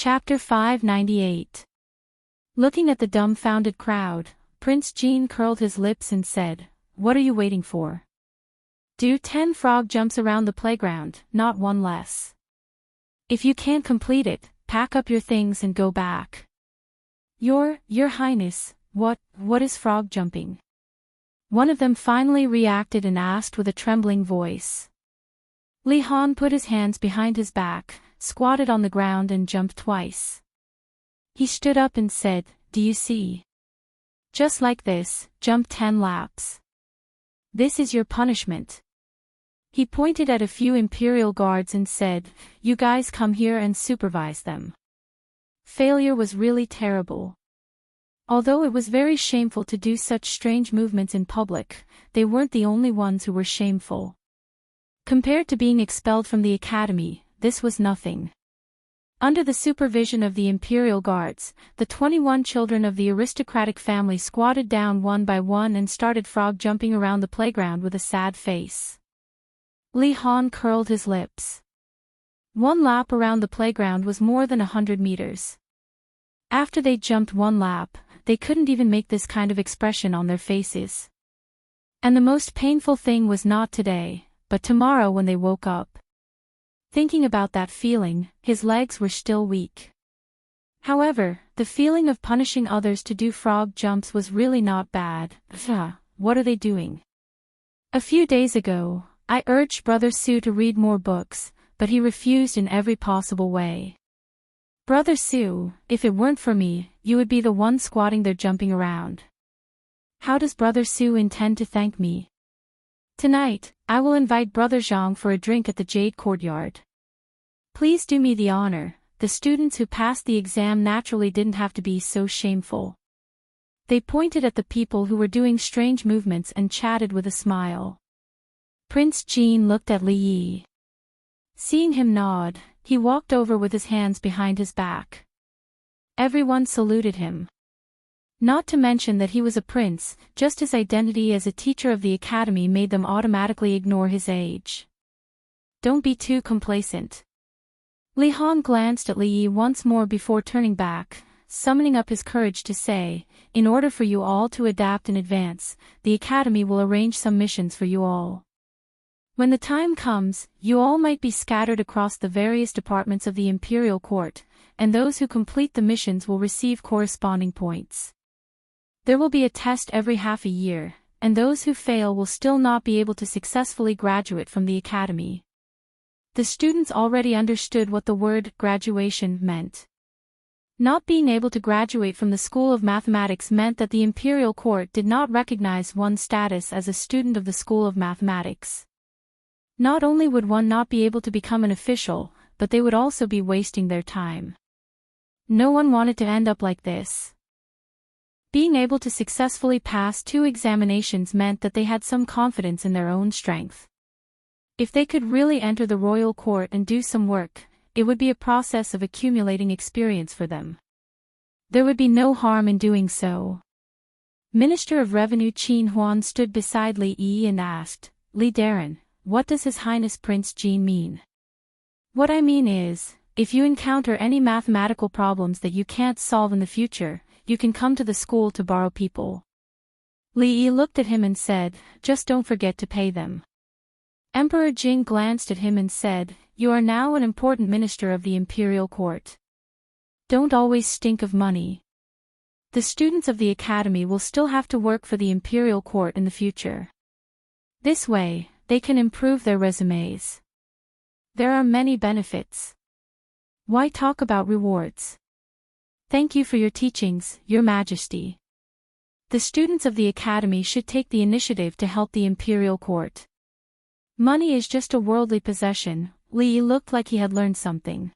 Chapter 598. Looking at the dumbfounded crowd, Prince Jean curled his lips and said, "What are you waiting for? Do 10 frog jumps around the playground, not one less. If you can't complete it, pack up your things and go back." Your Highness, what is frog jumping?" One of them finally reacted and asked with a trembling voice. Li Han put his hands behind his back, squatted on the ground and jumped twice. He stood up and said, "Do you see? Just like this, jump 10 laps. This is your punishment." He pointed at a few Imperial guards and said, "You guys come here and supervise them." Failure was really terrible. Although it was very shameful to do such strange movements in public, they weren't the only ones who were shameful. Compared to being expelled from the academy, this was nothing. Under the supervision of the Imperial Guards, the 21 children of the aristocratic family squatted down one by one and started frog jumping around the playground with a sad face. Li Han curled his lips. 1 lap around the playground was more than 100 meters. After they jumped 1 lap, they couldn't even make this kind of expression on their faces. And the most painful thing was not today, but tomorrow when they woke up. Thinking about that feeling, his legs were still weak. However, the feeling of punishing others to do frog jumps was really not bad. What are they doing? A few days ago, I urged Brother Su to read more books, but he refused in every possible way. "Brother Su, if it weren't for me, you would be the one squatting there jumping around. How does Brother Su intend to thank me? Tonight, I will invite Brother Zhang for a drink at the Jade Courtyard. Please do me the honor." The students who passed the exam naturally didn't have to be so shameful. They pointed at the people who were doing strange movements and chatted with a smile. Prince Jean looked at Li Yi. Seeing him nod, he walked over with his hands behind his back. Everyone saluted him. Not to mention that he was a prince, just his identity as a teacher of the academy made them automatically ignore his age. "Don't be too complacent." Li Han glanced at Li Yi once more before turning back, summoning up his courage to say, "In order for you all to adapt in advance, the academy will arrange some missions for you all. When the time comes, you all might be scattered across the various departments of the Imperial Court, and those who complete the missions will receive corresponding points. There will be a test every half a year, and those who fail will still not be able to successfully graduate from the academy." The students already understood what the word graduation meant. Not being able to graduate from the School of Mathematics meant that the Imperial Court did not recognize one's status as a student of the School of Mathematics. Not only would one not be able to become an official, but they would also be wasting their time. No one wanted to end up like this. Being able to successfully pass 2 examinations meant that they had some confidence in their own strength. If they could really enter the royal court and do some work, it would be a process of accumulating experience for them. There would be no harm in doing so. Minister of Revenue Qin Huan stood beside Li Yi and asked, "Li Darren, what does His Highness Prince Jean mean?" "What I mean is, if you encounter any mathematical problems that you can't solve in the future, you can come to the school to borrow people." Li Yi looked at him and said, "Just don't forget to pay them." Emperor Jing glanced at him and said, "You are now an important minister of the Imperial Court. Don't always stink of money. The students of the academy will still have to work for the Imperial Court in the future. This way, they can improve their resumes. There are many benefits. Why talk about rewards? Thank you for your teachings, Your Majesty. The students of the academy should take the initiative to help the Imperial Court. Money is just a worldly possession." Li Yi looked like he had learned something.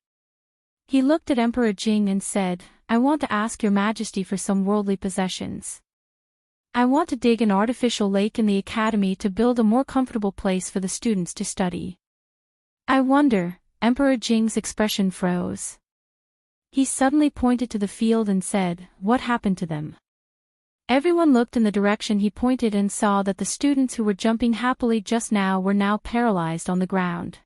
He looked at Emperor Jing and said, "I want to ask Your Majesty for some worldly possessions. I want to dig an artificial lake in the academy to build a more comfortable place for the students to study." "I wonder," Emperor Jing's expression froze. He suddenly pointed to the field and said, "What happened to them?" Everyone looked in the direction he pointed and saw that the students who were jumping happily just now were now paralyzed on the ground.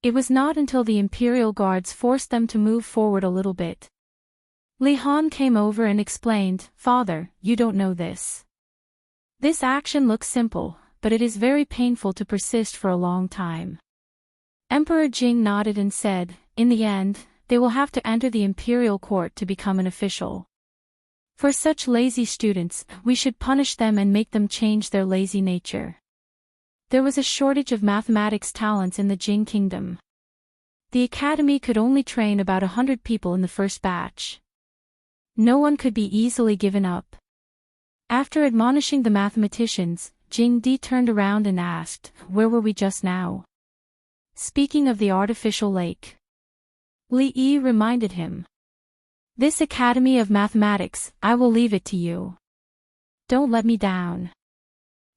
It was not until the imperial guards forced them to move forward a little bit. Li Han came over and explained, "Father, you don't know this. This action looks simple, but it is very painful to persist for a long time." Emperor Jing nodded and said, "In the end, they will have to enter the imperial court to become an official. For such lazy students, we should punish them and make them change their lazy nature." There was a shortage of mathematics talents in the Jing kingdom. The academy could only train about 100 people in the first batch. No one could be easily given up. After admonishing the mathematicians, Jing Di turned around and asked, "Where were we just now?" "Speaking of the artificial lake." Li Yi reminded him. "This Academy of Mathematics, I will leave it to you. Don't let me down."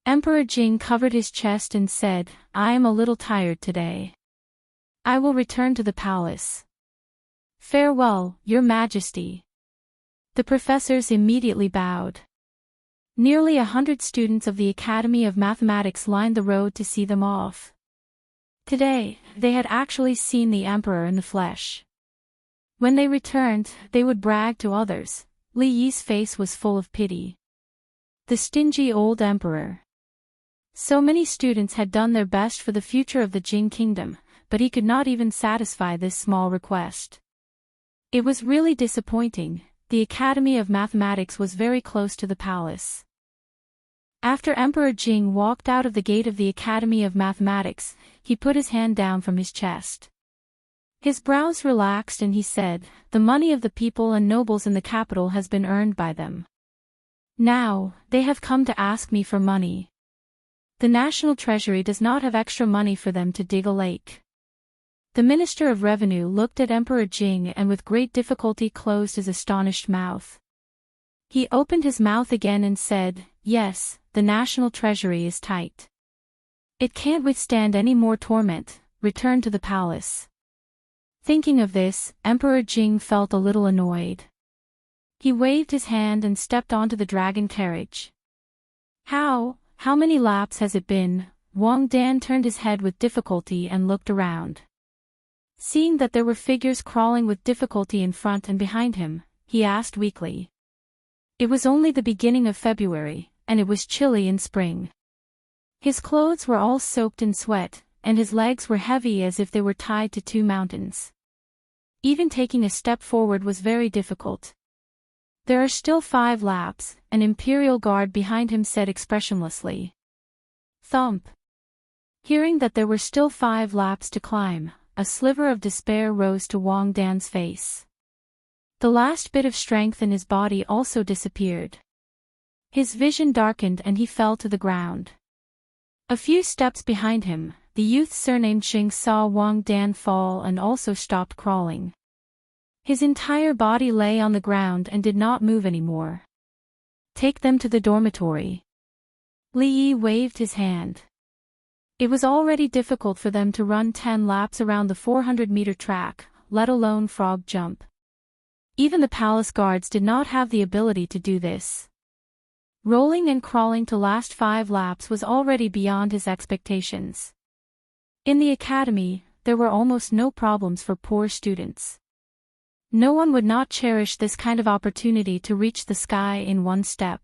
Emperor Jing covered his chest and said, "I am a little tired today. I will return to the palace." "Farewell, Your Majesty." The professors immediately bowed. Nearly 100 students of the Academy of Mathematics lined the road to see them off. Today, they had actually seen the emperor in the flesh. When they returned, they would brag to others. Li Yi's face was full of pity. The stingy old emperor. So many students had done their best for the future of the Jing kingdom, but he could not even satisfy this small request. It was really disappointing. The Academy of Mathematics was very close to the palace. After Emperor Jing walked out of the gate of the Academy of Mathematics, he put his hand down from his chest. His brows relaxed and he said, "The money of the people and nobles in the capital has been earned by them. Now, they have come to ask me for money. The national treasury does not have extra money for them to dig a lake." The Minister of Revenue looked at Emperor Jing and with great difficulty closed his astonished mouth. He opened his mouth again and said, "Yes, the national treasury is tight. It can't withstand any more torment. Return to the palace." Thinking of this, Emperor Jing felt a little annoyed. He waved his hand and stepped onto the dragon carriage. How many laps has it been?" Wang Dan turned his head with difficulty and looked around. Seeing that there were figures crawling with difficulty in front and behind him, he asked weakly. It was only the beginning of February, and it was chilly in spring. His clothes were all soaked in sweat, and his legs were heavy as if they were tied to 2 mountains. Even taking a step forward was very difficult. "There are still 5 laps, an imperial guard behind him said expressionlessly. Thump. Hearing that there were still 5 laps to climb, a sliver of despair rose to Wang Dan's face. The last bit of strength in his body also disappeared. His vision darkened and he fell to the ground. A few steps behind him, the youth surnamed Xing saw Wang Dan fall and also stopped crawling. His entire body lay on the ground and did not move anymore. "Take them to the dormitory." Li Yi waved his hand. It was already difficult for them to run 10 laps around the 400-meter track, let alone frog jump. Even the palace guards did not have the ability to do this. Rolling and crawling to last 5 laps was already beyond his expectations. In the academy, there were almost no problems for poor students. No one would not cherish this kind of opportunity to reach the sky in one step.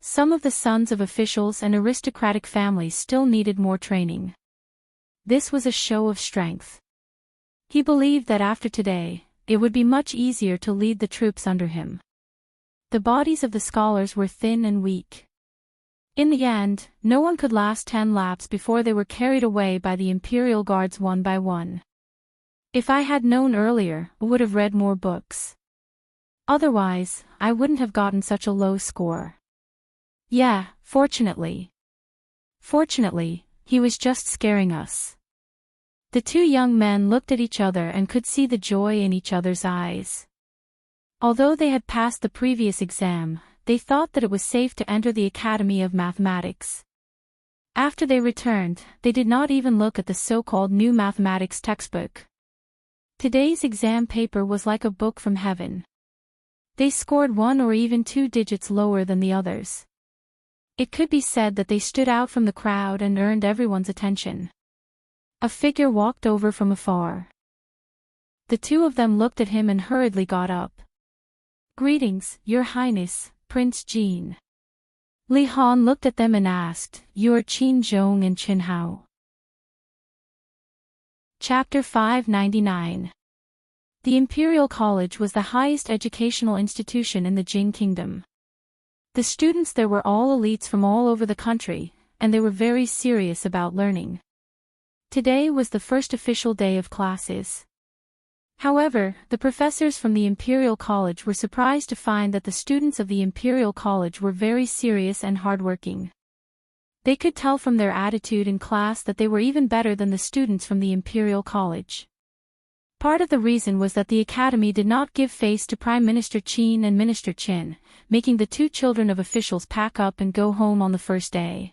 Some of the sons of officials and aristocratic families still needed more training. This was a show of strength. He believed that after today, it would be much easier to lead the troops under him. The bodies of the scholars were thin and weak. In the end, no one could last 10 laps before they were carried away by the imperial guards one by one. If I had known earlier, I would have read more books. Otherwise, I wouldn't have gotten such a low score. Yeah, fortunately. Fortunately, he was just scaring us. The 2 young men looked at each other and could see the joy in each other's eyes. Although they had passed the previous exam, they thought that it was safe to enter the Academy of Mathematics. After they returned, they did not even look at the so-called new mathematics textbook. Today's exam paper was like a book from heaven. They scored 1 or even 2 digits lower than the others. It could be said that they stood out from the crowd and earned everyone's attention. A figure walked over from afar. The two of them looked at him and hurriedly got up. "Greetings, Your Highness, Prince Jin." Li Han looked at them and asked, "You are Qin Zhong and Qin Hao?" Chapter 599. The Imperial College was the highest educational institution in the Jin Kingdom. The students there were all elites from all over the country, and they were very serious about learning. Today was the first official day of classes. However, the professors from the Imperial College were surprised to find that the students of the Imperial College were very serious and hardworking. They could tell from their attitude in class that they were even better than the students from the Imperial College. Part of the reason was that the academy did not give face to Prime Minister Qin and Minister Qin, making the two children of officials pack up and go home on the first day.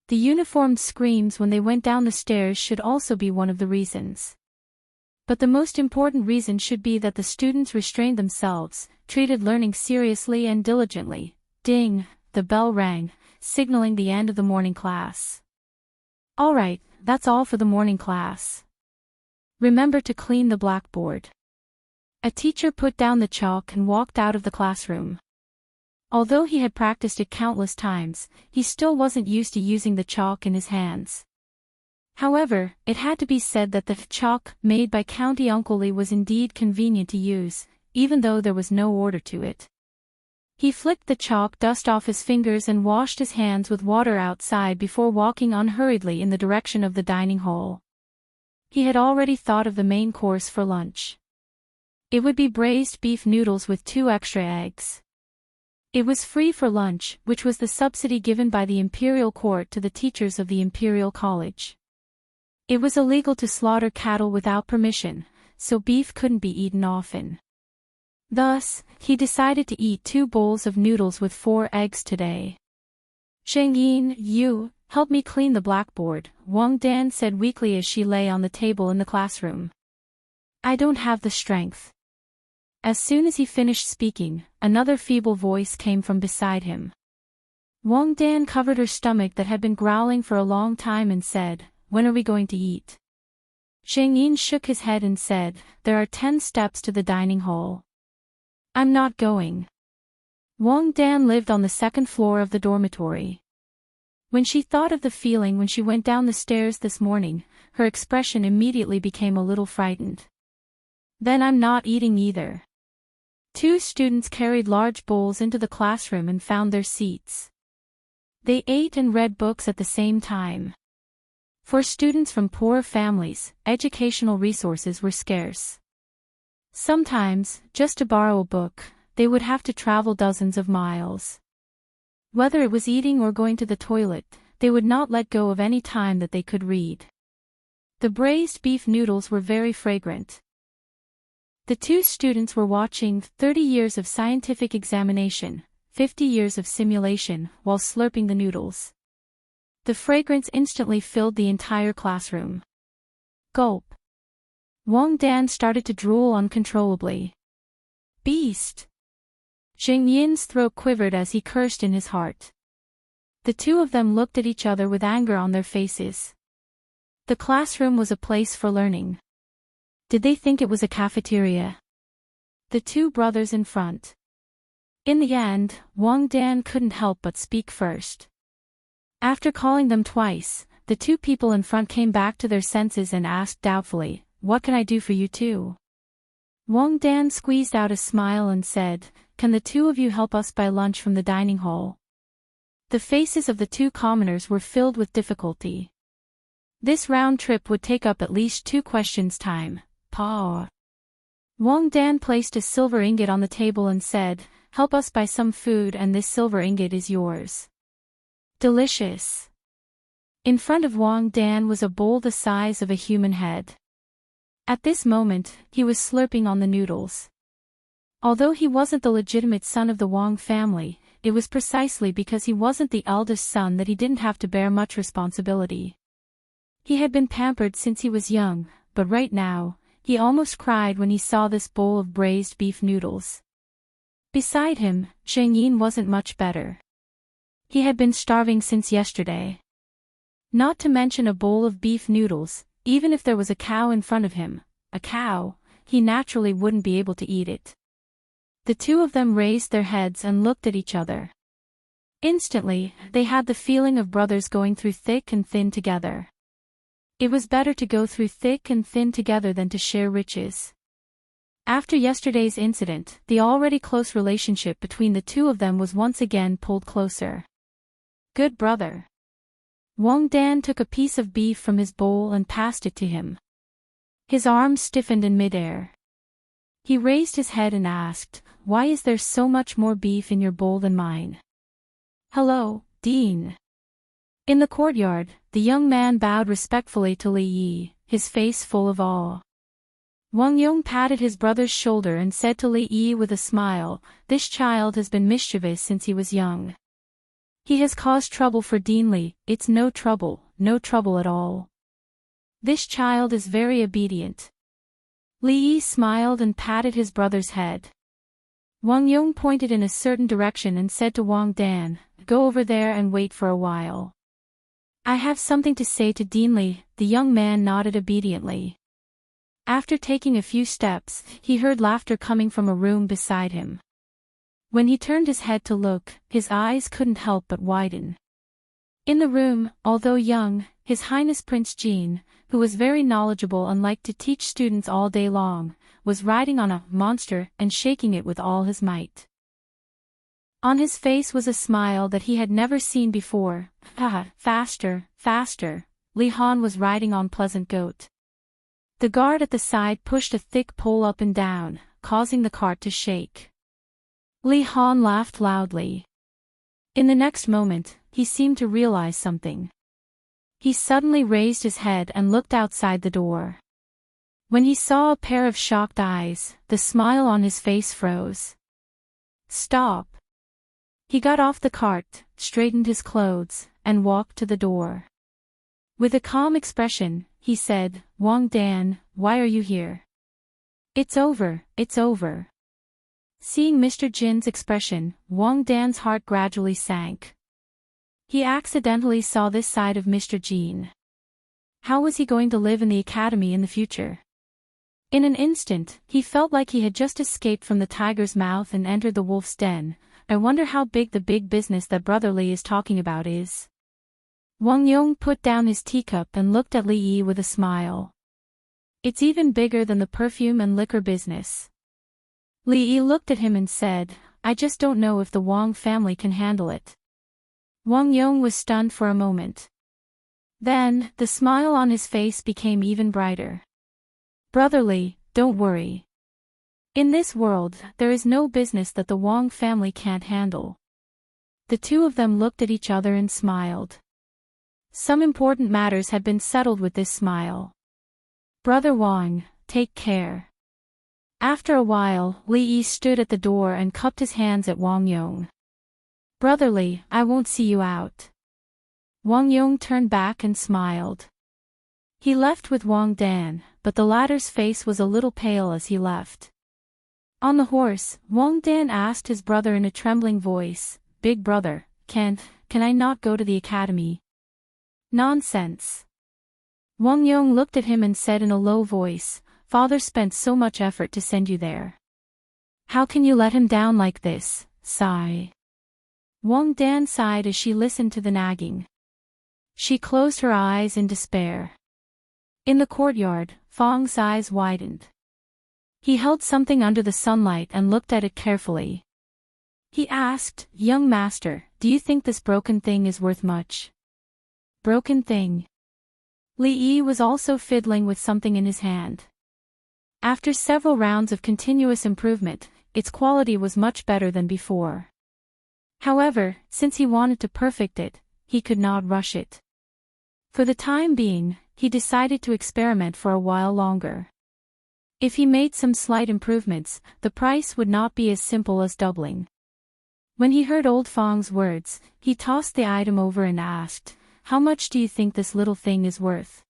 The uniformed screams when they went down the stairs should also be one of the reasons. But the most important reason should be that the students restrained themselves, treated learning seriously and diligently. Ding, the bell rang, signaling the end of the morning class. "All right, that's all for the morning class. Remember to clean the blackboard." A teacher put down the chalk and walked out of the classroom. Although he had practiced it countless times, he still wasn't used to using the chalk in his hands. However, it had to be said that the chalk made by County Uncle Lee was indeed convenient to use, even though there was no order to it. He flicked the chalk dust off his fingers and washed his hands with water outside before walking unhurriedly in the direction of the dining hall. He had already thought of the main course for lunch. It would be braised beef noodles with 2 extra eggs. It was free for lunch, which was the subsidy given by the Imperial Court to the teachers of the Imperial College. It was illegal to slaughter cattle without permission, so beef couldn't be eaten often. Thus, he decided to eat 2 bowls of noodles with 4 eggs today. "Sheng Yin, you, help me clean the blackboard," Wang Dan said weakly as she lay on the table in the classroom. "I don't have the strength." As soon as he finished speaking, another feeble voice came from beside him. Wang Dan covered her stomach that had been growling for a long time and said, "When are we going to eat?" Sheng Yin shook his head and said, "There are 10 steps to the dining hall." "I'm not going." Wang Dan lived on the 2nd floor of the dormitory. When she thought of the feeling when she went down the stairs this morning, her expression immediately became a little frightened. "Then I'm not eating either." 2 students carried large bowls into the classroom and found their seats. They ate and read books at the same time. For students from poor families, educational resources were scarce. Sometimes, just to borrow a book, they would have to travel dozens of miles. Whether it was eating or going to the toilet, they would not let go of any time that they could read. The braised beef noodles were very fragrant. The 2 students were watching 30 years of scientific examination, 50 years of simulation, while slurping the noodles. The fragrance instantly filled the entire classroom. Gulp. Wang Dan started to drool uncontrollably. "Beast!" Sheng Yin's throat quivered as he cursed in his heart. The 2 of them looked at each other with anger on their faces. The classroom was a place for learning. Did they think it was a cafeteria? The 2 brothers in front. In the end, Wang Dan couldn't help but speak first. After calling them twice, the 2 people in front came back to their senses and asked doubtfully, "What can I do for you two?" Wang Dan squeezed out a smile and said, "Can the 2 of you help us buy lunch from the dining hall?" The faces of the 2 commoners were filled with difficulty. This round trip would take up at least 2 questions' time. Pa. Wang Dan placed a silver ingot on the table and said, "Help us buy some food and this silver ingot is yours." Delicious. In front of Wang Dan was a bowl the size of a human head. At this moment, he was slurping on the noodles. Although he wasn't the legitimate son of the Wang family, it was precisely because he wasn't the eldest son that he didn't have to bear much responsibility. He had been pampered since he was young, but right now, he almost cried when he saw this bowl of braised beef noodles. Beside him, Sheng Yin wasn't much better. He had been starving since yesterday. Not to mention a bowl of beef noodles, even if there was a cow in front of him, a cow, he naturally wouldn't be able to eat it. The two of them raised their heads and looked at each other. Instantly, they had the feeling of brothers going through thick and thin together. It was better to go through thick and thin together than to share riches. After yesterday's incident, the already close relationship between the two of them was once again pulled closer. Good brother. Wang Dan took a piece of beef from his bowl and passed it to him. His arms stiffened in midair. He raised his head and asked, "Why is there so much more beef in your bowl than mine?" "Hello, Dean." In the courtyard, the young man bowed respectfully to Li Yi, his face full of awe. Wang Yong patted his brother's shoulder and said to Li Yi with a smile, "This child has been mischievous since he was young. He has caused trouble for Dean Li. It's no trouble at all. This child is very obedient." Li Yi smiled and patted his brother's head. Wang Yong pointed in a certain direction and said to Wang Dan, "Go over there and wait for a while. I have something to say to Dean Li." The young man nodded obediently. After taking a few steps, he heard laughter coming from a room beside him. When he turned his head to look, his eyes couldn't help but widen. In the room, although young, His Highness Prince Jean, who was very knowledgeable and liked to teach students all day long, was riding on a monster and shaking it with all his might. On his face was a smile that he had never seen before. Faster, faster. Li Han was riding on Pleasant Goat. The guard at the side pushed a thick pole up and down, causing the cart to shake. Li Han laughed loudly. In the next moment, he seemed to realize something. He suddenly raised his head and looked outside the door. When he saw a pair of shocked eyes, the smile on his face froze. "Stop." He got off the cart, straightened his clothes, and walked to the door. With a calm expression, he said, "Wang Dan, why are you here?" It's over, it's over." Seeing Mr. Jin's expression, Wang Dan's heart gradually sank. He accidentally saw this side of Mr. Jin. How was he going to live in the academy in the future? In an instant, he felt like he had just escaped from the tiger's mouth and entered the wolf's den. I wonder how big the big business that Brother Li is talking about is. Wang Yong put down his teacup and looked at Li Yi with a smile. It's even bigger than the perfume and liquor business. Li Yi looked at him and said, "I just don't know if the Wang family can handle it." Wang Yong was stunned for a moment. Then, the smile on his face became even brighter. "Brother Li, don't worry. In this world, there is no business that the Wang family can't handle." The two of them looked at each other and smiled. Some important matters had been settled with this smile. "Brother Wang, take care." After a while, Li Yi stood at the door and cupped his hands at Wang Yong. "Brother Li, I won't see you out." Wang Yong turned back and smiled. He left with Wang Dan, but the latter's face was a little pale as he left. On the horse, Wang Dan asked his brother in a trembling voice, "Big brother, can I not go to the academy?" "Nonsense." Wang Yong looked at him and said in a low voice, "Father spent so much effort to send you there. How can you let him down like this?" Sigh. Wang Dan sighed as she listened to the nagging. She closed her eyes in despair. In the courtyard, Fang's eyes widened. He held something under the sunlight and looked at it carefully. He asked, "Young master, do you think this broken thing is worth much?" Broken thing. Li Yi was also fiddling with something in his hand. After several rounds of continuous improvement, its quality was much better than before. However, since he wanted to perfect it, he could not rush it. For the time being, he decided to experiment for a while longer. If he made some slight improvements, the price would not be as simple as doubling. When he heard old Fang's words, he tossed the item over and asked, "How much do you think this little thing is worth?"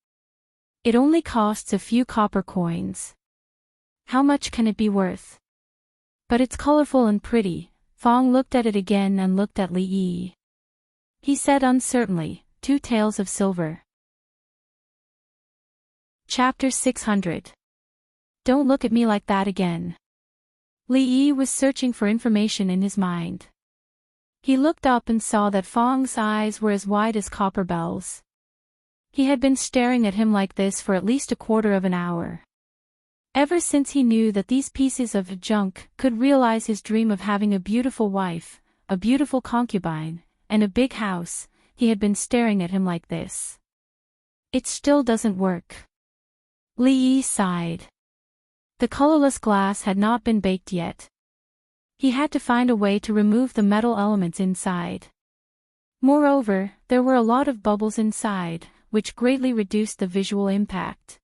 "It only costs a few copper coins." "How much can it be worth?" "But it's colorful and pretty." Fang looked at it again and looked at Li Yi. He said uncertainly, 2 taels of silver." Chapter 600. Don't look at me like that again. Li Yi was searching for information in his mind. He looked up and saw that Fang's eyes were as wide as copper bells. He had been staring at him like this for at least a quarter of an hour. Ever since he knew that these pieces of junk could realize his dream of having a beautiful wife, a beautiful concubine, and a big house, he had been staring at him like this. It still doesn't work. Li Yi sighed. The colorless glass had not been baked yet. He had to find a way to remove the metal elements inside. Moreover, there were a lot of bubbles inside, which greatly reduced the visual impact.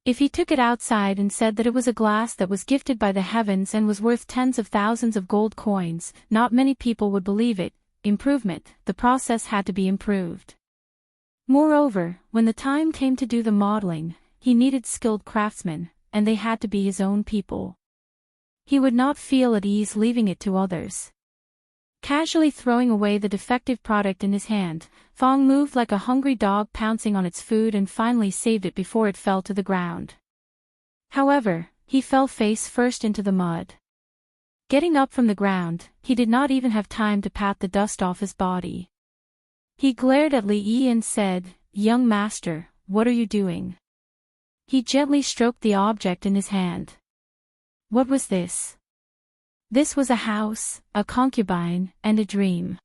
If he took it outside and said that it was a glass that was gifted by the heavens and was worth tens of thousands of gold coins, not many people would believe it. Improvement, the process had to be improved. Moreover, when the time came to do the modeling, he needed skilled craftsmen, and they had to be his own people. He would not feel at ease leaving it to others. Casually throwing away the defective product in his hand, Fang moved like a hungry dog pouncing on its food and finally saved it before it fell to the ground. However, he fell face first into the mud. Getting up from the ground, he did not even have time to pat the dust off his body. He glared at Li Yi and said, "Young master, what are you doing?" He gently stroked the object in his hand. What was this? This was a house, a concubine, and a dream.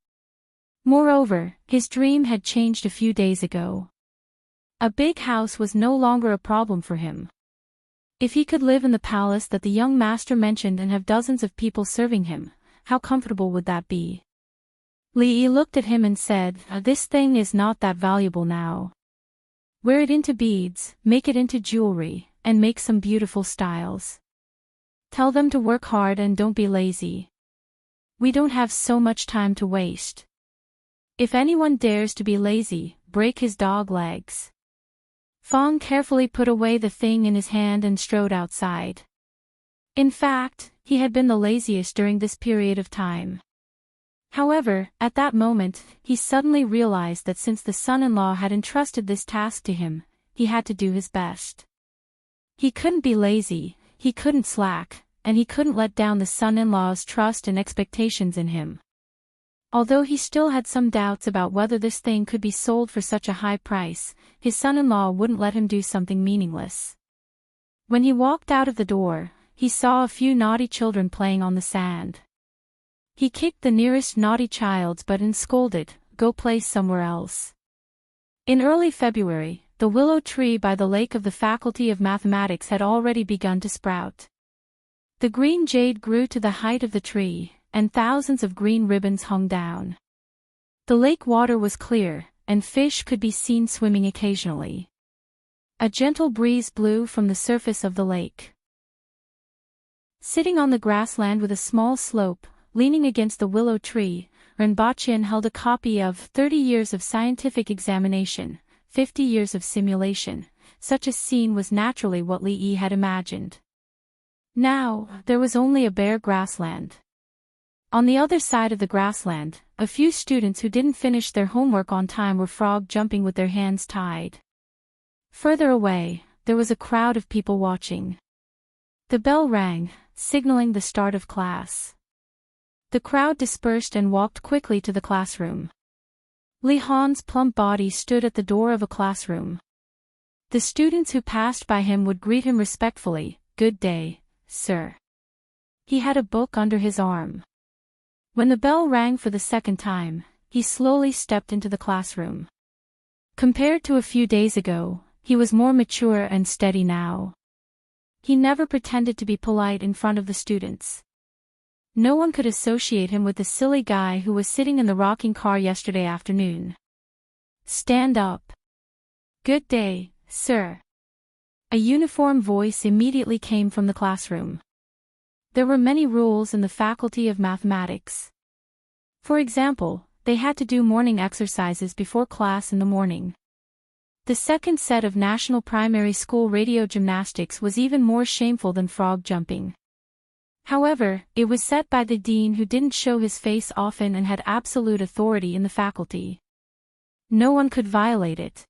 Moreover, his dream had changed a few days ago. A big house was no longer a problem for him. If he could live in the palace that the young master mentioned and have dozens of people serving him, how comfortable would that be? Li Yi looked at him and said, "This thing is not that valuable now. Wear it into beads, make it into jewelry, and make some beautiful styles. Tell them to work hard and don't be lazy. We don't have so much time to waste. If anyone dares to be lazy, break his dog legs." Fang carefully put away the thing in his hand and strode outside. In fact, he had been the laziest during this period of time. However, at that moment, he suddenly realized that since the son-in-law had entrusted this task to him, he had to do his best. He couldn't be lazy, he couldn't slack, and he couldn't let down the son-in-law's trust and expectations in him. Although he still had some doubts about whether this thing could be sold for such a high price, his son-in-law wouldn't let him do something meaningless. When he walked out of the door, he saw a few naughty children playing on the sand. He kicked the nearest naughty child's butt and scolded, "Go play somewhere else." In early February, the willow tree by the lake of the Faculty of Mathematics had already begun to sprout. The green jade grew to the height of the tree, and thousands of green ribbons hung down. The lake water was clear, and fish could be seen swimming occasionally. A gentle breeze blew from the surface of the lake. Sitting on the grassland with a small slope, leaning against the willow tree, Rinpoche held a copy of 30 Years of Scientific Examination, 50 Years of Simulation. Such a scene was naturally what Li Yi had imagined. Now, there was only a bare grassland. On the other side of the grassland, a few students who didn't finish their homework on time were frog jumping with their hands tied. Further away, there was a crowd of people watching. The bell rang, signaling the start of class. The crowd dispersed and walked quickly to the classroom. Li Han's plump body stood at the door of a classroom. The students who passed by him would greet him respectfully, "Good day, sir." He had a book under his arm. When the bell rang for the second time, he slowly stepped into the classroom. Compared to a few days ago, he was more mature and steady now. He never pretended to be polite in front of the students. No one could associate him with the silly guy who was sitting in the rocking car yesterday afternoon. "Stand up." "Good day, sir." A uniform voice immediately came from the classroom. There were many rules in the Faculty of Mathematics. For example, they had to do morning exercises before class in the morning. The second set of National Primary School radio gymnastics was even more shameful than frog jumping. However, it was set by the dean who didn't show his face often and had absolute authority in the faculty. No one could violate it.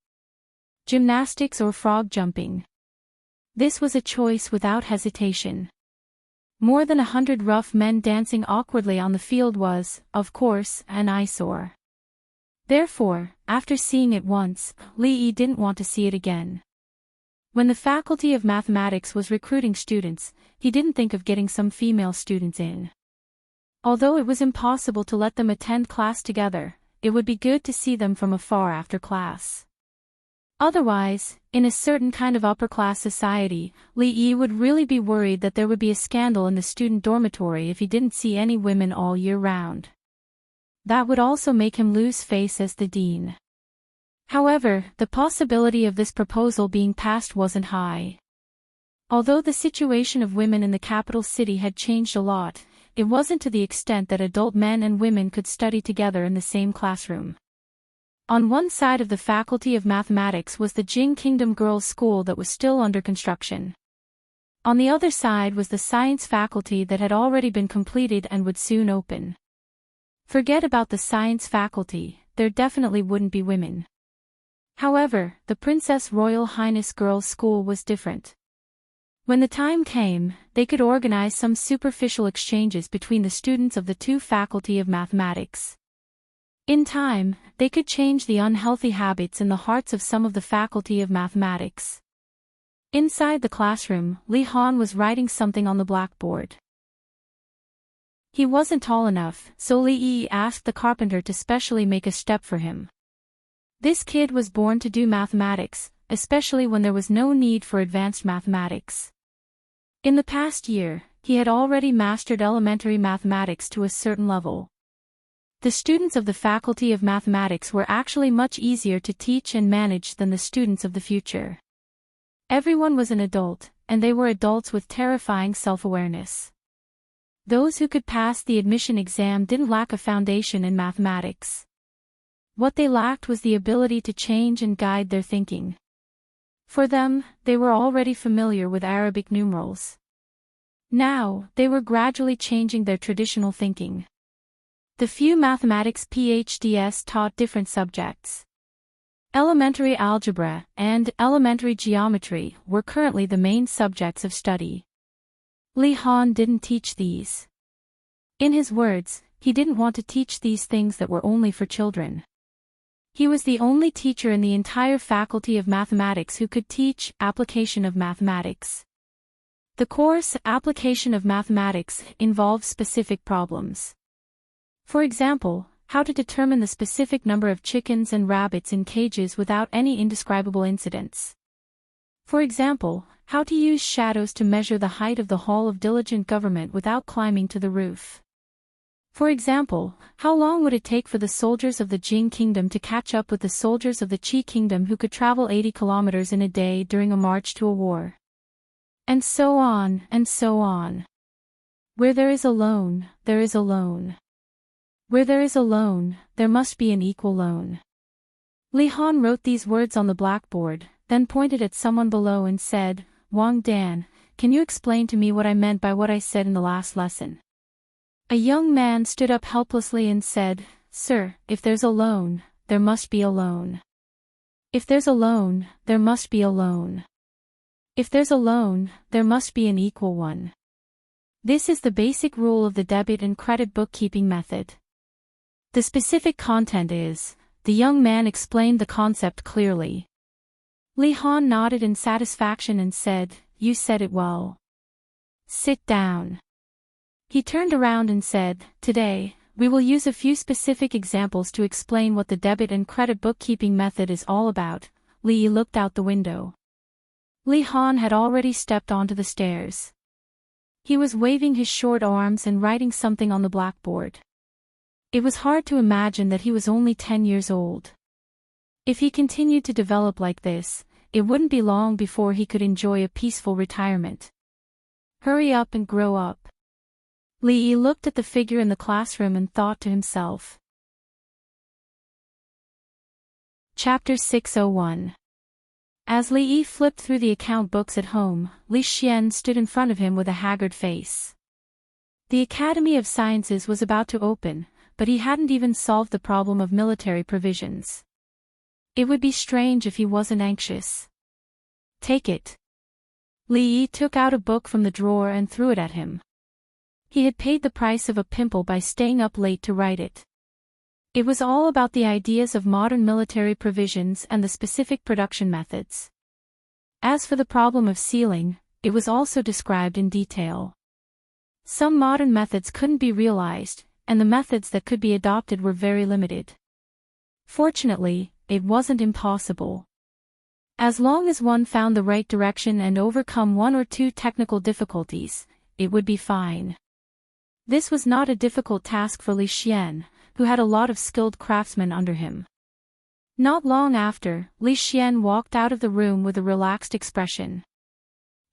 gymnastics or frog jumping. This was a choice without hesitation. More than 100 rough men dancing awkwardly on the field was, of course, an eyesore. Therefore, after seeing it once, Li Yi didn't want to see it again. When the Faculty of Mathematics was recruiting students, he didn't think of getting some female students in. Although it was impossible to let them attend class together, it would be good to see them from afar after class. Otherwise, in a certain kind of upper-class society, Li Yi would really be worried that there would be a scandal in the student dormitory if he didn't see any women all year round. That would also make him lose face as the dean. However, the possibility of this proposal being passed wasn't high. Although the situation of women in the capital city had changed a lot, it wasn't to the extent that adult men and women could study together in the same classroom. On one side of the Faculty of Mathematics was the Jing Kingdom Girls' School that was still under construction. On the other side was the Science Faculty that had already been completed and would soon open. Forget about the Science Faculty, there definitely wouldn't be women. However, the Princess Royal Highness Girls' School was different. When the time came, they could organize some superficial exchanges between the students of the two Faculty of Mathematics. In time, they could change the unhealthy habits in the hearts of some of the Faculty of Mathematics. Inside the classroom, Li Han was writing something on the blackboard. He wasn't tall enough, so Li Yi asked the carpenter to specially make a step for him. This kid was born to do mathematics, especially when there was no need for advanced mathematics. In the past year, he had already mastered elementary mathematics to a certain level. The students of the Faculty of Mathematics were actually much easier to teach and manage than the students of the future. Everyone was an adult, and they were adults with terrifying self-awareness. Those who could pass the admission exam didn't lack a foundation in mathematics. What they lacked was the ability to change and guide their thinking. For them, they were already familiar with Arabic numerals. Now, they were gradually changing their traditional thinking. The few mathematics PhDs taught different subjects. Elementary algebra and elementary geometry were currently the main subjects of study. Li Han didn't teach these. In his words, he didn't want to teach these things that were only for children. He was the only teacher in the entire Faculty of Mathematics who could teach application of mathematics. The course Application of Mathematics involves specific problems. For example, how to determine the specific number of chickens and rabbits in cages without any indescribable incidents. For example, how to use shadows to measure the height of the Hall of Diligent Government without climbing to the roof. For example, how long would it take for the soldiers of the Jing Kingdom to catch up with the soldiers of the Qi Kingdom who could travel 80 kilometers in a day during a march to a war? And so on, and so on. Where there is a loan, there is a loan. Where there is a loan, there must be an equal loan. Li Han wrote these words on the blackboard, then pointed at someone below and said, "Wang Dan, can you explain to me what I meant by what I said in the last lesson?" A young man stood up helplessly and said, "Sir, if there's a loan, there must be a loan. If there's a loan, there must be a loan. If there's a loan, there must be an equal one. This is the basic rule of the debit and credit bookkeeping method." The specific content is, the young man explained the concept clearly. Li Han nodded in satisfaction and said, "You said it well. Sit down." He turned around and said, "Today, we will use a few specific examples to explain what the debit and credit bookkeeping method is all about." Li Yi looked out the window. Li Han had already stepped onto the stairs. He was waving his short arms and writing something on the blackboard. It was hard to imagine that he was only 10 years old. If he continued to develop like this, it wouldn't be long before he could enjoy a peaceful retirement. Hurry up and grow up. Li Yi looked at the figure in the classroom and thought to himself. Chapter 601. As Li Yi flipped through the account books at home, Li Xian stood in front of him with a haggard face. The Academy of Sciences was about to open, but he hadn't even solved the problem of military provisions. It would be strange if he wasn't anxious. Take it. Li Yi took out a book from the drawer and threw it at him. He had paid the price of a pimple by staying up late to write it. It was all about the ideas of modern military provisions and the specific production methods. As for the problem of sealing, it was also described in detail. Some modern methods couldn't be realized, and the methods that could be adopted were very limited. Fortunately, it wasn't impossible. As long as one found the right direction and overcome one or two technical difficulties, it would be fine. This was not a difficult task for Li Xian, who had a lot of skilled craftsmen under him. Not long after, Li Xian walked out of the room with a relaxed expression.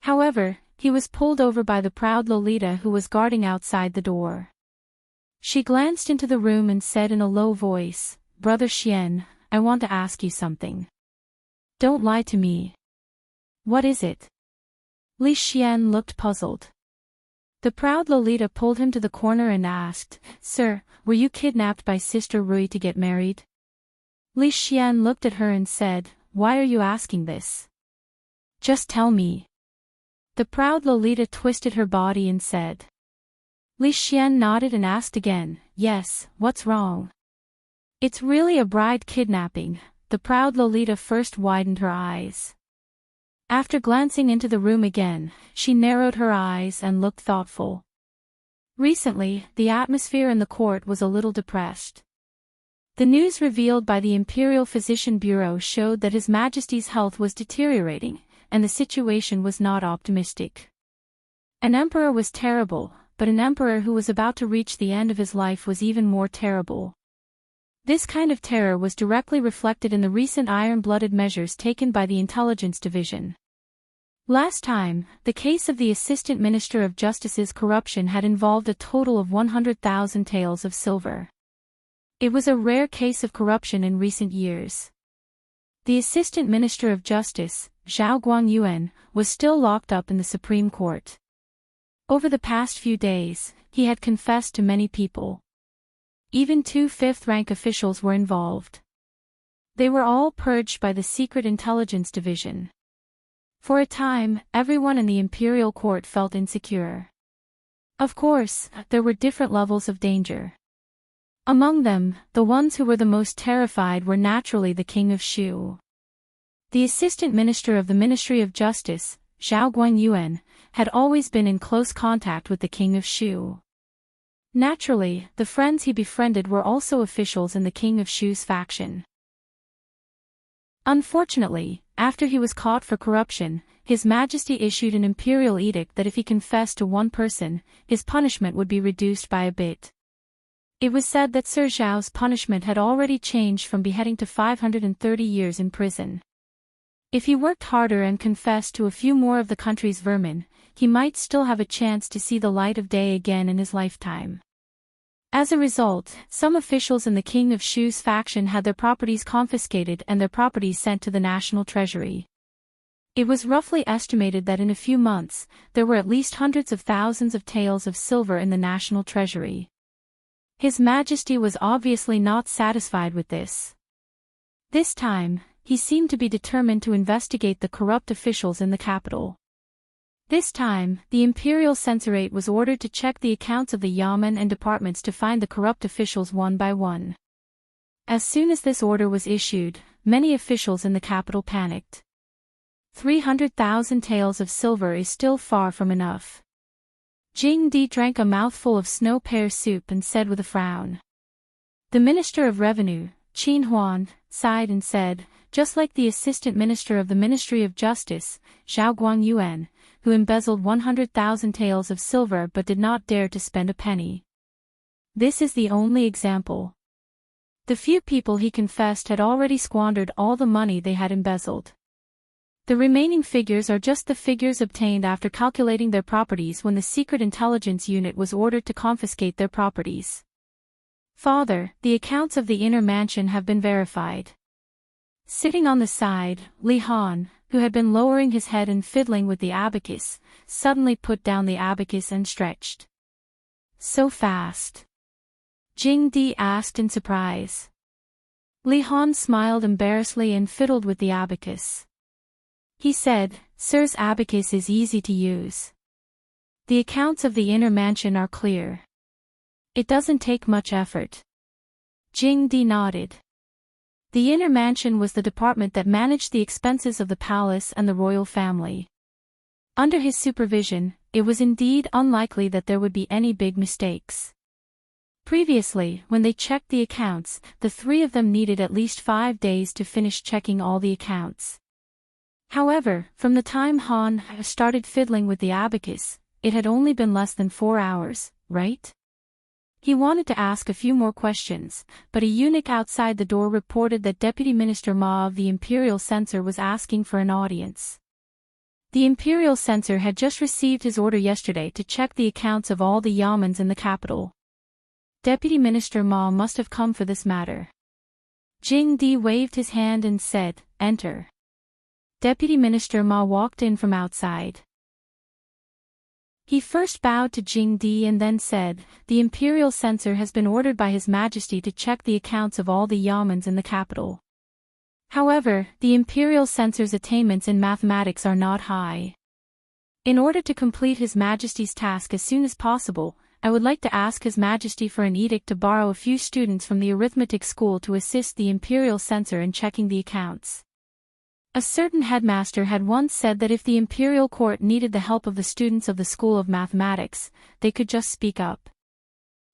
However, he was pulled over by the proud Lolita who was guarding outside the door. She glanced into the room and said in a low voice, "Brother Xian, I want to ask you something. Don't lie to me." "What is it?" Li Xian looked puzzled. The proud Lolita pulled him to the corner and asked, "Sir, were you kidnapped by Sister Rui to get married?" Li Xian looked at her and said, "Why are you asking this? Just tell me." The proud Lolita twisted her body and said. Li Xian nodded and asked again, "Yes, what's wrong?" "It's really a bride kidnapping." The proud Lolita first widened her eyes. After glancing into the room again, she narrowed her eyes and looked thoughtful. Recently, the atmosphere in the court was a little depressed. The news revealed by the Imperial Physician Bureau showed that His Majesty's health was deteriorating, and the situation was not optimistic. An emperor was terrible, but an emperor who was about to reach the end of his life was even more terrible. This kind of terror was directly reflected in the recent iron-blooded measures taken by the Intelligence Division. Last time, the case of the Assistant Minister of Justice's corruption had involved a total of 100,000 taels of silver. It was a rare case of corruption in recent years. The Assistant Minister of Justice, Zhao Guangyuan, was still locked up in the Supreme Court. Over the past few days, he had confessed to many people. Even 2 fifth-rank officials were involved. They were all purged by the Secret Intelligence Division. For a time, everyone in the Imperial Court felt insecure. Of course, there were different levels of danger. Among them, the ones who were the most terrified were naturally the King of Shu. The Assistant Minister of the Ministry of Justice, Zhao Guangyuan, had always been in close contact with the King of Shu. Naturally, the friends he befriended were also officials in the King of Shu's faction. Unfortunately, after he was caught for corruption, His Majesty issued an imperial edict that if he confessed to one person, his punishment would be reduced by a bit. It was said that Sir Zhao's punishment had already changed from beheading to 530 years in prison. If he worked harder and confessed to a few more of the country's vermin, he might still have a chance to see the light of day again in his lifetime. As a result, some officials in the King of Shu's faction had their properties confiscated and their properties sent to the national treasury. It was roughly estimated that in a few months, there were at least hundreds of thousands of taels of silver in the national treasury. His Majesty was obviously not satisfied with this. This time, he seemed to be determined to investigate the corrupt officials in the capital. This time, the imperial censorate was ordered to check the accounts of the yamen and departments to find the corrupt officials one by one. As soon as this order was issued, many officials in the capital panicked. 300,000 taels of silver is still far from enough. Jing Di drank a mouthful of snow pear soup and said with a frown. The Minister of Revenue, Qin Huan, sighed and said, just like the Assistant Minister of the Ministry of Justice, Zhao Guangyuan, who embezzled 100,000 taels of silver but did not dare to spend a penny. This is the only example. The few people he confessed had already squandered all the money they had embezzled. The remaining figures are just the figures obtained after calculating their properties when the Secret Intelligence Unit was ordered to confiscate their properties. Father, the accounts of the inner mansion have been verified. Sitting on the side, Li Han, who had been lowering his head and fiddling with the abacus, suddenly put down the abacus and stretched. So fast? Jing Di asked in surprise. Li Han smiled embarrassedly and fiddled with the abacus. He said, "Sir's abacus is easy to use. The accounts of the inner mansion are clear. It doesn't take much effort." Jing Di nodded. The inner mansion was the department that managed the expenses of the palace and the royal family. Under his supervision, it was indeed unlikely that there would be any big mistakes. Previously, when they checked the accounts, the three of them needed at least 5 days to finish checking all the accounts. However, from the time Han started fiddling with the abacus, it had only been less than 4 hours, right? He wanted to ask a few more questions, but a eunuch outside the door reported that Deputy Minister Ma of the Imperial Censor was asking for an audience. The Imperial Censor had just received his order yesterday to check the accounts of all the yamens in the capital. Deputy Minister Ma must have come for this matter. Jing Di waved his hand and said, "Enter." Deputy Minister Ma walked in from outside. He first bowed to Jing Di and then said, "The Imperial Censor has been ordered by His Majesty to check the accounts of all the yamens in the capital. However, the Imperial Censor's attainments in mathematics are not high. In order to complete His Majesty's task as soon as possible, I would like to ask His Majesty for an edict to borrow a few students from the arithmetic school to assist the Imperial Censor in checking the accounts." A certain headmaster had once said that if the imperial court needed the help of the students of the School of Mathematics, they could just speak up.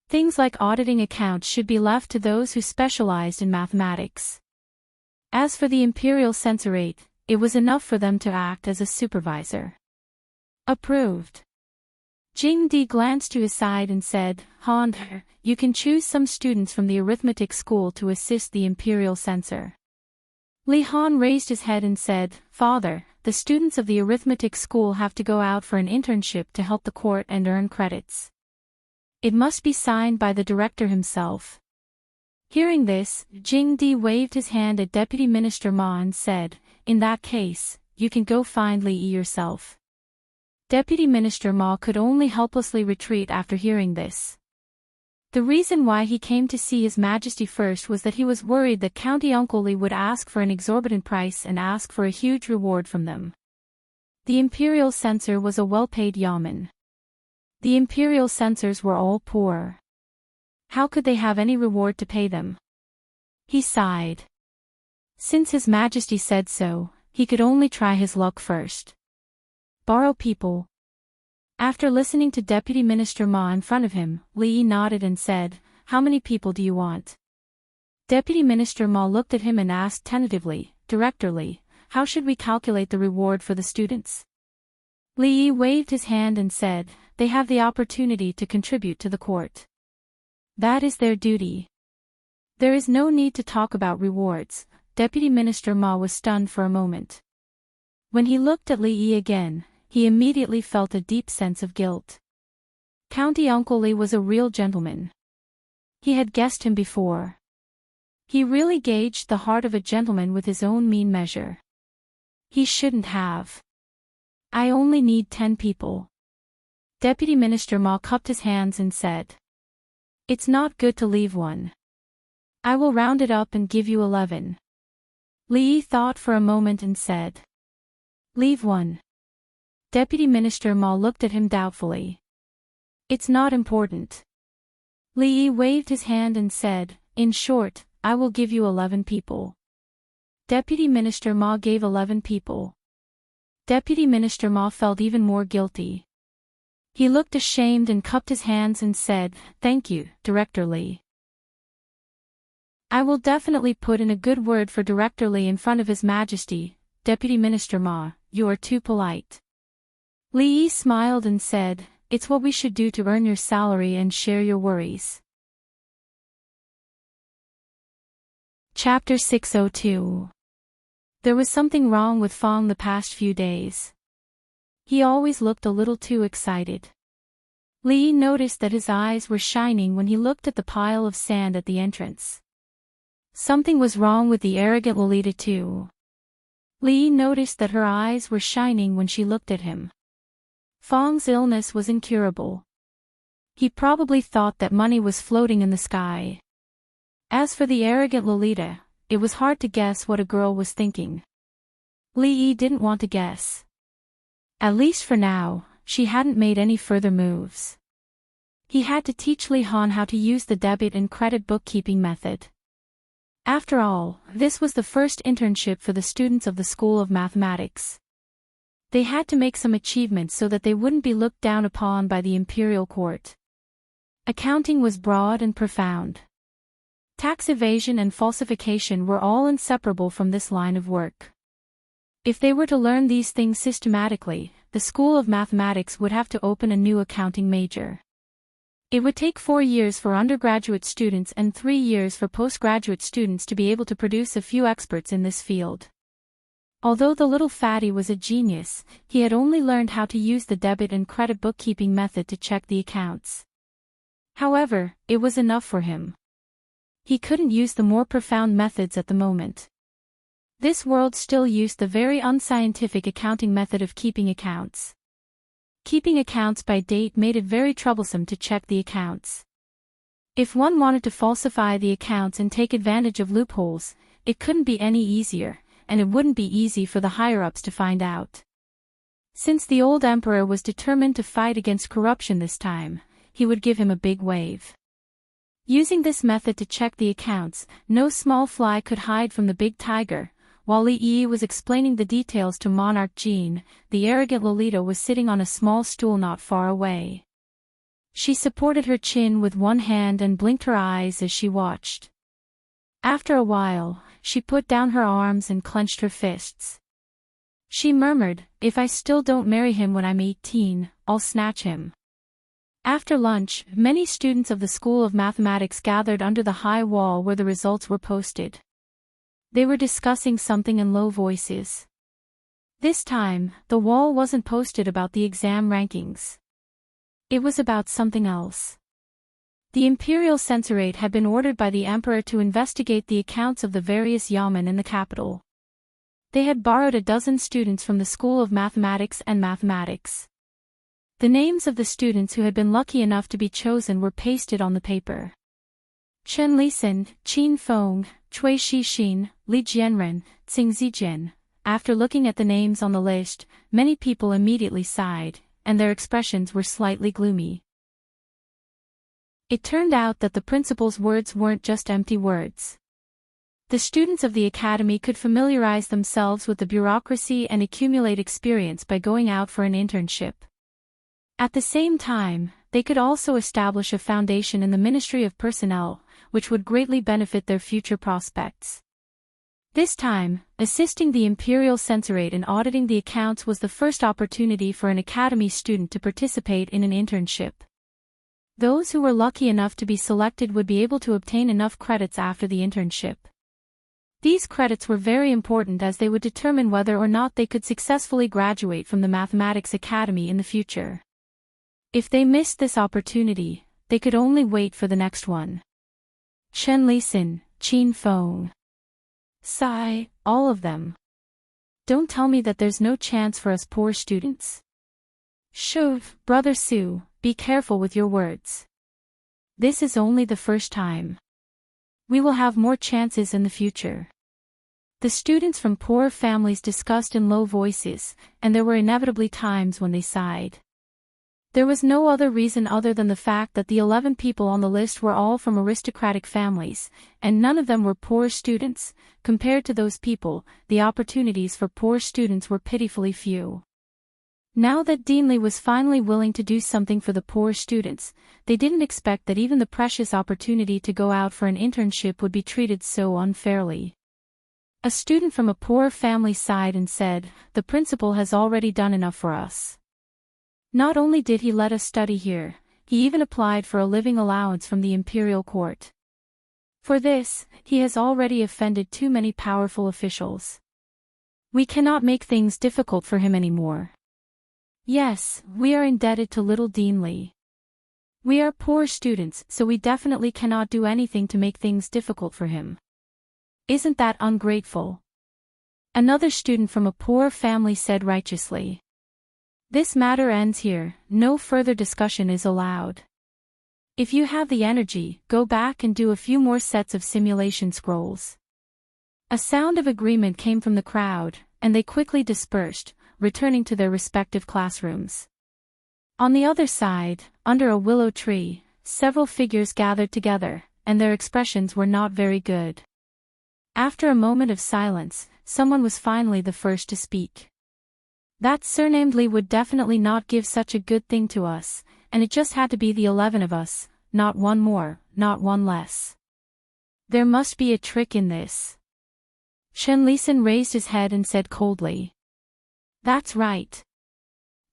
Things like auditing accounts should be left to those who specialized in mathematics. As for the imperial censorate, it was enough for them to act as a supervisor. Approved. Jing Di glanced to his side and said, "Han, you can choose some students from the arithmetic school to assist the imperial censor." Li Han raised his head and said, "Father, the students of the arithmetic school have to go out for an internship to help the court and earn credits. It must be signed by the director himself." Hearing this, Jing Di waved his hand at Deputy Minister Ma and said, "In that case, you can go find Li Yi yourself." Deputy Minister Ma could only helplessly retreat after hearing this. The reason why he came to see His Majesty first was that he was worried that County Uncle Li would ask for an exorbitant price and ask for a huge reward from them. The imperial censor was a well-paid yeoman. The imperial censors were all poor. How could they have any reward to pay them? He sighed. Since His Majesty said so, he could only try his luck first. Borrow people. After listening to Deputy Minister Ma in front of him, Li Yi nodded and said, "How many people do you want?" Deputy Minister Ma looked at him and asked tentatively, "Director Li, how should we calculate the reward for the students?" Li Yi waved his hand and said, "They have the opportunity to contribute to the court. That is their duty. There is no need to talk about rewards." Deputy Minister Ma was stunned for a moment. When he looked at Li Yi again, he immediately felt a deep sense of guilt. County Uncle Li was a real gentleman. He had guessed him before. He really gauged the heart of a gentleman with his own mean measure. He shouldn't have. "I only need 10 people." Deputy Minister Ma cupped his hands and said, "It's not good to leave one. I will round it up and give you 11. Li Yi thought for a moment and said, "Leave one." Deputy Minister Ma looked at him doubtfully. "It's not important." Li Yi waved his hand and said, "In short, I will give you 11 people." Deputy Minister Ma gave 11 people. Deputy Minister Ma felt even more guilty. He looked ashamed and cupped his hands and said, "Thank you, Director Li. I will definitely put in a good word for Director Li in front of His Majesty." Deputy Minister Ma, "You are too polite." Li Yi smiled and said, "It's what we should do to earn your salary and share your worries." Chapter 602. There was something wrong with Fong the past few days. He always looked a little too excited. Li Yi noticed that his eyes were shining when he looked at the pile of sand at the entrance. Something was wrong with the arrogant Lolita too. Li Yi noticed that her eyes were shining when she looked at him. Fong's illness was incurable. He probably thought that money was floating in the sky. As for the arrogant Lolita, it was hard to guess what a girl was thinking. Li Yi didn't want to guess. At least for now, she hadn't made any further moves. He had to teach Li Han how to use the debit and credit bookkeeping method. After all, this was the first internship for the students of the School of Mathematics. They had to make some achievements so that they wouldn't be looked down upon by the imperial court. Accounting was broad and profound. Tax evasion and falsification were all inseparable from this line of work. If they were to learn these things systematically, the School of Mathematics would have to open a new accounting major. It would take 4 years for undergraduate students and 3 years for postgraduate students to be able to produce a few experts in this field. Although the little fatty was a genius, he had only learned how to use the debit and credit bookkeeping method to check the accounts. However, it was enough for him. He couldn't use the more profound methods at the moment. This world still used the very unscientific accounting method of keeping accounts. Keeping accounts by date made it very troublesome to check the accounts. If one wanted to falsify the accounts and take advantage of loopholes, it couldn't be any easier, and it wouldn't be easy for the higher-ups to find out. Since the old emperor was determined to fight against corruption this time, he would give him a big wave. Using this method to check the accounts, no small fly could hide from the big tiger. While Li Yi was explaining the details to Monarch Jean, the arrogant Lolita was sitting on a small stool not far away. She supported her chin with one hand and blinked her eyes as she watched. After a while, she put down her arms and clenched her fists. She murmured, "If I still don't marry him when I'm 18, I'll snatch him." After lunch, many students of the School of Mathematics gathered under the high wall where the results were posted. They were discussing something in low voices. This time, the wall wasn't posted about the exam rankings. It was about something else. The imperial censorate had been ordered by the emperor to investigate the accounts of the various yamen in the capital. They had borrowed a dozen students from the School of Mathematics and Mathematics. The names of the students who had been lucky enough to be chosen were pasted on the paper. Chen Lisan, Qin Feng, Cui Shixin, Li Jianren, Tsing Zijian. After looking at the names on the list, many people immediately sighed, and their expressions were slightly gloomy. It turned out that the principal's words weren't just empty words. The students of the academy could familiarize themselves with the bureaucracy and accumulate experience by going out for an internship. At the same time, they could also establish a foundation in the Ministry of Personnel, which would greatly benefit their future prospects. This time, assisting the imperial censorate in auditing the accounts was the first opportunity for an academy student to participate in an internship. Those who were lucky enough to be selected would be able to obtain enough credits after the internship. These credits were very important as they would determine whether or not they could successfully graduate from the Mathematics Academy in the future. If they missed this opportunity, they could only wait for the next one. Chen Lisan, Qin Feng. Sigh, all of them. Don't tell me that there's no chance for us poor students. Shove, Brother Su, be careful with your words. This is only the first time. We will have more chances in the future. The students from poorer families discussed in low voices, and there were inevitably times when they sighed. There was no other reason other than the fact that the 11 people on the list were all from aristocratic families, and none of them were poor students. Compared to those people, the opportunities for poor students were pitifully few. Now that Dean Li was finally willing to do something for the poor students, they didn't expect that even the precious opportunity to go out for an internship would be treated so unfairly. A student from a poor family sighed and said, "The principal has already done enough for us. Not only did he let us study here, he even applied for a living allowance from the imperial court. For this, he has already offended too many powerful officials. We cannot make things difficult for him anymore. Yes, we are indebted to little Dean Li. We are poor students, so we definitely cannot do anything to make things difficult for him. Isn't that ungrateful?" Another student from a poor family said righteously. "This matter ends here, no further discussion is allowed. If you have the energy, go back and do a few more sets of simulation scrolls. A sound of agreement came from the crowd, and they quickly dispersed, returning to their respective classrooms. On the other side, under a willow tree, several figures gathered together, and their expressions were not very good. After a moment of silence, someone was finally the first to speak. That surnamed Lee would definitely not give such a good thing to us, and it just had to be the 11 of us, not one more, not one less. There must be a trick in this. Chen Lisan raised his head and said coldly. That's right.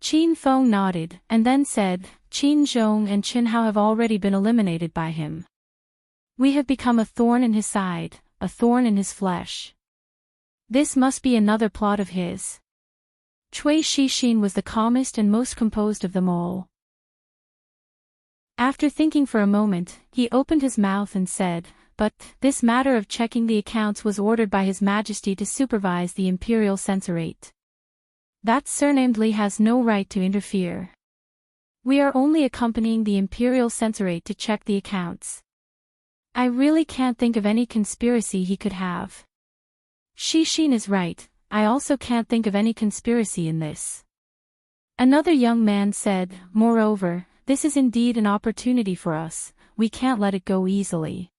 Qin Feng nodded, and then said, Qin Zhong and Qin Hao have already been eliminated by him. We have become a thorn in his side, a thorn in his flesh. This must be another plot of his. Cui Shixin was the calmest and most composed of them all. After thinking for a moment, he opened his mouth and said, but this matter of checking the accounts was ordered by His Majesty to supervise the Imperial Censorate. That surnamed Li has no right to interfere. We are only accompanying the Imperial Censorate to check the accounts. I really can't think of any conspiracy he could have. Shixin is right, I also can't think of any conspiracy in this. Another young man said, moreover, this is indeed an opportunity for us, we can't let it go easily.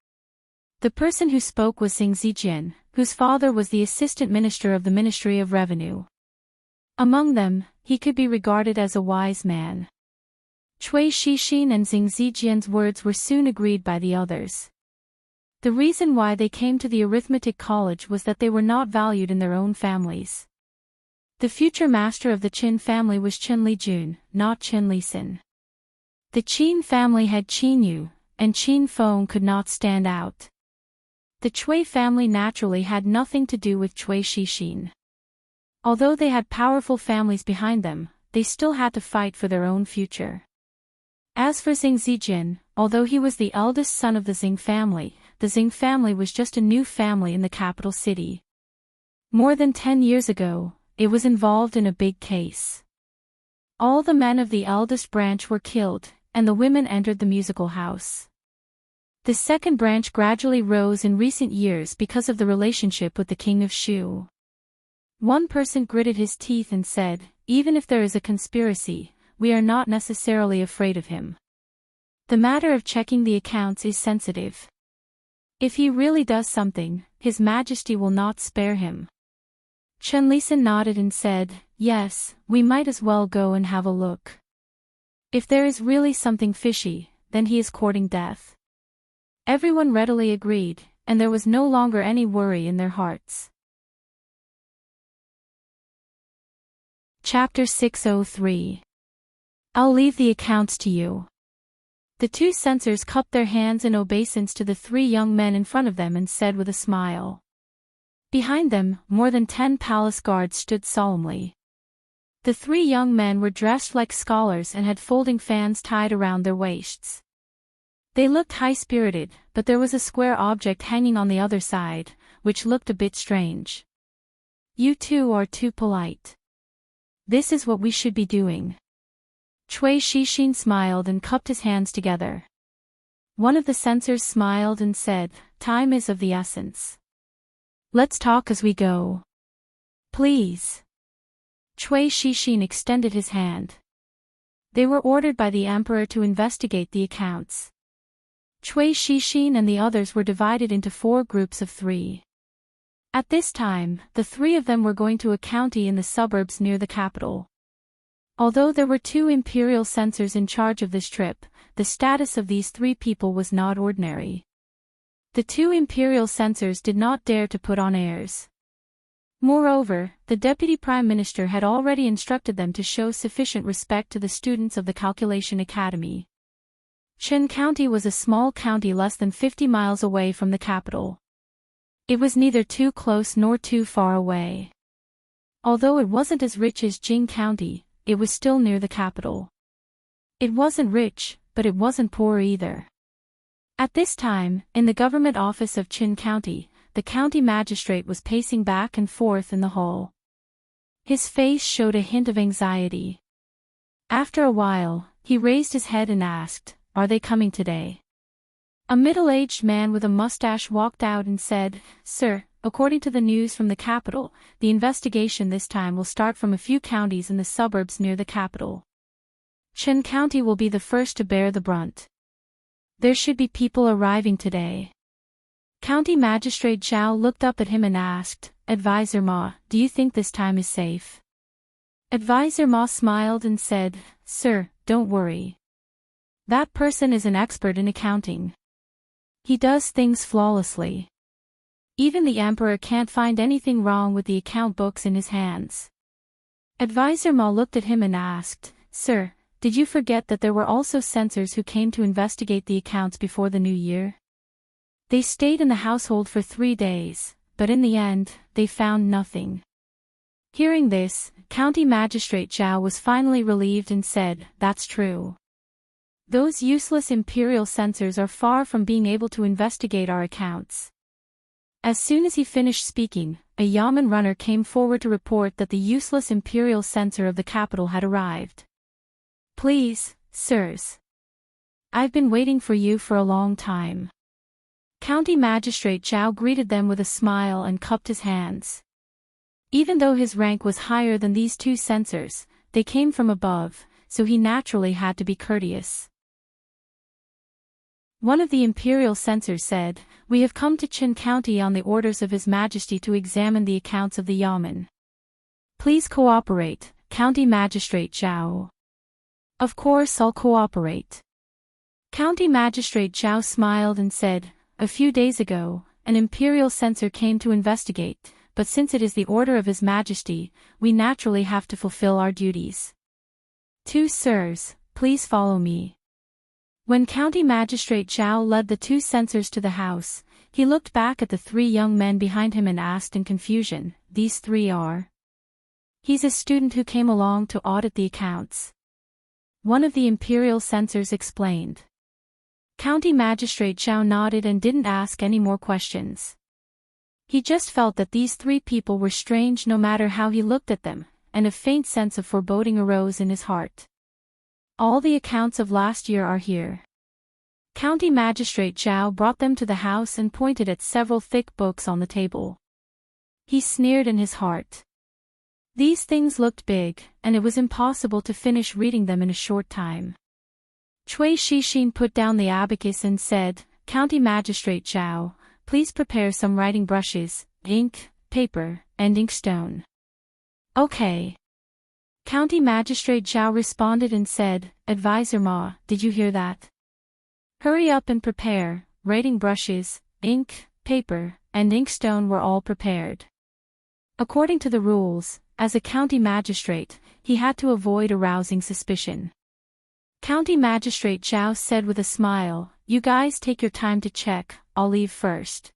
The person who spoke was Xing Zijian, whose father was the assistant minister of the Ministry of Revenue. Among them, he could be regarded as a wise man. Cui Shixin and Xing Zijian's words were soon agreed by the others. The reason why they came to the arithmetic college was that they were not valued in their own families. The future master of the Qin family was Qin Lijun, not Qin Lisan. The Qin family had Qin Yu, and Qin Feng could not stand out. The Cui family naturally had nothing to do with Cui Shixin. Although they had powerful families behind them, they still had to fight for their own future. As for Xing Zijian, although he was the eldest son of the Xing family was just a new family in the capital city. More than 10 years ago, it was involved in a big case. All the men of the eldest branch were killed, and the women entered the musical house. The second branch gradually rose in recent years because of the relationship with the king of Shu. One person gritted his teeth and said, even if there is a conspiracy, we are not necessarily afraid of him. The matter of checking the accounts is sensitive. If he really does something, His Majesty will not spare him. Chen Lisan nodded and said, yes, we might as well go and have a look. If there is really something fishy, then he is courting death. Everyone readily agreed, and there was no longer any worry in their hearts. Chapter 603. I'll leave the accounts to you. The two censors cupped their hands in obeisance to the three young men in front of them and said with a smile. Behind them, more than 10 palace guards stood solemnly. The three young men were dressed like scholars and had folding fans tied around their waists. They looked high-spirited, but there was a square object hanging on the other side, which looked a bit strange. You two are too polite. This is what we should be doing. Cui Shixin smiled and cupped his hands together. One of the censors smiled and said, time is of the essence. Let's talk as we go. Please. Cui Shixin extended his hand. They were ordered by the emperor to investigate the accounts. Cui Shixin and the others were divided into 4 groups of 3. At this time, the 3 of them were going to a county in the suburbs near the capital. Although there were 2 imperial censors in charge of this trip, the status of these 3 people was not ordinary. The 2 imperial censors did not dare to put on airs. Moreover, the deputy prime minister had already instructed them to show sufficient respect to the students of the Calculation Academy. Chen County was a small county less than 50 miles away from the capital. It was neither too close nor too far away. Although it wasn't as rich as Jing County, it was still near the capital. It wasn't rich, but it wasn't poor either. At this time, in the government office of Qin County, the county magistrate was pacing back and forth in the hall. His face showed a hint of anxiety. After a while, he raised his head and asked, "Are they coming today?" A middle-aged man with a mustache walked out and said, "Sir, according to the news from the capital, the investigation this time will start from a few counties in the suburbs near the capital. Chen County will be the first to bear the brunt. There should be people arriving today. County Magistrate Zhao looked up at him and asked, Advisor Ma, do you think this time is safe? Advisor Ma smiled and said, Sir, don't worry. That person is an expert in accounting. He does things flawlessly. Even the emperor can't find anything wrong with the account books in his hands. Advisor Ma looked at him and asked, Sir, did you forget that there were also censors who came to investigate the accounts before the new year? They stayed in the household for 3 days, but in the end, they found nothing. Hearing this, County Magistrate Zhao was finally relieved and said, That's true. Those useless imperial censors are far from being able to investigate our accounts. As soon as he finished speaking, a yamen runner came forward to report that the useless imperial censor of the capital had arrived. Please, sirs. I've been waiting for you for a long time. County Magistrate Zhao greeted them with a smile and cupped his hands. Even though his rank was higher than these two censors, they came from above, so he naturally had to be courteous. One of the imperial censors said, We have come to Qin County on the orders of His Majesty to examine the accounts of the yamen. Please cooperate, County Magistrate Zhao. Of course I'll cooperate. County Magistrate Zhao smiled and said, A few days ago, an imperial censor came to investigate, but since it is the order of His Majesty, we naturally have to fulfill our duties. 2 sirs, please follow me. When County Magistrate Zhao led the 2 censors to the house, he looked back at the 3 young men behind him and asked in confusion, These 3 are? He's a student who came along to audit the accounts. One of the imperial censors explained. County Magistrate Zhao nodded and didn't ask any more questions. He just felt that these 3 people were strange no matter how he looked at them, and a faint sense of foreboding arose in his heart. All the accounts of last year are here. County Magistrate Zhao brought them to the house and pointed at several thick books on the table. He sneered in his heart. These things looked big, and it was impossible to finish reading them in a short time. Cui Shixin put down the abacus and said, County Magistrate Zhao, please prepare some writing brushes, ink, paper, and inkstone. Okay. County Magistrate Zhao responded and said, Advisor Ma, did you hear that? Hurry up and prepare. Writing brushes, ink, paper, and inkstone were all prepared. According to the rules, as a county magistrate, he had to avoid arousing suspicion. County Magistrate Zhao said with a smile, You guys take your time to check, I'll leave first.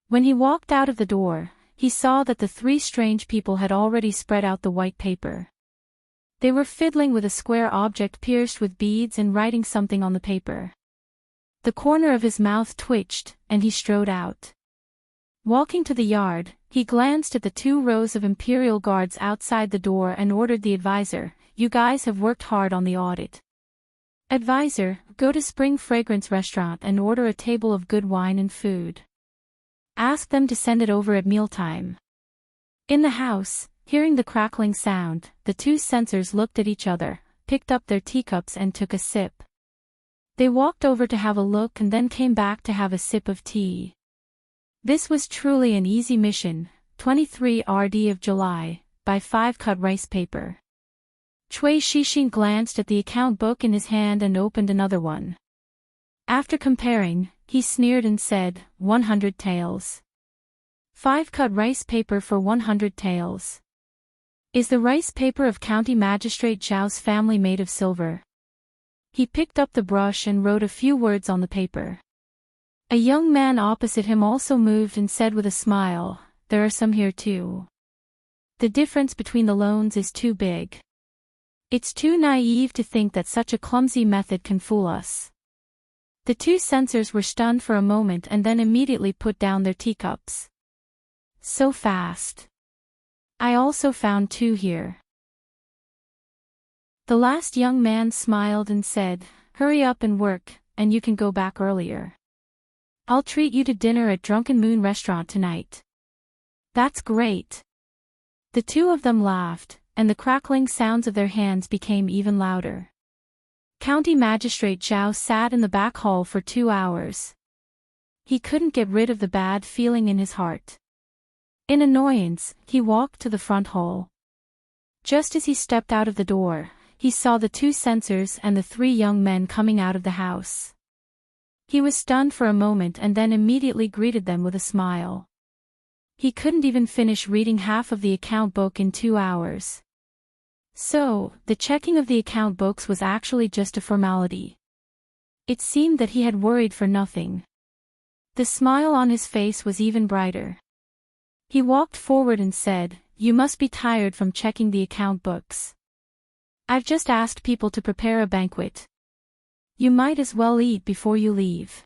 When he walked out of the door, he saw that the 3 strange people had already spread out the white paper. They were fiddling with a square object pierced with beads and writing something on the paper. The corner of his mouth twitched, and he strode out. Walking to the yard, he glanced at the 2 rows of imperial guards outside the door and ordered the advisor, You guys have worked hard on the audit. Advisor, go to Spring Fragrance Restaurant and order a table of good wine and food. Ask them to send it over at mealtime. In the house, hearing the crackling sound, the 2 censors looked at each other, picked up their teacups and took a sip. They walked over to have a look and then came back to have a sip of tea. This was truly an easy mission. 23 RD of July, by 5 cut rice paper. Cui Shixin glanced at the account book in his hand and opened another one. After comparing, he sneered and said, 100 taels. 5 cut rice paper for 100 taels. Is the rice paper of County Magistrate Zhao's family made of silver? He picked up the brush and wrote a few words on the paper. A young man opposite him also moved and said with a smile, There are some here too. The difference between the loans is too big. It's too naive to think that such a clumsy method can fool us. The 2 censors were stunned for a moment and then immediately put down their teacups. So fast. I also found 2 here. The last young man smiled and said, Hurry up and work, and you can go back earlier. I'll treat you to dinner at Drunken Moon Restaurant tonight. That's great. The two of them laughed, and the crackling sounds of their hands became even louder. County Magistrate Zhao sat in the back hall for 2 hours. He couldn't get rid of the bad feeling in his heart. In annoyance, he walked to the front hall. Just as he stepped out of the door, he saw the 2 censors and the 3 young men coming out of the house. He was stunned for a moment and then immediately greeted them with a smile. He couldn't even finish reading half of the account book in 2 hours. So, the checking of the account books was actually just a formality. It seemed that he had worried for nothing. The smile on his face was even brighter. He walked forward and said, "You must be tired from checking the account books. I've just asked people to prepare a banquet. You might as well eat before you leave.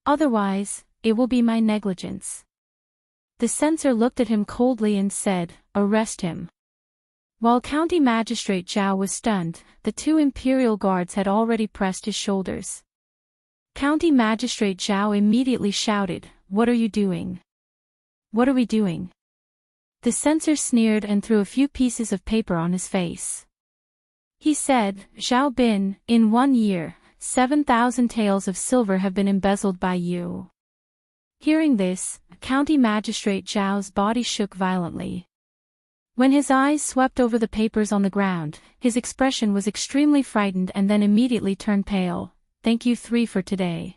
Otherwise, it will be my negligence." The censor looked at him coldly and said, "Arrest him." While County Magistrate Zhao was stunned, the 2 imperial guards had already pressed his shoulders. County Magistrate Zhao immediately shouted, "What are you doing? What are we doing?" The censor sneered and threw a few pieces of paper on his face. He said, "Zhao Bin, in 1 year, 7,000 taels of silver have been embezzled by you." Hearing this, County Magistrate Zhao's body shook violently. When his eyes swept over the papers on the ground, his expression was extremely frightened and then immediately turned pale. "Thank you 3 for today."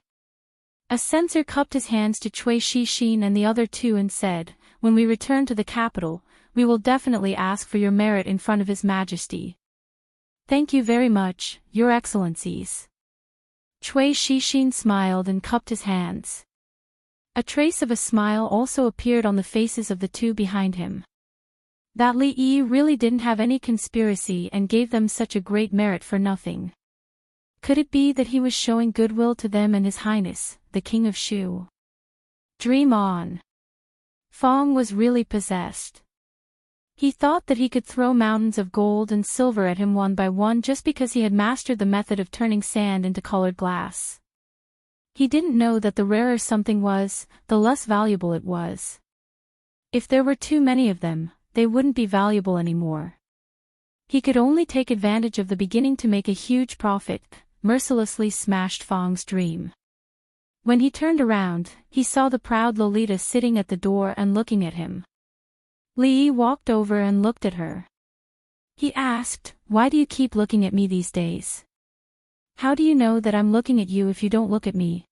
A censor cupped his hands to Cui Shixin and the other 2 and said, "When we return to the capital, we will definitely ask for your merit in front of His Majesty." "Thank you very much, Your Excellencies." Cui Shixin smiled and cupped his hands. A trace of a smile also appeared on the faces of the 2 behind him. That Li Yi really didn't have any conspiracy and gave them such a great merit for nothing. Could it be that he was showing goodwill to them and His Highness, the King of Shu? Dream on. Fong was really possessed. He thought that he could throw mountains of gold and silver at him one by one just because he had mastered the method of turning sand into colored glass. He didn't know that the rarer something was, the less valuable it was. If there were too many of them, they wouldn't be valuable anymore. He could only take advantage of the beginning to make a huge profit, mercilessly smashed Fong's dream. When he turned around, he saw the proud Lolita sitting at the door and looking at him. Li Yi walked over and looked at her. He asked, "Why do you keep looking at me these days? How do you know that I'm looking at you if you don't look at me?"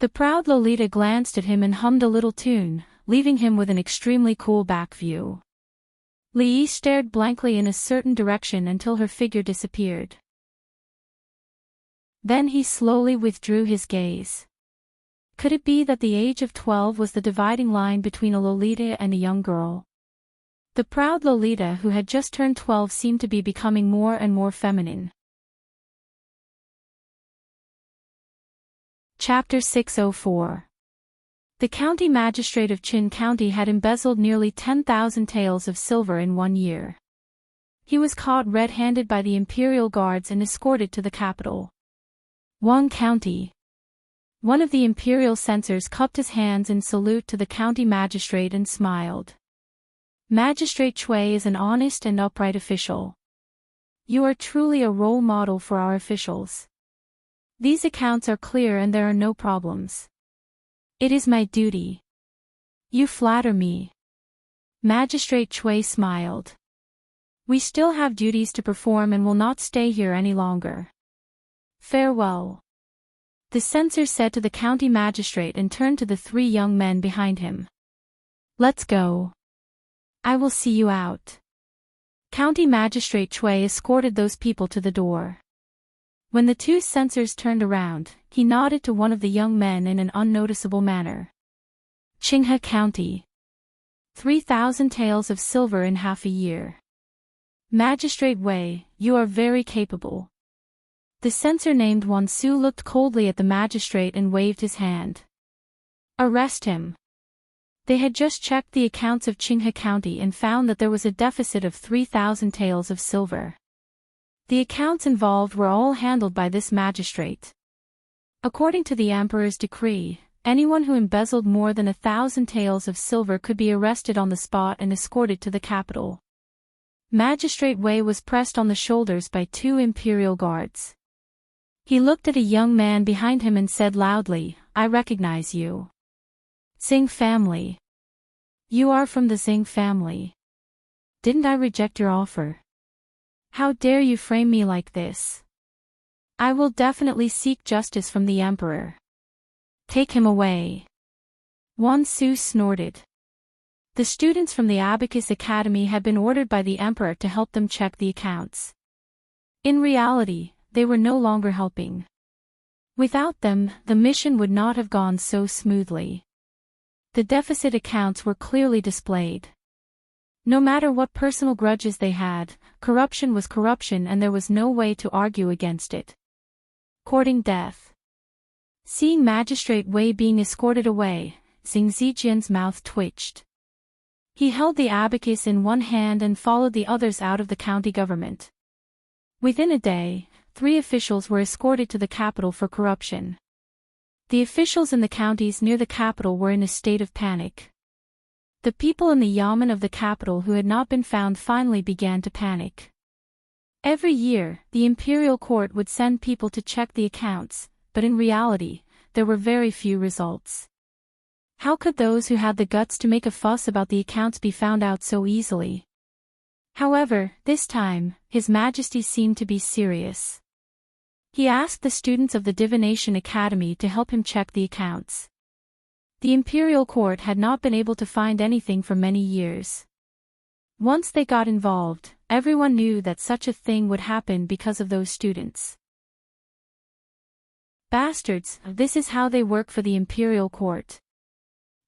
The proud Lolita glanced at him and hummed a little tune, leaving him with an extremely cool back view. Li Yi stared blankly in a certain direction until her figure disappeared. Then he slowly withdrew his gaze. Could it be that the age of 12 was the dividing line between a Lolita and a young girl? The proud Lolita who had just turned 12 seemed to be becoming more and more feminine. Chapter 604. The county magistrate of Qin County had embezzled nearly 10,000 taels of silver in 1 year. He was caught red-handed by the imperial guards and escorted to the capital. Wang County. One of the imperial censors cupped his hands in salute to the county magistrate and smiled. "Magistrate Cui is an honest and upright official. You are truly a role model for our officials. These accounts are clear and there are no problems. It is my duty." "You flatter me." Magistrate Cui smiled. "We still have duties to perform and will not stay here any longer. Farewell." The censor said to the county magistrate and turned to the 3 young men behind him. "Let's go. I will see you out." County Magistrate Cui escorted those people to the door. When the 2 censors turned around, he nodded to one of the young men in an unnoticeable manner. "Qinghe County. 3,000 taels of silver in half a year. Magistrate Wei, you are very capable." The censor named Wansu looked coldly at the magistrate and waved his hand. "Arrest him." They had just checked the accounts of Qinghe County and found that there was a deficit of 3,000 taels of silver. The accounts involved were all handled by this magistrate. According to the emperor's decree, anyone who embezzled more than 1,000 taels of silver could be arrested on the spot and escorted to the capital. Magistrate Wei was pressed on the shoulders by 2 imperial guards. He looked at a young man behind him and said loudly, "I recognize you. Xing family. You are from the Xing family. Didn't I reject your offer? How dare you frame me like this? I will definitely seek justice from the emperor. Take him away." Wan Su snorted. The students from the Abacus Academy had been ordered by the emperor to help them check the accounts. In reality, they were no longer helping. Without them, the mission would not have gone so smoothly. The deficit accounts were clearly displayed. No matter what personal grudges they had, corruption was corruption and there was no way to argue against it. Courting death. Seeing Magistrate Wei being escorted away, Xing Zijian's mouth twitched. He held the abacus in one hand and followed the others out of the county government. Within a day, 3 officials were escorted to the capital for corruption. The officials in the counties near the capital were in a state of panic. The people in the yamen of the capital who had not been found finally began to panic. Every year, the imperial court would send people to check the accounts, but in reality, there were very few results. How could those who had the guts to make a fuss about the accounts be found out so easily? However, this time, His Majesty seemed to be serious. He asked the students of the Divination Academy to help him check the accounts. The imperial court had not been able to find anything for many years. Once they got involved, everyone knew that such a thing would happen because of those students. Bastards, this is how they work for the imperial court.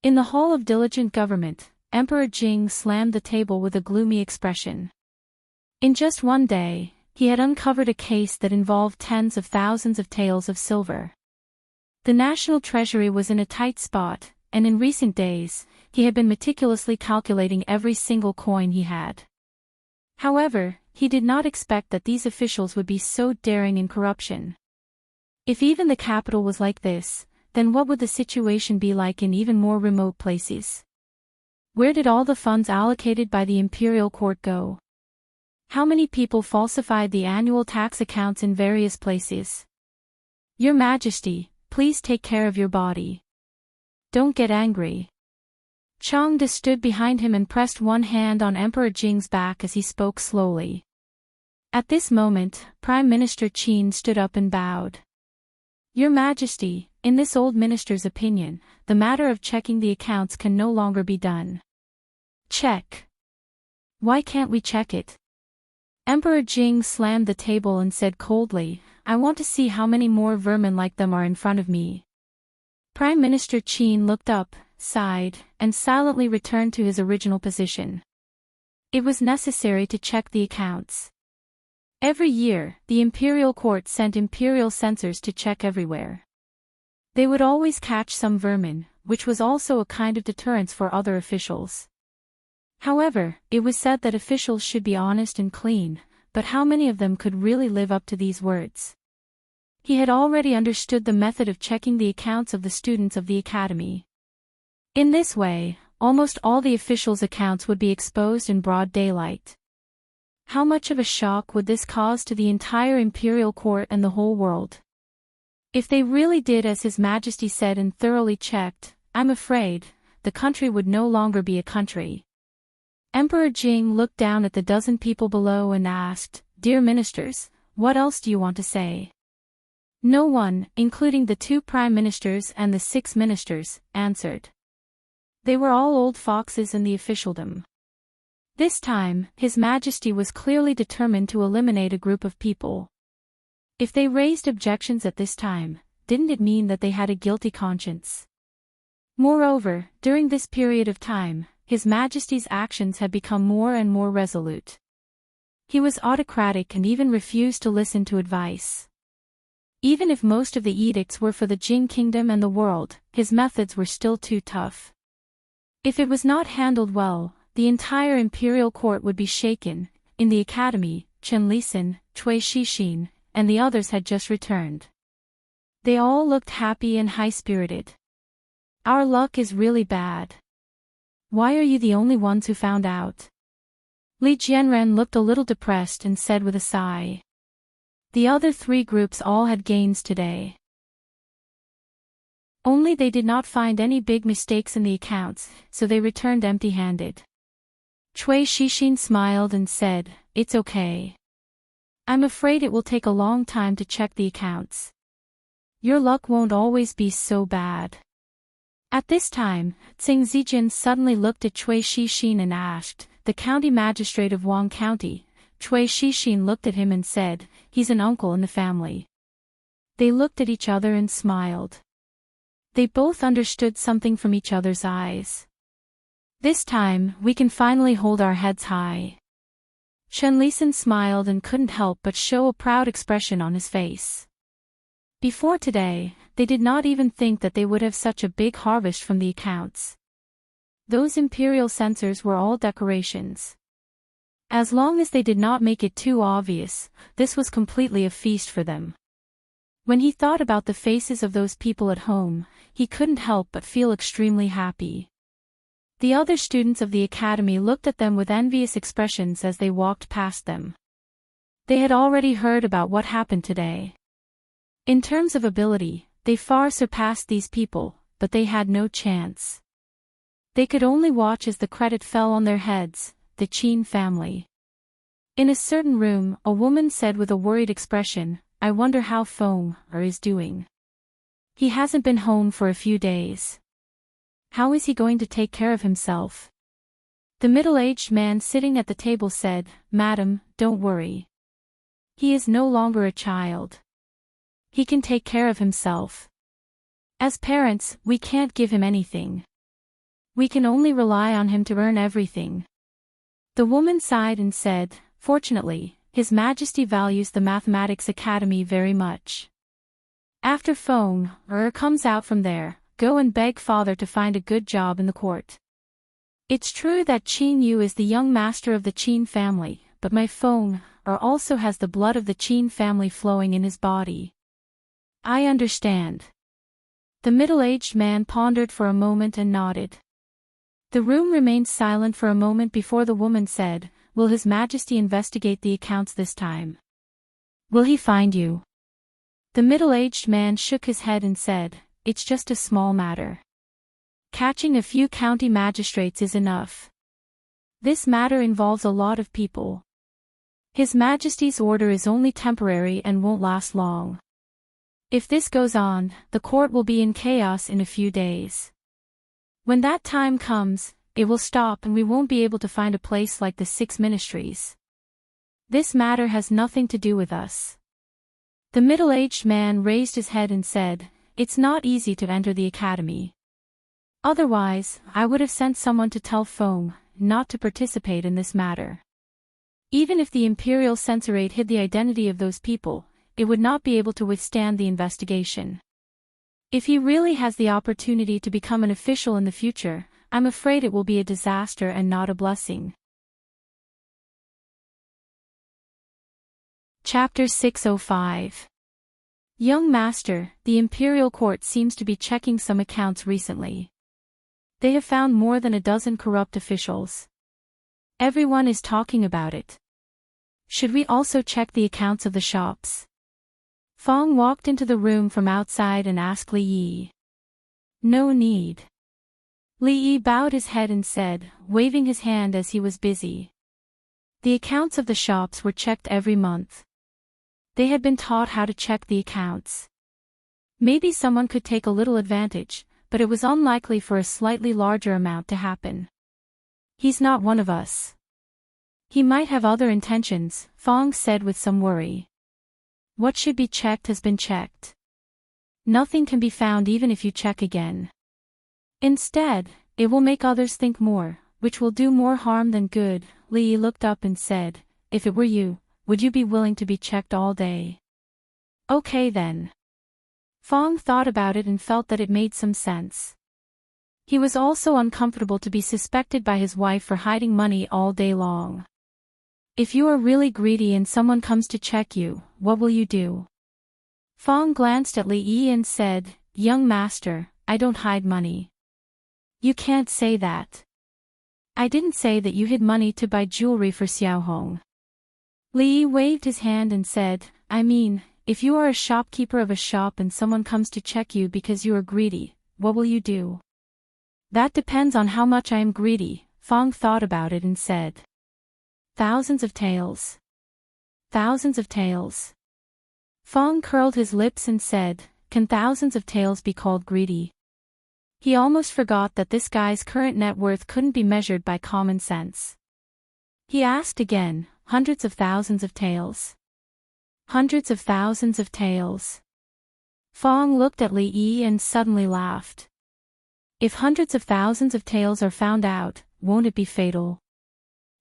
In the hall of diligent government, Emperor Jing slammed the table with a gloomy expression. In just one day, he had uncovered a case that involved tens of thousands of taels of silver. The national treasury was in a tight spot, and in recent days, he had been meticulously calculating every single coin he had. However, he did not expect that these officials would be so daring in corruption. If even the capital was like this, then what would the situation be like in even more remote places? Where did all the funds allocated by the imperial court go? How many people falsified the annual tax accounts in various places? Your Majesty, please take care of your body. Don't get angry. Changde stood behind him and pressed one hand on Emperor Jing's back as he spoke slowly. At this moment, Prime Minister Qin stood up and bowed. Your Majesty, in this old minister's opinion, the matter of checking the accounts can no longer be done. Check. Why can't we check it? Emperor Jing slammed the table and said coldly, I want to see how many more vermin like them are in front of me. Prime Minister Qin looked up, sighed, and silently returned to his original position. It was necessary to check the accounts. Every year, the imperial court sent imperial censors to check everywhere. They would always catch some vermin, which was also a kind of deterrence for other officials. However, it was said that officials should be honest and clean, but how many of them could really live up to these words? He had already understood the method of checking the accounts of the students of the academy. In this way, almost all the officials' accounts would be exposed in broad daylight. How much of a shock would this cause to the entire imperial court and the whole world? If they really did as His Majesty said and thoroughly checked, I'm afraid, the country would no longer be a country. Emperor Jing looked down at the dozen people below and asked, Dear ministers, what else do you want to say? No one, including the 2 prime ministers and the 6 ministers, answered. They were all old foxes in the officialdom. This time, His Majesty was clearly determined to eliminate a group of people. If they raised objections at this time, didn't it mean that they had a guilty conscience? Moreover, during this period of time, His Majesty's actions had become more and more resolute. He was autocratic and even refused to listen to advice. Even if most of the edicts were for the Jing kingdom and the world, his methods were still too tough. If it was not handled well, the entire imperial court would be shaken. In the academy, Chen Lisan, Cui Shixin, and the others had just returned. They all looked happy and high-spirited. Our luck is really bad. Why are you the only ones who found out? Li Jianren looked a little depressed and said with a sigh. The other 3 groups all had gains today. Only they did not find any big mistakes in the accounts, so they returned empty-handed. Cui Shixin smiled and said, "It's okay. I'm afraid it will take a long time to check the accounts. Your luck won't always be so bad." At this time, Tsing Zijin suddenly looked at Cui Shixin and asked, "The county magistrate of Wang County?" Cui Shixin looked at him and said, "He's an uncle in the family." They looked at each other and smiled. They both understood something from each other's eyes. This time, we can finally hold our heads high. Chen Lisan smiled and couldn't help but show a proud expression on his face. Before today, they did not even think that they would have such a big harvest from the accounts. Those imperial censors were all decorations. As long as they did not make it too obvious, this was completely a feast for them. When he thought about the faces of those people at home, he couldn't help but feel extremely happy. The other students of the academy looked at them with envious expressions as they walked past them. They had already heard about what happened today. In terms of ability, they far surpassed these people, but they had no chance. They could only watch as the credit fell on their heads, the Qin family. In a certain room, a woman said with a worried expression, "I wonder how Feng is doing. He hasn't been home for a few days. How is he going to take care of himself?" The middle-aged man sitting at the table said, "Madam, don't worry. He is no longer a child. He can take care of himself. As parents, we can't give him anything. We can only rely on him to earn everything." The woman sighed and said, "Fortunately, His Majesty values the Mathematics Academy very much. After Feng comes out from there, go and beg father to find a good job in the court. It's true that Qin Yu is the young master of the Qin family, but my Feng also has the blood of the Qin family flowing in his body." "I understand." The middle-aged man pondered for a moment and nodded. The room remained silent for a moment before the woman said, "Will His Majesty investigate the accounts this time? Will he find you?" The middle-aged man shook his head and said, "It's just a small matter. Catching a few county magistrates is enough. This matter involves a lot of people. His Majesty's order is only temporary and won't last long. If this goes on, the court will be in chaos in a few days. When that time comes, it will stop and we won't be able to find a place like the 6 ministries. This matter has nothing to do with us." The middle-aged man raised his head and said, "It's not easy to enter the academy. Otherwise, I would have sent someone to tell Feng not to participate in this matter. Even if the imperial censorate hid the identity of those people, it would not be able to withstand the investigation. If he really has the opportunity to become an official in the future, I'm afraid it will be a disaster and not a blessing." Chapter 605. Young Master, the Imperial Court seems to be checking some accounts recently. They have found more than a dozen corrupt officials. Everyone is talking about it. Should we also check the accounts of the shops? Feng walked into the room from outside and asked Li Yi. "No need." Li Yi bowed his head and said, waving his hand as he was busy. The accounts of the shops were checked every month. They had been taught how to check the accounts. Maybe someone could take a little advantage, but it was unlikely for a slightly larger amount to happen. "He's not one of us. He might have other intentions," Feng said with some worry. "What should be checked has been checked. Nothing can be found even if you check again. Instead, it will make others think more, which will do more harm than good." Li Yi looked up and said, "If it were you, would you be willing to be checked all day?" "Okay then." Feng thought about it and felt that it made some sense. He was also uncomfortable to be suspected by his wife for hiding money all day long. "If you are really greedy and someone comes to check you, what will you do?" Feng glanced at Li Yi and said, "Young master, I don't hide money. You can't say that. I didn't say that you hid money to buy jewelry for Xiaohong. Li waved his hand and said, I mean, if you are a shopkeeper of a shop and someone comes to check you because you are greedy, what will you do? That depends on how much I am greedy. Fong thought about it and said. Thousands of taels. Thousands of taels. Fong curled his lips and said, can thousands of taels be called greedy? He almost forgot that this guy's current net worth couldn't be measured by common sense. He asked again, hundreds of thousands of taels. Hundreds of thousands of taels. Fong looked at Li Yi and suddenly laughed. If hundreds of thousands of taels are found out, won't it be fatal?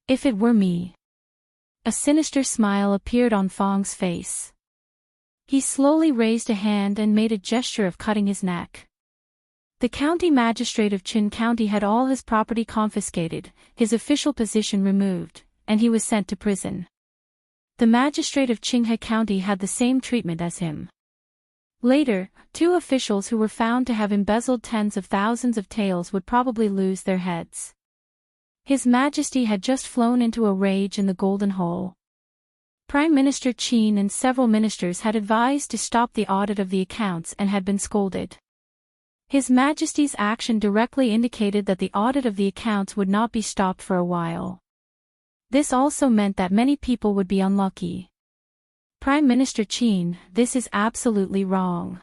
If it were me. A sinister smile appeared on Fong's face. He slowly raised a hand and made a gesture of cutting his neck. The county magistrate of Qin County had all his property confiscated, his official position removed, and he was sent to prison. The magistrate of Qinghe County had the same treatment as him. Later, 2 officials who were found to have embezzled tens of thousands of taels would probably lose their heads. His Majesty had just flown into a rage in the Golden Hole. Prime Minister Qin and several ministers had advised to stop the audit of the accounts and had been scolded. His Majesty's action directly indicated that the audit of the accounts would not be stopped for a while. This also meant that many people would be unlucky. Prime Minister Qin, this is absolutely wrong.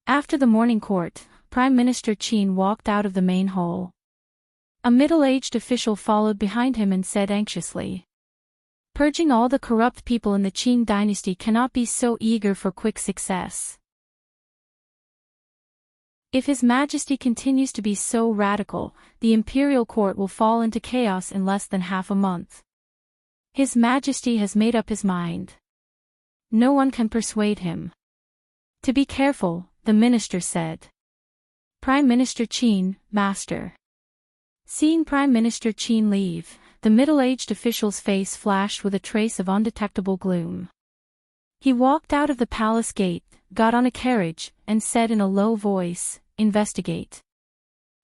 After the morning court, Prime Minister Qin walked out of the main hall. A middle-aged official followed behind him and said anxiously, purging all the corrupt people in the Qin dynasty cannot be so eager for quick success. If His Majesty continues to be so radical, the imperial court will fall into chaos in less than half a month. His Majesty has made up his mind. No one can persuade him. To be careful, the minister said. Prime Minister Qin, Master. Seeing Prime Minister Qin leave, the middle-aged official's face flashed with a trace of undetectable gloom. He walked out of the palace gate, got on a carriage, and said in a low voice, investigate.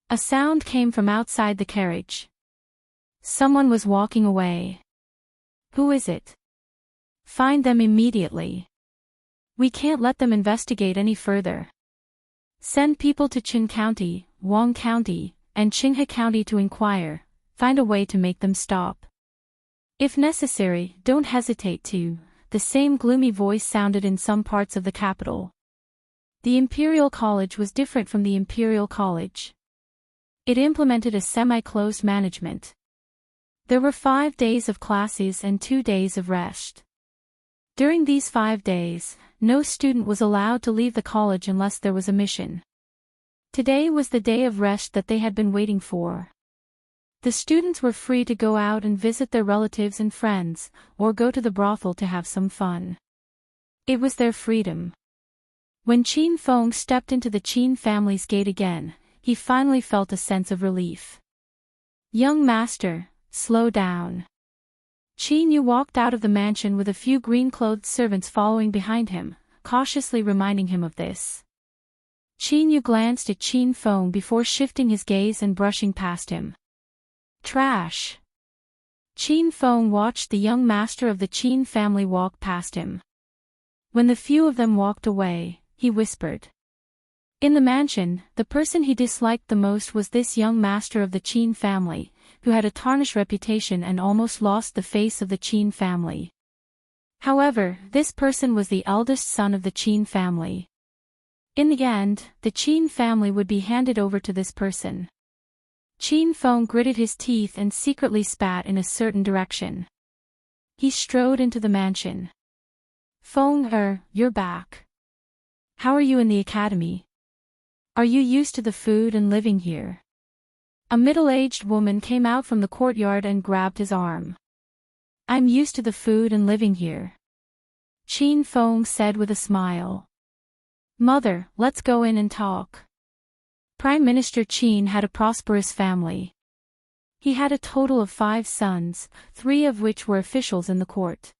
A sound came from outside the carriage. Someone was walking away. Who is it? Find them immediately. We can't let them investigate any further. Send people to Qin County, Wang County, and Qinghe County to inquire, find a way to make them stop. If necessary, don't hesitate to. The same gloomy voice sounded in some parts of the capital. The Imperial College was different from the Imperial College. It implemented a semi-closed management. There were 5 days of classes and 2 days of rest. During these 5 days, no student was allowed to leave the college unless there was a mission. Today was the day of rest that they had been waiting for. The students were free to go out and visit their relatives and friends, or go to the brothel to have some fun. It was their freedom. When Qin Feng stepped into the Qin family's gate again, he finally felt a sense of relief. Young master, slow down. Qin Yu walked out of the mansion with a few green-clothed servants following behind him, cautiously reminding him of this. Qin Yu glanced at Qin Feng before shifting his gaze and brushing past him. Trash. Qin Feng watched the young master of the Qin family walk past him. When the few of them walked away, he whispered. In the mansion, the person he disliked the most was this young master of the Qin family, who had a tarnished reputation and almost lost the face of the Qin family. However, this person was the eldest son of the Qin family. In the end, the Qin family would be handed over to this person. Qin Feng gritted his teeth and secretly spat in a certain direction. He strode into the mansion. Feng, you're back. How are you in the academy? Are you used to the food and living here? A middle-aged woman came out from the courtyard and grabbed his arm. I'm used to the food and living here. Qin Feng said with a smile. Mother, let's go in and talk. Prime Minister Qin had a prosperous family. He had a total of 5 sons, 3 of which were officials in the court.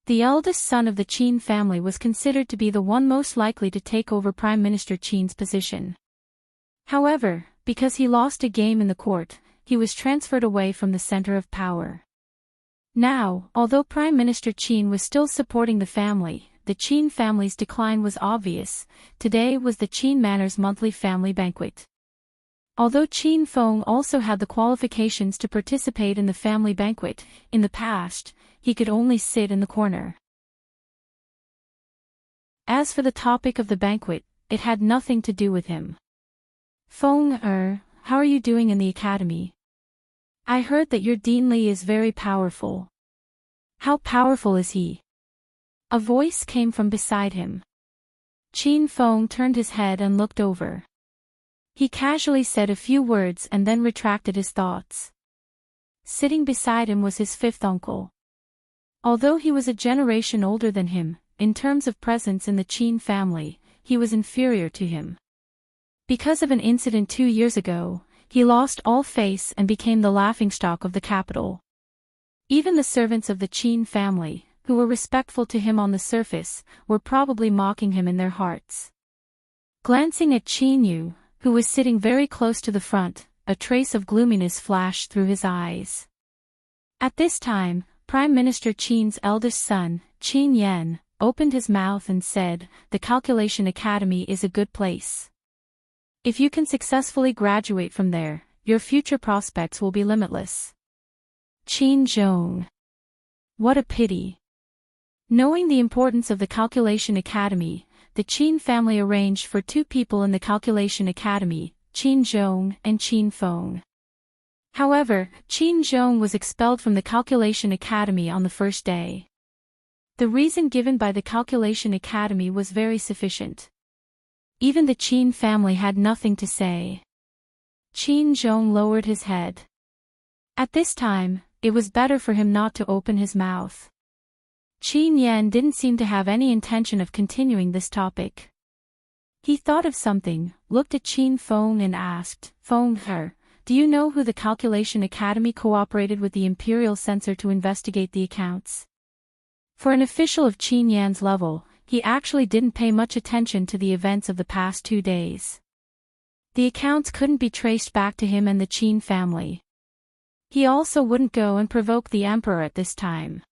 The eldest son of the Qin family was considered to be the one most likely to take over Prime Minister Qin's position. However, Because he lost a game in the court, he was transferred away from the center of power. Now, although Prime Minister Qin was still supporting the family, the Qin family's decline was obvious. Today was the Qin Manor's monthly family banquet. Although Qin Feng also had the qualifications to participate in the family banquet, in the past, he could only sit in the corner. As for the topic of the banquet, it had nothing to do with him. Feng, how are you doing in the academy? I heard that your Dean Li is very powerful. How powerful is he? A voice came from beside him. Qin Feng turned his head and looked over. He casually said a few words and then retracted his thoughts. Sitting beside him was his fifth uncle. Although he was a generation older than him, in terms of presence in the Qin family, he was inferior to him. Because of an incident 2 years ago, he lost all face and became the laughingstock of the capital. Even the servants of the Qin family, who were respectful to him on the surface, were probably mocking him in their hearts. Glancing at Qin Yu, who was sitting very close to the front, a trace of gloominess flashed through his eyes. At this time, Prime Minister Qin's eldest son, Qin Yan, opened his mouth and said, "The Calculation Academy is a good place. If you can successfully graduate from there, your future prospects will be limitless." Qin Zhong. What a pity. Knowing the importance of the Calculation Academy, the Qin family arranged for 2 people in the Calculation Academy, Qin Zhong and Qin Feng. However, Qin Zhong was expelled from the Calculation Academy on the first day. The reason given by the Calculation Academy was very sufficient. Even the Qin family had nothing to say. Qin Zhong lowered his head. At this time, it was better for him not to open his mouth. Qin Yan didn't seem to have any intention of continuing this topic. He thought of something, looked at Qin Feng and asked, "Feng, do you know who the Calculation Academy cooperated with the Imperial Censor to investigate the accounts?" For an official of Qin Yan's level, he actually didn't pay much attention to the events of the past 2 days. The accounts couldn't be traced back to him and the Qin family. He also wouldn't go and provoke the emperor at this time.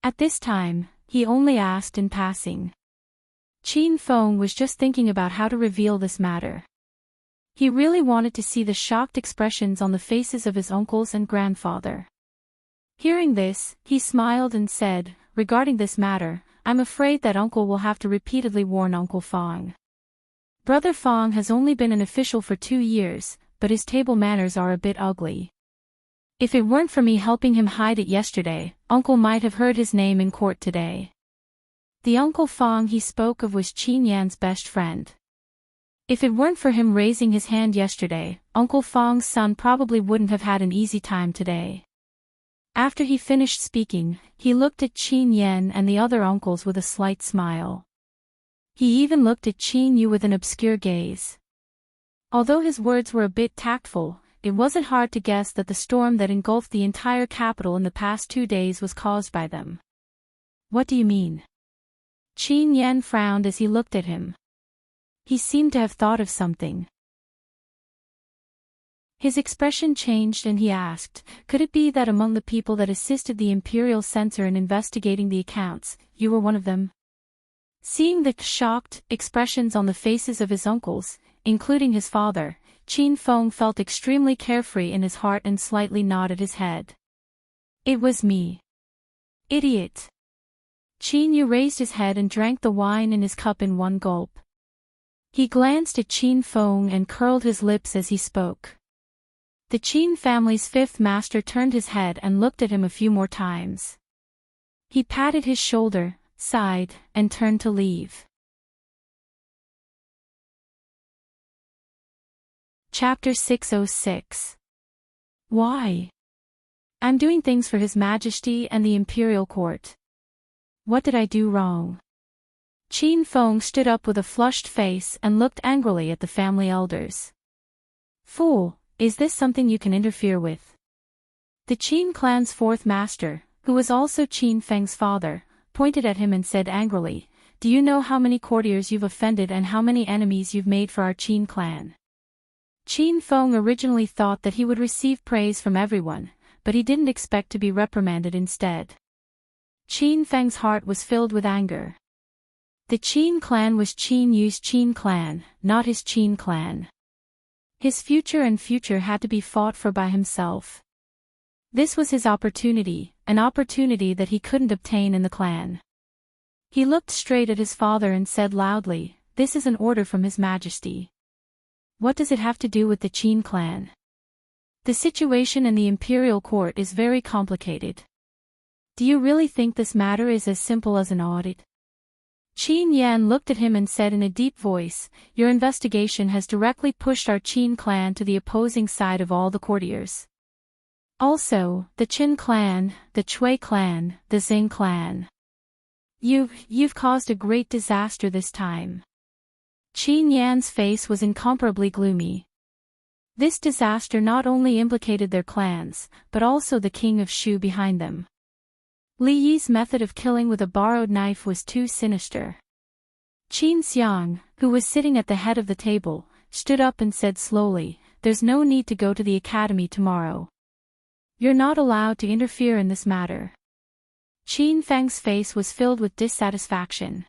At this time, he only asked in passing. Qin Feng was just thinking about how to reveal this matter. He really wanted to see the shocked expressions on the faces of his uncles and grandfather. Hearing this, he smiled and said, "Regarding this matter, I'm afraid that uncle will have to repeatedly warn Uncle Feng. Brother Feng has only been an official for 2 years, but his table manners are a bit ugly. If it weren't for me helping him hide it yesterday, uncle might have heard his name in court today." The Uncle Feng he spoke of was Qin Yan's best friend. If it weren't for him raising his hand yesterday, Uncle Feng's son probably wouldn't have had an easy time today. After he finished speaking, he looked at Qin Yan and the other uncles with a slight smile. He even looked at Qin Yu with an obscure gaze. Although his words were a bit tactful, it wasn't hard to guess that the storm that engulfed the entire capital in the past 2 days was caused by them. "What do you mean?" Qin Yan frowned as he looked at him. He seemed to have thought of something. His expression changed and he asked, "Could it be that among the people that assisted the Imperial Censor in investigating the accounts, you were one of them?" Seeing the shocked expressions on the faces of his uncles, including his father, Qin Feng felt extremely carefree in his heart and slightly nodded his head. "It was me. Idiot." Qin Yu raised his head and drank the wine in his cup in one gulp. He glanced at Qin Feng and curled his lips as he spoke. The Qin family's 5th master turned his head and looked at him a few more times. He patted his shoulder, sighed, and turned to leave. Chapter 606. Why? I'm doing things for His Majesty and the Imperial Court. What did I do wrong? Qin Feng stood up with a flushed face and looked angrily at the family elders. "Fool, is this something you can interfere with?" The Qin clan's 4th master, who was also Qin Feng's father, pointed at him and said angrily, "Do you know how many courtiers you've offended and how many enemies you've made for our Qin clan?" Qin Feng originally thought that he would receive praise from everyone, but he didn't expect to be reprimanded instead. Qin Feng's heart was filled with anger. The Qin clan was Qin Yu's Qin clan, not his Qin clan. His future had to be fought for by himself. This was his opportunity, an opportunity that he couldn't obtain in the clan. He looked straight at his father and said loudly, "This is an order from His Majesty." What does it have to do with the Qin clan? The situation in the imperial court is very complicated. Do you really think this matter is as simple as an audit? Qin Yan looked at him and said in a deep voice, "Your investigation has directly pushed our Qin clan to the opposing side of all the courtiers. Also, the Qin clan, the Chui clan, the Xing clan. You've caused a great disaster this time." Qin Yan's face was incomparably gloomy. This disaster not only implicated their clans, but also the king of Shu behind them. Li Yi's method of killing with a borrowed knife was too sinister. Qin Xiang, who was sitting at the head of the table, stood up and said slowly, "There's no need to go to the academy tomorrow. You're not allowed to interfere in this matter." Qin Feng's face was filled with dissatisfaction.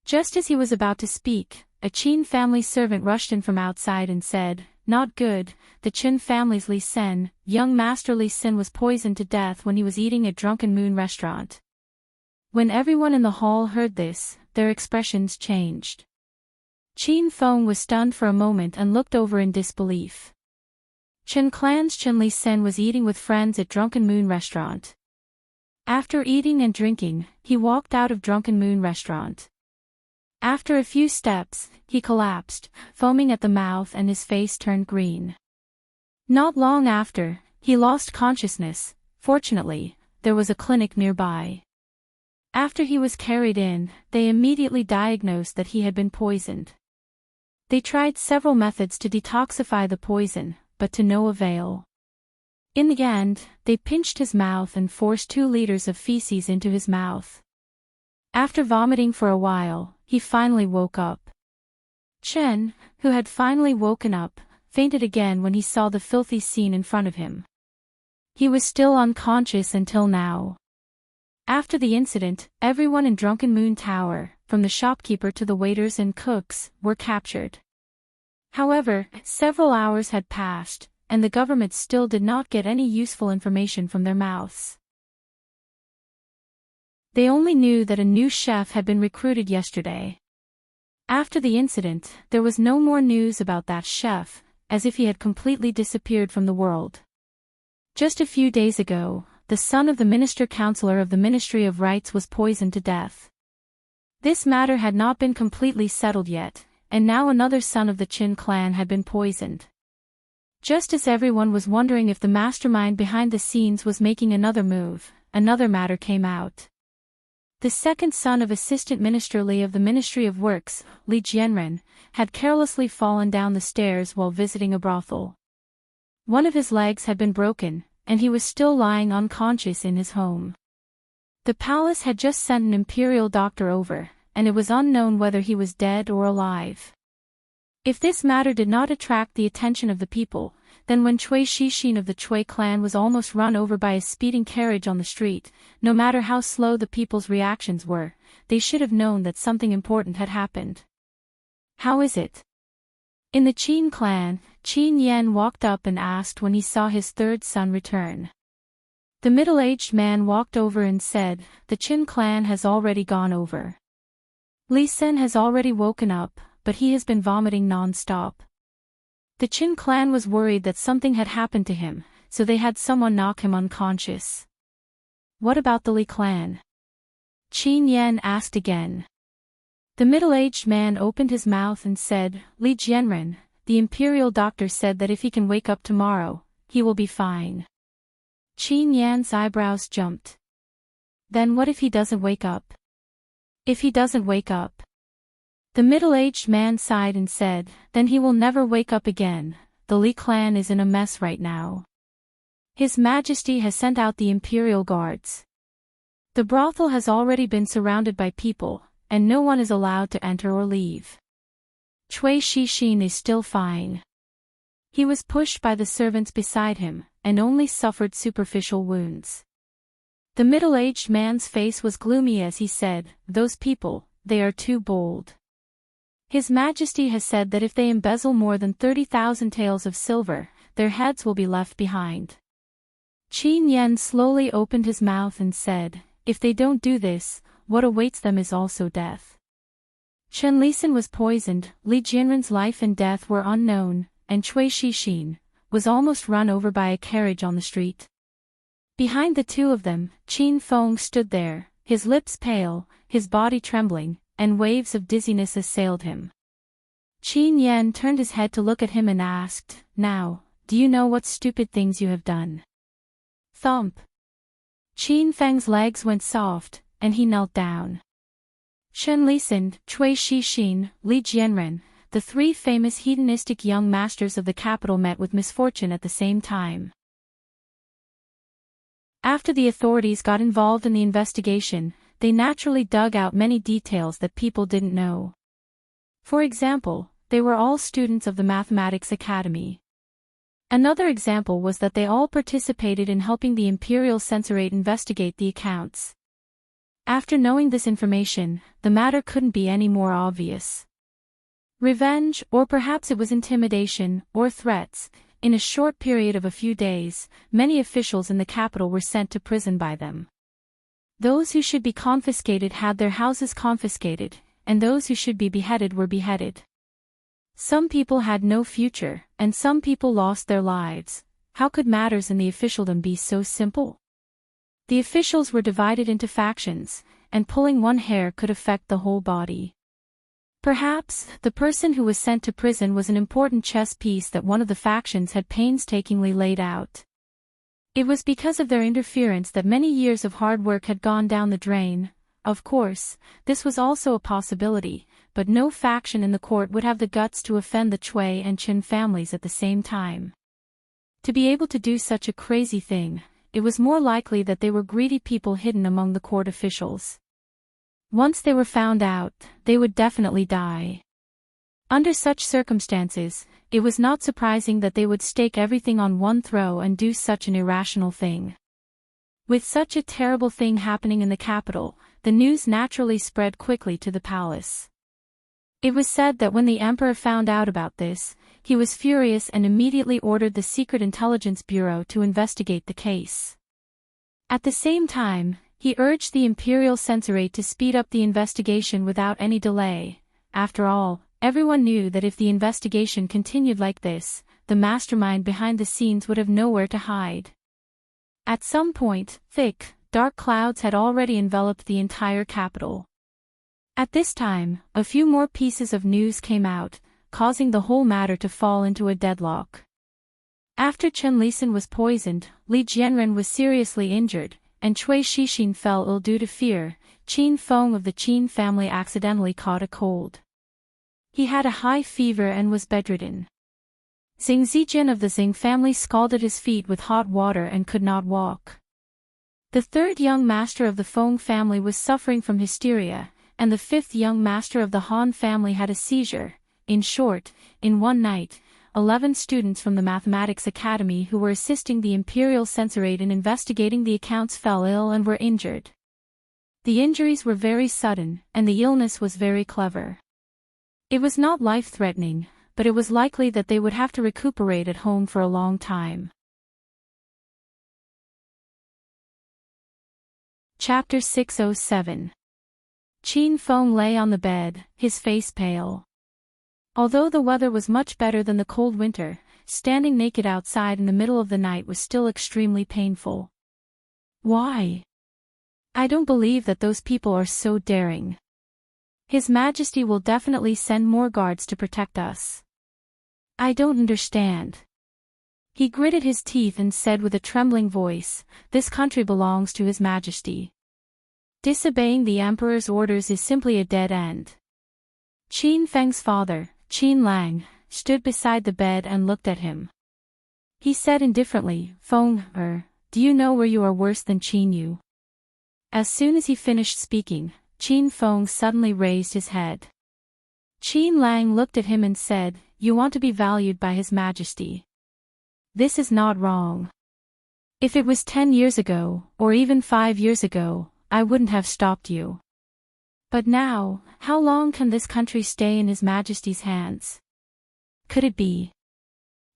Just as he was about to speak, a Qin family servant rushed in from outside and said, "Not good, the Qin family's Li Sen, young master Li Sen was poisoned to death when he was eating at Drunken Moon restaurant." When everyone in the hall heard this, their expressions changed. Qin Feng was stunned for a moment and looked over in disbelief. Qin clan's Qin Li Sen was eating with friends at Drunken Moon restaurant. After eating and drinking, he walked out of Drunken Moon restaurant. After a few steps, he collapsed, foaming at the mouth, and his face turned green. Not long after, he lost consciousness. Fortunately, there was a clinic nearby. After he was carried in, they immediately diagnosed that he had been poisoned. They tried several methods to detoxify the poison, but to no avail. In the end, they pinched his mouth and forced 2 liters of feces into his mouth. After vomiting for a while, he finally woke up. Chen, who had finally woken up, fainted again when he saw the filthy scene in front of him. He was still unconscious until now. After the incident, everyone in Drunken Moon Tower, from the shopkeeper to the waiters and cooks, were captured. However, several hours had passed, and the government still did not get any useful information from their mouths. They only knew that a new chef had been recruited yesterday. After the incident, there was no more news about that chef, as if he had completely disappeared from the world. Just a few days ago, the son of the minister-counselor of the Ministry of Rights was poisoned to death. This matter had not been completely settled yet, and now another son of the Qin clan had been poisoned. Just as everyone was wondering if the mastermind behind the scenes was making another move, another matter came out. The second son of Assistant Minister Li of the Ministry of Works, Li Jianren, had carelessly fallen down the stairs while visiting a brothel. One of his legs had been broken, and he was still lying unconscious in his home. The palace had just sent an imperial doctor over, and it was unknown whether he was dead or alive. If this matter did not attract the attention of the people, then when Cui Shixin of the Chui clan was almost run over by a speeding carriage on the street, no matter how slow the people's reactions were, they should have known that something important had happened. "How is it?" In the Qin clan, Qin Yan walked up and asked when he saw his third son return. The middle-aged man walked over and said, "The Qin clan has already gone over. Li Sen has already woken up, but he has been vomiting non-stop. The Qin clan was worried that something had happened to him, so they had someone knock him unconscious." "What about the Li clan?" Qin Yan asked again. The middle-aged man opened his mouth and said, "Li Jianren, the imperial doctor said that if he can wake up tomorrow, he will be fine." Qin Yan's eyebrows jumped. "Then what if he doesn't wake up?" "If he doesn't wake up?" The middle-aged man sighed and said, "Then he will never wake up again. The Li clan is in a mess right now. His Majesty has sent out the imperial guards. The brothel has already been surrounded by people, and no one is allowed to enter or leave. Cui Shixin is still fine. He was pushed by the servants beside him, and only suffered superficial wounds. The middle-aged man's face was gloomy as he said, "Those people, they are too bold. His Majesty has said that if they embezzle more than 30,000 taels of silver, their heads will be left behind." Qin Yen slowly opened his mouth and said, "If they don't do this, what awaits them is also death." Chen Lisan was poisoned, Li Jianren's life and death were unknown, and Cui Shixin was almost run over by a carriage on the street. Behind the two of them, Qin Feng stood there, his lips pale, his body trembling, and waves of dizziness assailed him. Qin Yen turned his head to look at him and asked, "Now, do you know what stupid things you have done?" Thump. Qin Feng's legs went soft, and he knelt down. Chen Lisan, Cui Shixin, Li Jianren, the three famous hedonistic young masters of the capital met with misfortune at the same time. After the authorities got involved in the investigation, they naturally dug out many details that people didn't know. For example, they were all students of the Mathematics Academy. Another example was that they all participated in helping the Imperial Censorate investigate the accounts. After knowing this information, the matter couldn't be any more obvious. Revenge, or perhaps it was intimidation, or threats. In a short period of a few days, many officials in the capital were sent to prison by them. Those who should be confiscated had their houses confiscated, and those who should be beheaded were beheaded. Some people had no future, and some people lost their lives. How could matters in the officialdom be so simple? The officials were divided into factions, and pulling one hair could affect the whole body. Perhaps, the person who was sent to prison was an important chess piece that one of the factions had painstakingly laid out. It was because of their interference that many years of hard work had gone down the drain. Of course, this was also a possibility, but no faction in the court would have the guts to offend the Cui and Qin families at the same time. To be able to do such a crazy thing, it was more likely that they were greedy people hidden among the court officials. Once they were found out, they would definitely die. Under such circumstances, it was not surprising that they would stake everything on one throw and do such an irrational thing. With such a terrible thing happening in the capital, the news naturally spread quickly to the palace. It was said that when the emperor found out about this, he was furious and immediately ordered the Secret Intelligence Bureau to investigate the case. At the same time, he urged the Imperial Censorate to speed up the investigation without any delay. After all, everyone knew that if the investigation continued like this, the mastermind behind the scenes would have nowhere to hide. At some point, thick, dark clouds had already enveloped the entire capital. At this time, a few more pieces of news came out, causing the whole matter to fall into a deadlock. After Chen Lisan was poisoned, Li Jianren was seriously injured, and Cui Shixin fell ill due to fear. Qin Feng of the Qin family accidentally caught a cold. He had a high fever and was bedridden. Xing Zijin of the Xing family scalded his feet with hot water and could not walk. The third young master of the Feng family was suffering from hysteria, and the fifth young master of the Han family had a seizure. In short, in one night, 11 students from the Mathematics Academy who were assisting the Imperial Censorate in investigating the accounts fell ill and were injured. The injuries were very sudden, and the illness was very clever. It was not life-threatening, but it was likely that they would have to recuperate at home for a long time. Chapter 607. Qin Feng lay on the bed, his face pale. Although the weather was much better than the cold winter, standing naked outside in the middle of the night was still extremely painful. Why? I don't believe that those people are so daring. His Majesty will definitely send more guards to protect us. I don't understand. He gritted his teeth and said with a trembling voice, "This country belongs to His Majesty. Disobeying the Emperor's orders is simply a dead end." Qin Feng's father, Qin Lang, stood beside the bed and looked at him. He said indifferently, "Feng, do you know where you are worse than Qin Yu?" As soon as he finished speaking, Qin Feng suddenly raised his head. Qin Lang looked at him and said, you want to be valued by His Majesty. This is not wrong. If it was 10 years ago, or even 5 years ago, I wouldn't have stopped you. But now, how long can this country stay in His Majesty's hands? Could it be?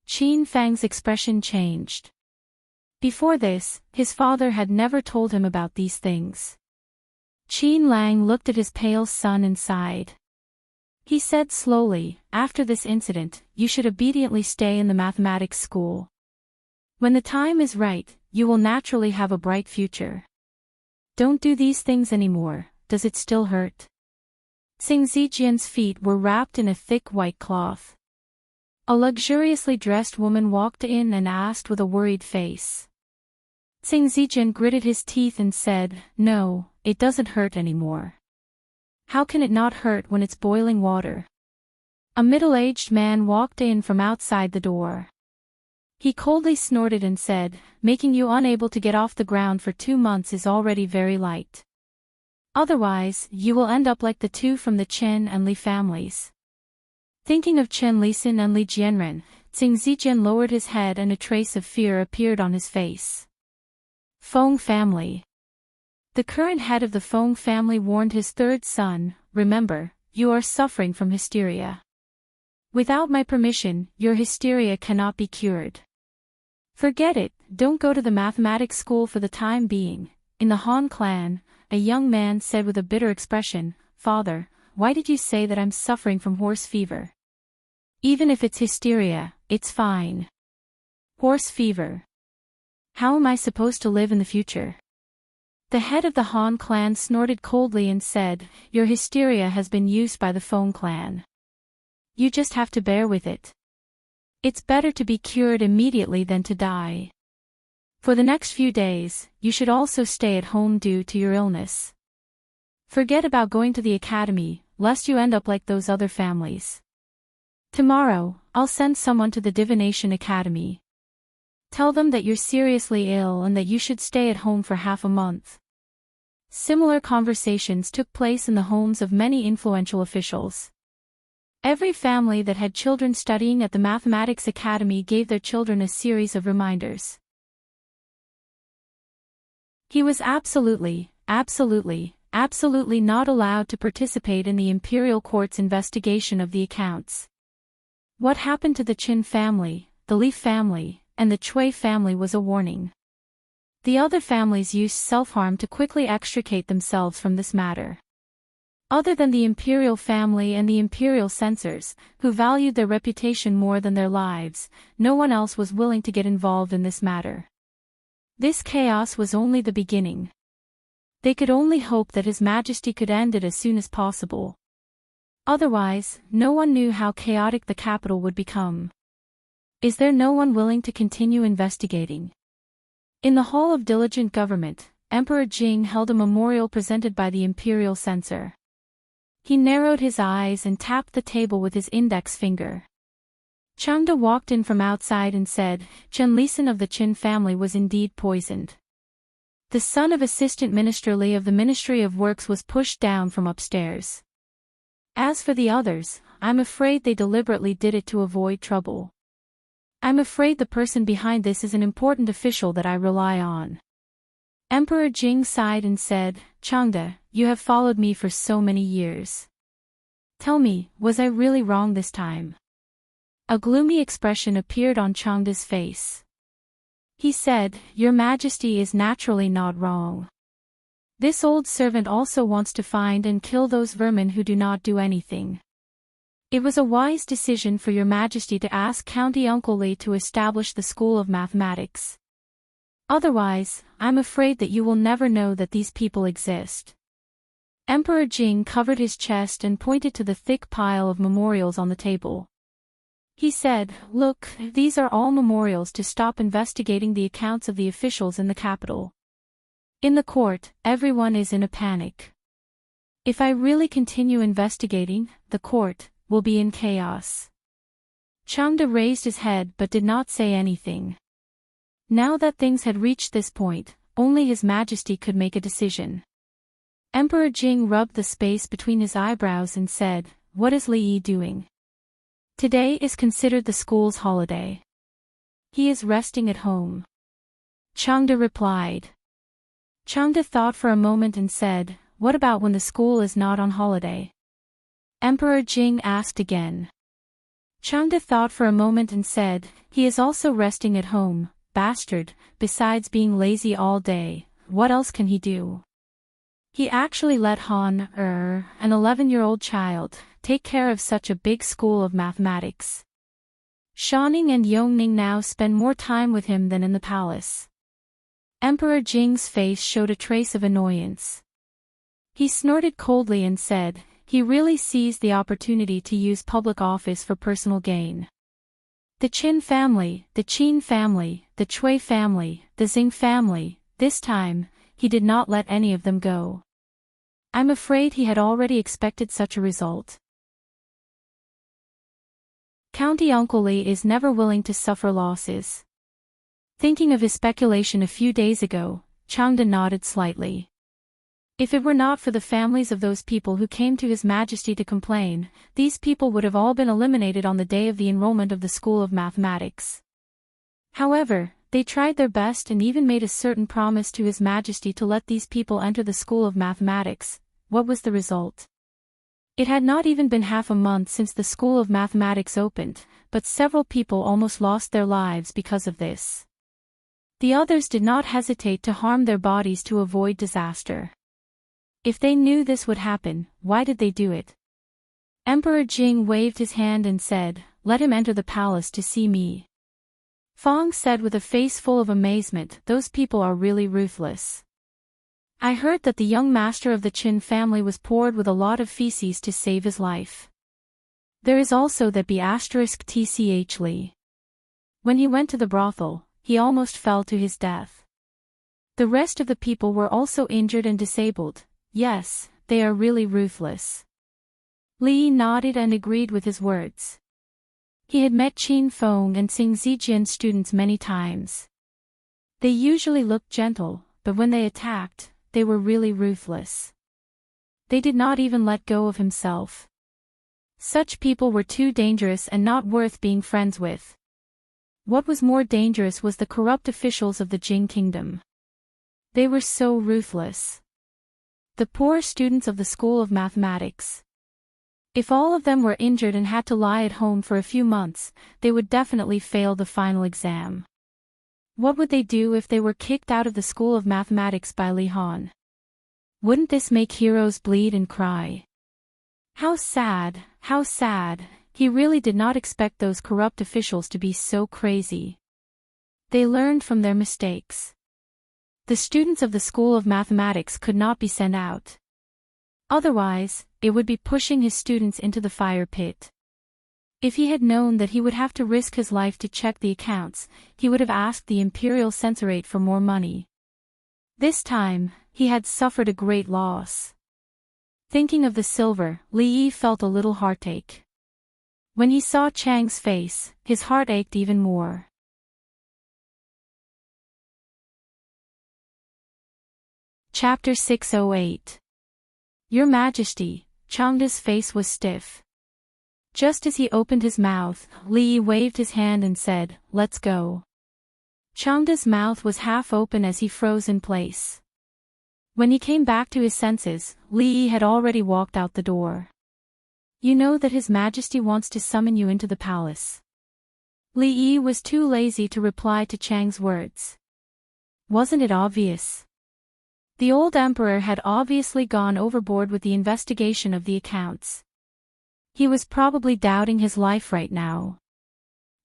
Qin Fang's expression changed. Before this, his father had never told him about these things. Qin Lang looked at his pale son and sighed. He said slowly, after this incident, you should obediently stay in the mathematics school. When the time is right, you will naturally have a bright future. Don't do these things anymore. Does it still hurt? Xing Zijian's feet were wrapped in a thick white cloth. A luxuriously dressed woman walked in and asked with a worried face. Xing Zijian gritted his teeth and said, no, it doesn't hurt anymore. How can it not hurt when it's boiling water? A middle-aged man walked in from outside the door. He coldly snorted and said, making you unable to get off the ground for 2 months is already very light. Otherwise, you will end up like the two from the Chen and Li families. Thinking of Chen Lisin and Li Jianren, Xing Zijian lowered his head and a trace of fear appeared on his face. Feng family. The current head of the Feng family warned his third son, remember, you are suffering from hysteria. Without my permission, your hysteria cannot be cured. Forget it, don't go to the mathematics school for the time being. In the Han clan, a young man said with a bitter expression, Father, why did you say that I'm suffering from horse fever? Even if it's hysteria, it's fine. Horse fever. How am I supposed to live in the future? The head of the Han clan snorted coldly and said, your hysteria has been used by the Feng clan. You just have to bear with it. It's better to be cured immediately than to die. For the next few days, you should also stay at home due to your illness. Forget about going to the academy, lest you end up like those other families. Tomorrow, I'll send someone to the divination academy. Tell them that you're seriously ill and that you should stay at home for half a month. Similar conversations took place in the homes of many influential officials. Every family that had children studying at the mathematics academy gave their children a series of reminders. He was absolutely not allowed to participate in the imperial court's investigation of the accounts. What happened to the Qin family, the Li family, and the Cui family was a warning. The other families used self-harm to quickly extricate themselves from this matter. Other than the imperial family and the imperial censors, who valued their reputation more than their lives, no one else was willing to get involved in this matter. This chaos was only the beginning. They could only hope that His Majesty could end it as soon as possible. Otherwise, no one knew how chaotic the capital would become. Is there no one willing to continue investigating? In the Hall of Diligent Government, Emperor Jing held a memorial presented by the imperial censor. He narrowed his eyes and tapped the table with his index finger. Changde walked in from outside and said, Chen Lisin of the Qin family was indeed poisoned. The son of Assistant Minister Li of the Ministry of Works was pushed down from upstairs. As for the others, I'm afraid they deliberately did it to avoid trouble. I'm afraid the person behind this is an important official that I rely on. Emperor Jing sighed and said, Changde, you have followed me for so many years. Tell me, was I really wrong this time? A gloomy expression appeared on Changde's face. He said, Your Majesty is naturally not wrong. This old servant also wants to find and kill those vermin who do not do anything. It was a wise decision for Your Majesty to ask County Uncle Li to establish the School of Mathematics. Otherwise, I'm afraid that you will never know that these people exist. Emperor Jing covered his chest and pointed to the thick pile of memorials on the table. He said, Look, these are all memorials to stop investigating the accounts of the officials in the capital. In the court, everyone is in a panic. If I really continue investigating, the court will be in chaos. Changde raised his head but did not say anything. Now that things had reached this point, only His Majesty could make a decision. Emperor Jing rubbed the space between his eyebrows and said, What is Li Yi doing? Today is considered the school's holiday. He is resting at home. Changde replied. Changde thought for a moment and said, what about when the school is not on holiday? Emperor Jing asked again. Changde thought for a moment and said, he is also resting at home, bastard, besides being lazy all day, what else can he do? He actually let Han, an 11-year-old child, take care of such a big school of mathematics. Shaning and Yongning now spend more time with him than in the palace. Emperor Jing's face showed a trace of annoyance. He snorted coldly and said, he really seized the opportunity to use public office for personal gain. The Qin family, the Qin family, the Cui family, the Xing family, this time, he did not let any of them go. I'm afraid he had already expected such a result. County Uncle Li is never willing to suffer losses. Thinking of his speculation a few days ago, Changde nodded slightly. If it were not for the families of those people who came to His Majesty to complain, these people would have all been eliminated on the day of the enrollment of the School of Mathematics. However, they tried their best and even made a certain promise to His Majesty to let these people enter the School of Mathematics. What was the result? It had not even been half a month since the School of Mathematics opened, but several people almost lost their lives because of this. The others did not hesitate to harm their bodies to avoid disaster. If they knew this would happen, why did they do it? Emperor Jing waved his hand and said, let him enter the palace to see me. Fong said with a face full of amazement, those people are really ruthless. I heard that the young master of the Qin family was poured with a lot of feces to save his life. There is also that B***tch Li. When he went to the brothel, he almost fell to his death. The rest of the people were also injured and disabled. Yes, they are really ruthless. Li nodded and agreed with his words. He had met Qin Feng and Xing Zijian students many times. They usually looked gentle, but when they attacked, they were really ruthless. They did not even let go of himself. Such people were too dangerous and not worth being friends with. What was more dangerous was the corrupt officials of the Jing kingdom. They were so ruthless. The poor students of the School of Mathematics. If all of them were injured and had to lie at home for a few months, they would definitely fail the final exam. What would they do if they were kicked out of the School of Mathematics by Li Han? Wouldn't this make heroes bleed and cry? How sad, how sad. He really did not expect those corrupt officials to be so crazy. They learned from their mistakes. The students of the School of Mathematics could not be sent out. Otherwise, it would be pushing his students into the fire pit. If he had known that he would have to risk his life to check the accounts, he would have asked the imperial censorate for more money. This time, he had suffered a great loss. Thinking of the silver, Li Yi felt a little heartache. When he saw Chang's face, his heart ached even more. Chapter 608. Your Majesty, Changde's face was stiff. Just as he opened his mouth, Li Yi waved his hand and said, let's go. Changde's mouth was half open as he froze in place. When he came back to his senses, Li Yi had already walked out the door. You know that His Majesty wants to summon you into the palace. Li Yi was too lazy to reply to Chang's words. Wasn't it obvious? The old emperor had obviously gone overboard with the investigation of the accounts. He was probably doubting his life right now.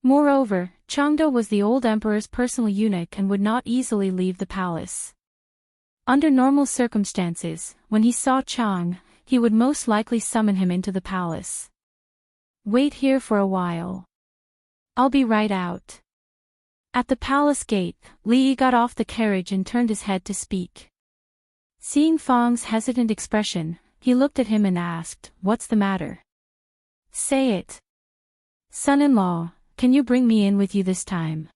Moreover, Changde was the old emperor's personal eunuch and would not easily leave the palace. Under normal circumstances, when he saw Chang, he would most likely summon him into the palace. Wait here for a while. I'll be right out. At the palace gate, Li Yi got off the carriage and turned his head to speak. Seeing Fang's hesitant expression, he looked at him and asked, what's the matter? Say it. Son-in-law, can you bring me in with you this time?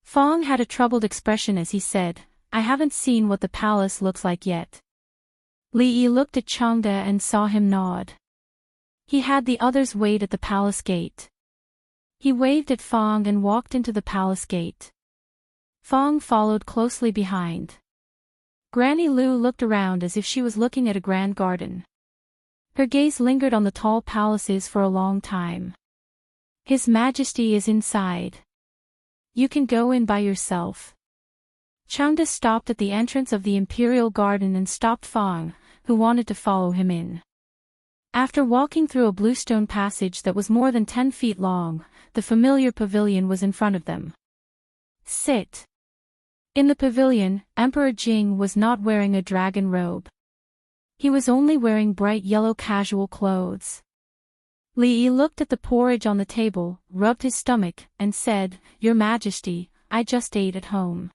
Fang had a troubled expression as he said, I haven't seen what the palace looks like yet. Li Yi looked at Changde and saw him nod. He had the others wait at the palace gate. He waved at Fong and walked into the palace gate. Fong followed closely behind. Granny Lu looked around as if she was looking at a grand garden. Her gaze lingered on the tall palaces for a long time. His Majesty is inside. You can go in by yourself. Changda stopped at the entrance of the imperial garden and stopped Fong, who wanted to follow him in. After walking through a bluestone passage that was more than 10 feet long, the familiar pavilion was in front of them. Sit. In the pavilion, Emperor Jing was not wearing a dragon robe. He was only wearing bright yellow casual clothes. Li Yi looked at the porridge on the table, rubbed his stomach, and said, "Your Majesty, I just ate at home."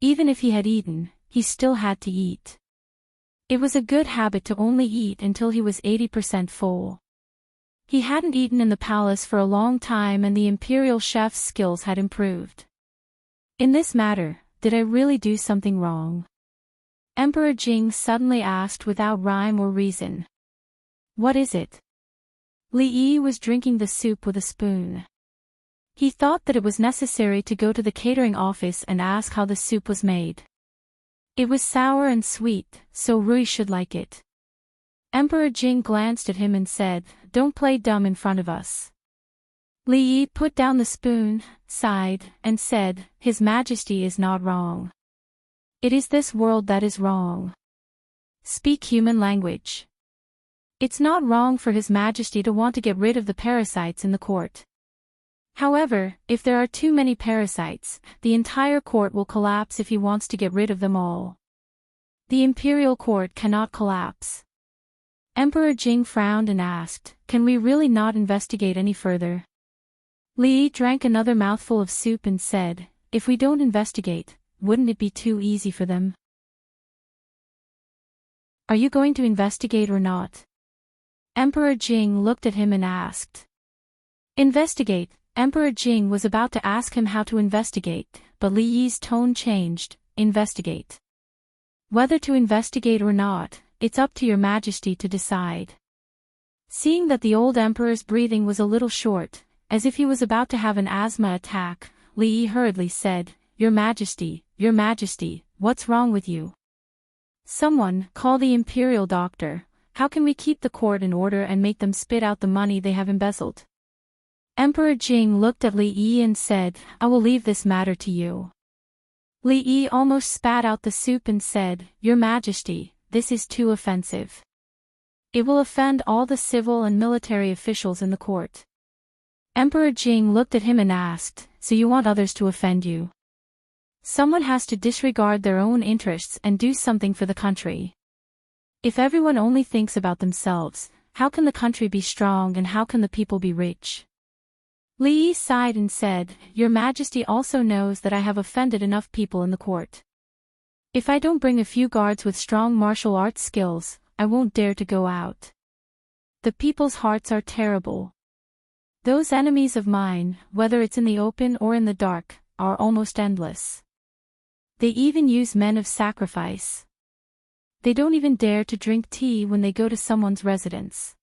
Even if he had eaten, he still had to eat. It was a good habit to only eat until he was 80% full. He hadn't eaten in the palace for a long time and the imperial chef's skills had improved. In this matter, did I really do something wrong? Emperor Jing suddenly asked without rhyme or reason. What is it? Li Yi was drinking the soup with a spoon. He thought that it was necessary to go to the catering office and ask how the soup was made. It was sour and sweet, so Rui should like it. Emperor Jing glanced at him and said, "Don't play dumb in front of us." Li Yi put down the spoon, sighed, and said, "His Majesty is not wrong. It is this world that is wrong. Speak human language. It's not wrong for His Majesty to want to get rid of the parasites in the court. However, if there are too many parasites, the entire court will collapse if he wants to get rid of them all. The imperial court cannot collapse." Emperor Jing frowned and asked, "Can we really not investigate any further?" Li Yi drank another mouthful of soup and said, "If we don't investigate, wouldn't it be too easy for them?" "Are you going to investigate or not?" Emperor Jing looked at him and asked. "Investigate." Emperor Jing was about to ask him how to investigate, but Li Yi's tone changed. "Investigate. Whether to investigate or not, it's up to your Majesty to decide." Seeing that the old emperor's breathing was a little short, as if he was about to have an asthma attack, Li Yi hurriedly said, Your Majesty, what's wrong with you? Someone, call the imperial doctor. How can we keep the court in order and make them spit out the money they have embezzled?" Emperor Jing looked at Li Yi and said, "I will leave this matter to you." Li Yi almost spat out the soup and said, "Your Majesty, this is too offensive. It will offend all the civil and military officials in the court." Emperor Jing looked at him and asked, "So you want others to offend you?" Someone has to disregard their own interests and do something for the country. If everyone only thinks about themselves, how can the country be strong and how can the people be rich? Li Yi sighed and said, "Your Majesty also knows that I have offended enough people in the court. If I don't bring a few guards with strong martial arts skills, I won't dare to go out. The people's hearts are terrible. Those enemies of mine, whether it's in the open or in the dark, are almost endless. They even use men of sacrifice. They don't even dare to drink tea when they go to someone's residence.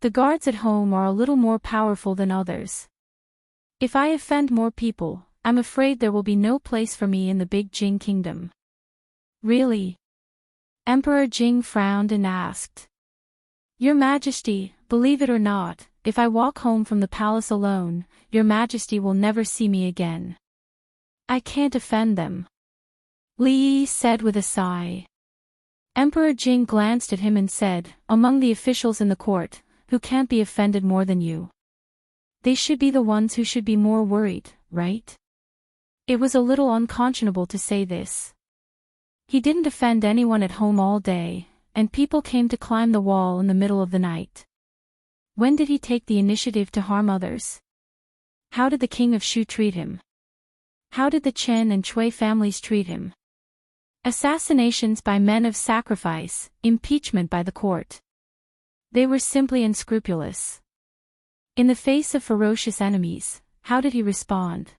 The guards at home are a little more powerful than others. If I offend more people, I'm afraid there will be no place for me in the big Jing kingdom." "Really?" Emperor Jing frowned and asked. "Your Majesty, believe it or not, if I walk home from the palace alone, Your Majesty will never see me again. I can't offend them," Li Yi said with a sigh. Emperor Jing glanced at him and said, "Among the officials in the court, who can't be offended more than you? They should be the ones who should be more worried, right?" It was a little unconscionable to say this. He didn't offend anyone at home all day, and people came to climb the wall in the middle of the night. When did he take the initiative to harm others? How did the king of Shu treat him? How did the Chen and Cui families treat him? Assassinations by men of sacrifice, impeachment by the court. They were simply unscrupulous. In the face of ferocious enemies, how did he respond?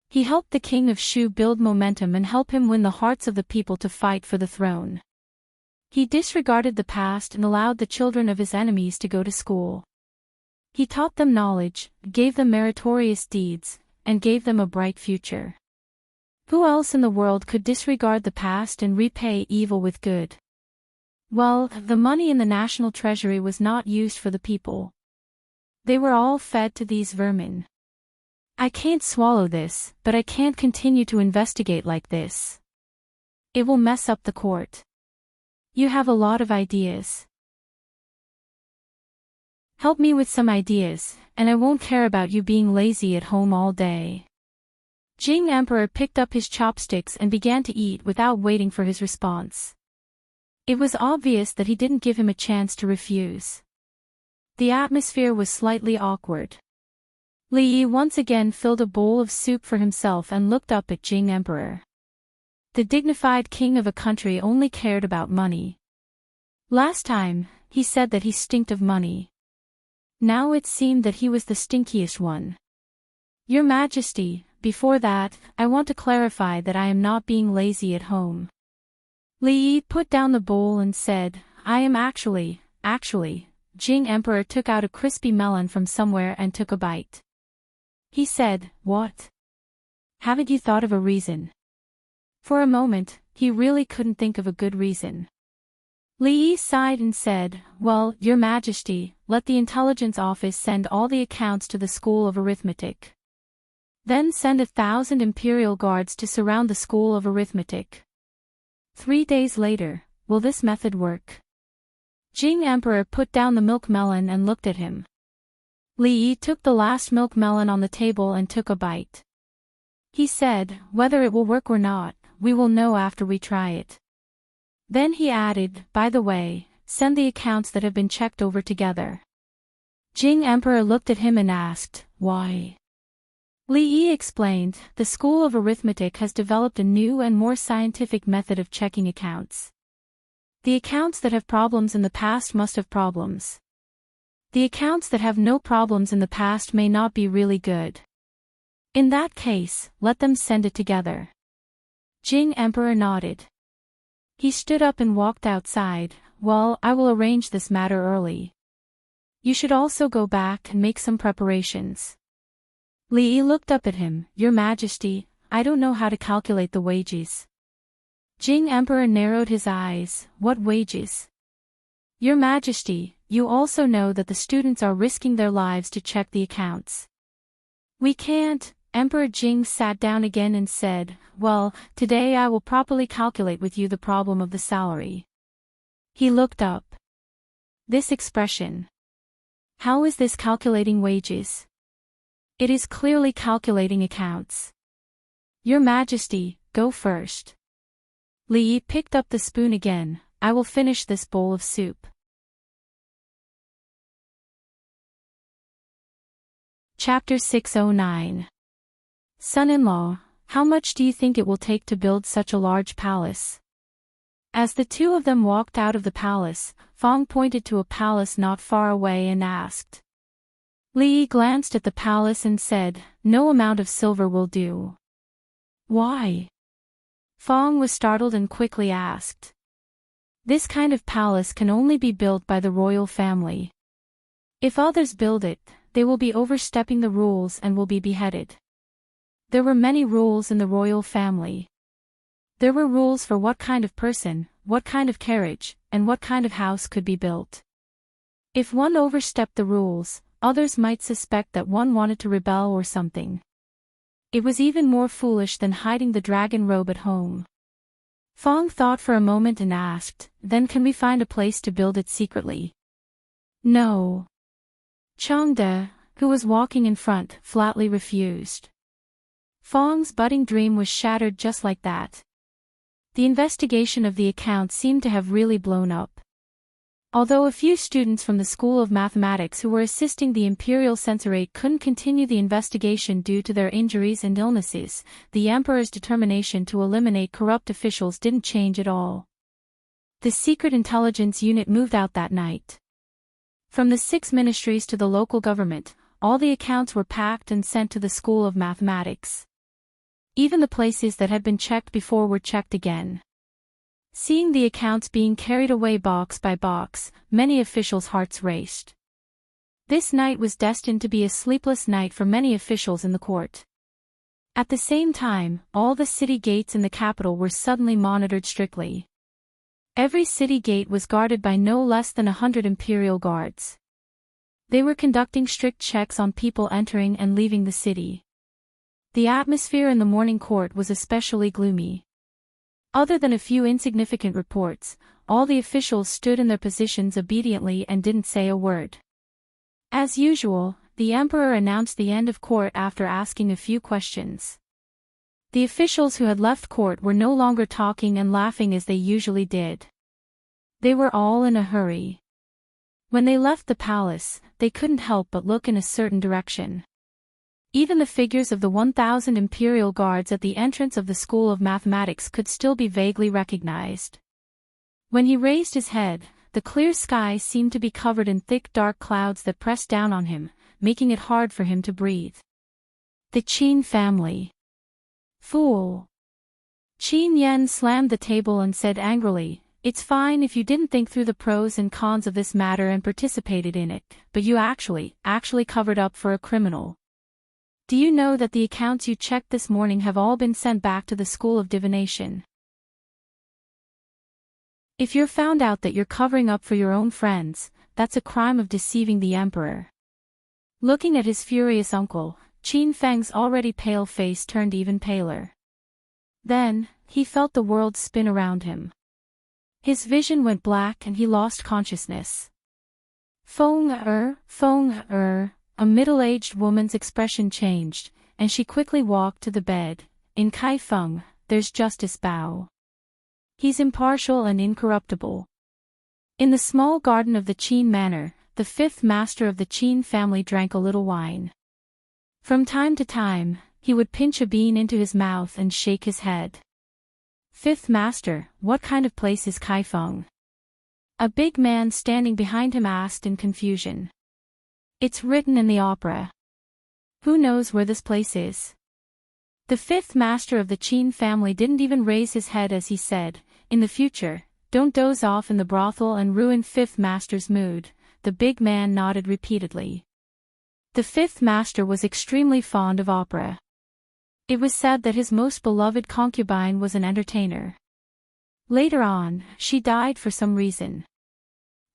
He helped the king of Shu build momentum and help him win the hearts of the people to fight for the throne. He disregarded the past and allowed the children of his enemies to go to school. He taught them knowledge, gave them meritorious deeds, and gave them a bright future. Who else in the world could disregard the past and repay evil with good? Well, the money in the national treasury was not used for the people. They were all fed to these vermin. I can't swallow this, but I can't continue to investigate like this. It will mess up the court. You have a lot of ideas. Help me with some ideas, and I won't care about you being lazy at home all day. Jing Emperor picked up his chopsticks and began to eat without waiting for his response. It was obvious that he didn't give him a chance to refuse. The atmosphere was slightly awkward. Li Yi once again filled a bowl of soup for himself and looked up at Jing Emperor. The dignified king of a country only cared about money. Last time, he said that he stinked of money. Now it seemed that he was the stinkiest one. Your Majesty, before that, I want to clarify that I am not being lazy at home. Li Yi put down the bowl and said, I am actually. Jing Emperor took out a crispy melon from somewhere and took a bite. He said, what? Haven't you thought of a reason? For a moment, he really couldn't think of a good reason. Li Yi sighed and said, well, Your Majesty, let the intelligence office send all the accounts to the School of Arithmetic. Then send 1,000 imperial guards to surround the School of Arithmetic. 3 days later, will this method work? Jing Emperor put down the milk melon and looked at him. Li Yi took the last milk melon on the table and took a bite. He said, whether it will work or not, we will know after we try it. Then he added, by the way, send the accounts that have been checked over together. Jing Emperor looked at him and asked, why? Li Yi explained, the School of Arithmetic has developed a new and more scientific method of checking accounts. The accounts that have problems in the past must have problems. The accounts that have no problems in the past may not be really good. In that case, let them send it together. Jing Emperor nodded. He stood up and walked outside. Well, I will arrange this matter early. You should also go back and make some preparations. Li Yi looked up at him. Your Majesty, I don't know how to calculate the wages. Jing Emperor narrowed his eyes. What wages? Your Majesty, you also know that the students are risking their lives to check the accounts. We can't. Emperor Jing sat down again and said, well, today I will properly calculate with you the problem of the salary. He looked up. This expression. How is this calculating wages? It is clearly calculating accounts. Your Majesty, go first. Li Yi picked up the spoon again. I will finish this bowl of soup. Chapter 609. Son-in-law, how much do you think it will take to build such a large palace? As the two of them walked out of the palace, Fong pointed to a palace not far away and asked. Li Yi glanced at the palace and said, no amount of silver will do. Why? Fong was startled and quickly asked. This kind of palace can only be built by the royal family. If others build it, they will be overstepping the rules and will be beheaded. There were many rules in the royal family. There were rules for what kind of person, what kind of carriage, and what kind of house could be built. If one overstepped the rules, others might suspect that one wanted to rebel or something. It was even more foolish than hiding the dragon robe at home. Fong thought for a moment and asked, then can we find a place to build it secretly? No. Changde, who was walking in front, flatly refused. Fong's budding dream was shattered just like that. The investigation of the account seemed to have really blown up. Although a few students from the School of Mathematics who were assisting the Imperial Censorate couldn't continue the investigation due to their injuries and illnesses, the Emperor's determination to eliminate corrupt officials didn't change at all. The secret intelligence unit moved out that night. From the 6 ministries to the local government, all the accounts were packed and sent to the School of Mathematics. Even the places that had been checked before were checked again. Seeing the accounts being carried away box by box, many officials' hearts raced. This night was destined to be a sleepless night for many officials in the court. At the same time, all the city gates in the capital were suddenly monitored strictly. Every city gate was guarded by no less than 100 imperial guards. They were conducting strict checks on people entering and leaving the city. The atmosphere in the morning court was especially gloomy. Other than a few insignificant reports, all the officials stood in their positions obediently and didn't say a word. As usual, the emperor announced the end of court after asking a few questions. The officials who had left court were no longer talking and laughing as they usually did. They were all in a hurry. When they left the palace, they couldn't help but look in a certain direction. Even the figures of the 1,000 imperial guards at the entrance of the School of Mathematics could still be vaguely recognized. When he raised his head, the clear sky seemed to be covered in thick dark clouds that pressed down on him, making it hard for him to breathe. The Qin family. Fool! Qin Yen slammed the table and said angrily, "It's fine if you didn't think through the pros and cons of this matter and participated in it, but you actually covered up for a criminal. Do you know that the accounts you checked this morning have all been sent back to the School of Divination? If you're found out that you're covering up for your own friends, that's a crime of deceiving the emperor." Looking at his furious uncle, Qin Feng's already pale face turned even paler. Then, he felt the world spin around him. His vision went black and he lost consciousness. Feng Er, a middle-aged woman's expression changed, and she quickly walked to the bed. "In Kai Feng, there's Justice Bao. He's impartial and incorruptible." In the small garden of the Qin manor, the fifth master of the Qin family drank a little wine. From time to time, he would pinch a bean into his mouth and shake his head. "Fifth master, what kind of place is Kai Feng?" A big man standing behind him asked in confusion. "It's written in the opera. Who knows where this place is?" The fifth master of the Qin family didn't even raise his head as he said, "In the future, don't doze off in the brothel and ruin fifth master's mood." The big man nodded repeatedly. The fifth master was extremely fond of opera. It was said that his most beloved concubine was an entertainer. Later on, she died for some reason.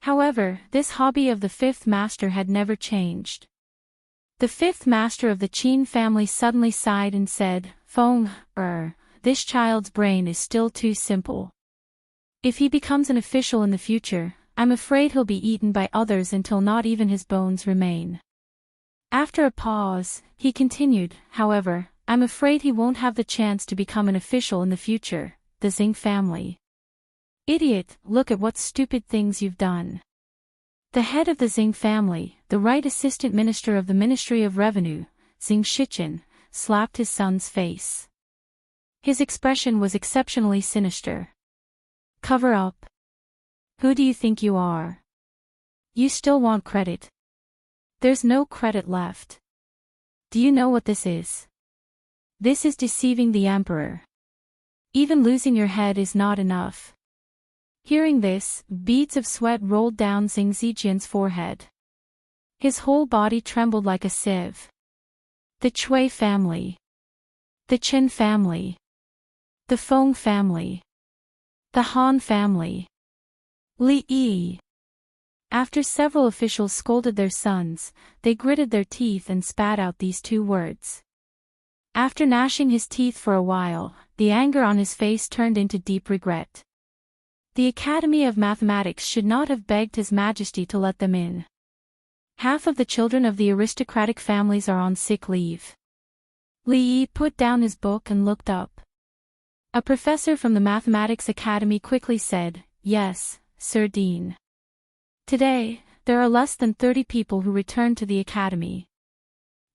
However, this hobby of the fifth master had never changed. The fifth master of the Qin family suddenly sighed and said, "Feng Er, this child's brain is still too simple. If he becomes an official in the future, I'm afraid he'll be eaten by others until not even his bones remain." After a pause, he continued, "However, I'm afraid he won't have the chance to become an official in the future." The Xing family. "Idiot, look at what stupid things you've done." The head of the Xing family, the right assistant minister of the Ministry of Revenue, Xing Shichen, slapped his son's face. His expression was exceptionally sinister. "Cover up? Who do you think you are? You still want credit? There's no credit left. Do you know what this is? This is deceiving the emperor. Even losing your head is not enough." Hearing this, beads of sweat rolled down Xing Zijian's forehead. His whole body trembled like a sieve. The Cui family. The Chen family. The Feng family. The Han family. Li Yi. After several officials scolded their sons, they gritted their teeth and spat out these two words. After gnashing his teeth for a while, the anger on his face turned into deep regret. The Academy of Mathematics should not have begged His Majesty to let them in. Half of the children of the aristocratic families are on sick leave. Li Yi put down his book and looked up. A professor from the Mathematics Academy quickly said, "Yes, Sir Dean. Today, there are less than 30 people who returned to the Academy."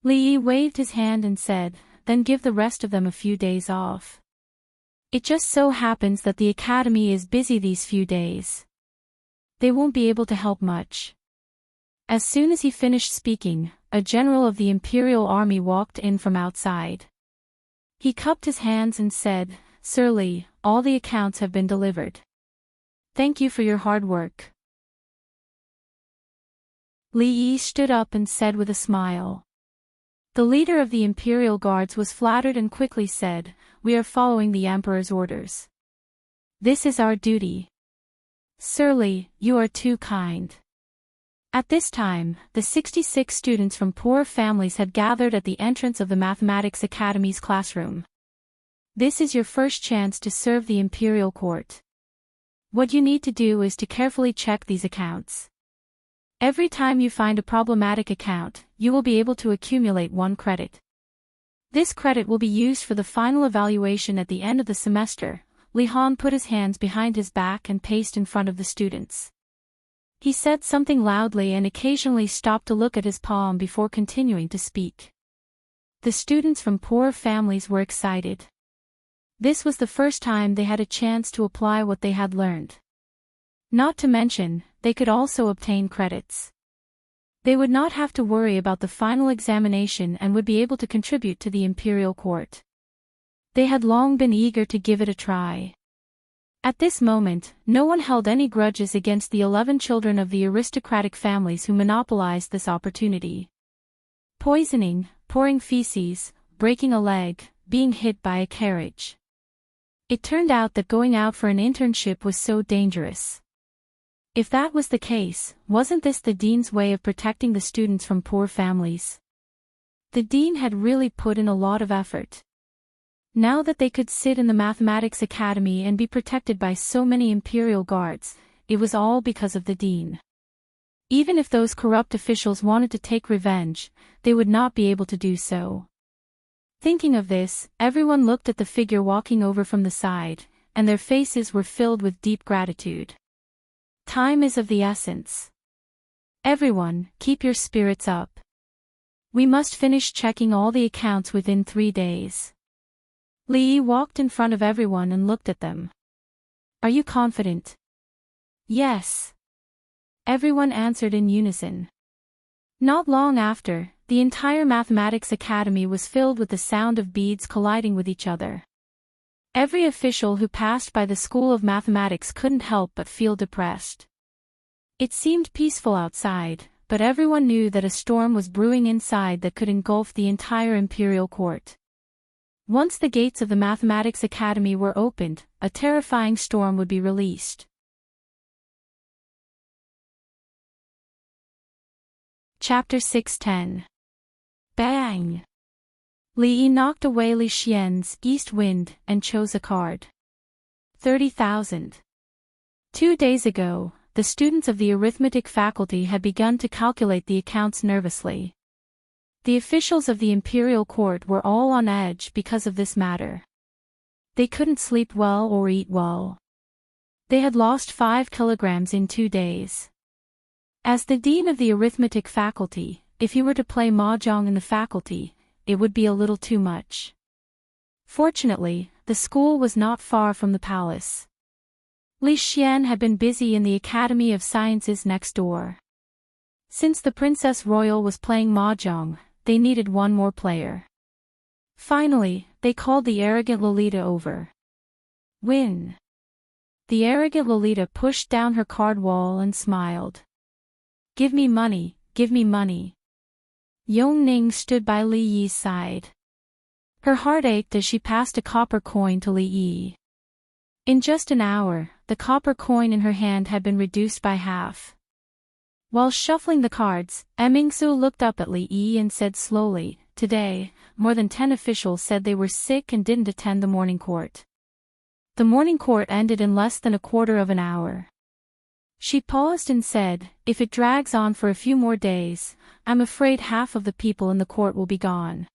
Li Yi waved his hand and said, "Then give the rest of them a few days off. It just so happens that the Academy is busy these few days. They won't be able to help much." As soon as he finished speaking, a general of the Imperial Army walked in from outside. He cupped his hands and said, "Sir Li, all the accounts have been delivered." Thank you for your hard work. Li Yi stood up and said with a smile. The leader of the Imperial Guards was flattered and quickly said, "We are following the Emperor's orders. This is our duty." "Sir Li, you are too kind." At this time, the 66 students from poor families had gathered at the entrance of the Mathematics Academy's classroom. This is your first chance to serve the Imperial Court. What you need to do is to carefully check these accounts. Every time you find a problematic account, you will be able to accumulate 1 credit. This credit will be used for the final evaluation at the end of the semester. Li Han put his hands behind his back and paced in front of the students. He said something loudly and occasionally stopped to look at his palm before continuing to speak. The students from poor families were excited. This was the first time they had a chance to apply what they had learned. Not to mention, they could also obtain credits. They would not have to worry about the final examination and would be able to contribute to the Imperial Court. They had long been eager to give it a try. At this moment, no one held any grudges against the 11 children of the aristocratic families who monopolized this opportunity. Poisoning, pouring feces, breaking a leg, being hit by a carriage. It turned out that going out for an internship was so dangerous. If that was the case, wasn't this the dean's way of protecting the students from poor families? The dean had really put in a lot of effort. Now that they could sit in the Mathematics Academy and be protected by so many Imperial Guards, it was all because of the dean. Even if those corrupt officials wanted to take revenge, they would not be able to do so. Thinking of this, everyone looked at the figure walking over from the side, and their faces were filled with deep gratitude. Time is of the essence. Everyone, keep your spirits up. We must finish checking all the accounts within 3 days. Li Yi walked in front of everyone and looked at them. Are you confident? Yes. Everyone answered in unison. Not long after, the entire Mathematics Academy was filled with the sound of beads colliding with each other. Every official who passed by the School of Mathematics couldn't help but feel depressed. It seemed peaceful outside, but everyone knew that a storm was brewing inside that could engulf the entire Imperial Court. Once the gates of the Mathematics Academy were opened, a terrifying storm would be released. Chapter 610. Bang! Li Yi knocked away Li Xian's East Wind and chose a card. 30,000. 2 days ago, the students of the arithmetic faculty had begun to calculate the accounts nervously. The officials of the Imperial Court were all on edge because of this matter. They couldn't sleep well or eat well. They had lost 5 kilograms in 2 days. As the dean of the arithmetic faculty, if he were to play mahjong in the faculty, it would be a little too much. Fortunately, the school was not far from the palace. Li Xian had been busy in the Academy of Sciences next door. Since the Princess Royal was playing mahjong, they needed one more player. Finally, they called the arrogant Lolita over. Win. The arrogant Lolita pushed down her card wall and smiled. Give me money, give me money. Yongning stood by Li Yi's side. Her heart ached as she passed a copper coin to Li Yi. In just an hour, the copper coin in her hand had been reduced by half. While shuffling the cards, Emingsu looked up at Li Yi and said slowly, "Today, more than 10 officials said they were sick and didn't attend the morning court." The morning court ended in less than a quarter of an hour. She paused and said, "If it drags on for a few more days, I'm afraid half of the people in the court will be gone.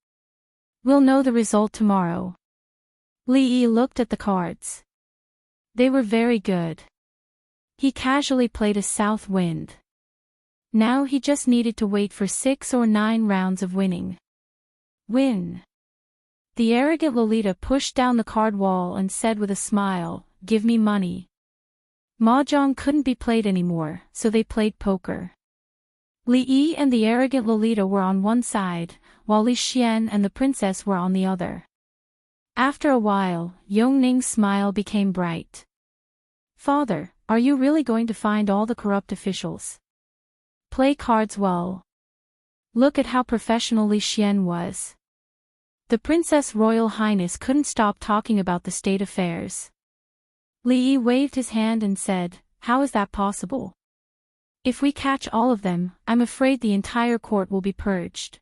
We'll know the result tomorrow." Li Yi looked at the cards. They were very good. He casually played a south wind. Now he just needed to wait for 6 or 9 rounds of winning. Win. The arrogant Lolita pushed down the card wall and said with a smile, "Give me money." Mahjong couldn't be played anymore, so they played poker. Li Yi and the arrogant Lolita were on one side, while Li Xian and the princess were on the other. After a while, Yongning's smile became bright. "Father, Are you really going to find all the corrupt officials? Play cards well. Look at how professional Li Xian was. The Princess Royal Highness couldn't stop talking about the state affairs. Li Yi waved his hand and said, how is that possible? If we catch all of them, I'm afraid the entire court will be purged.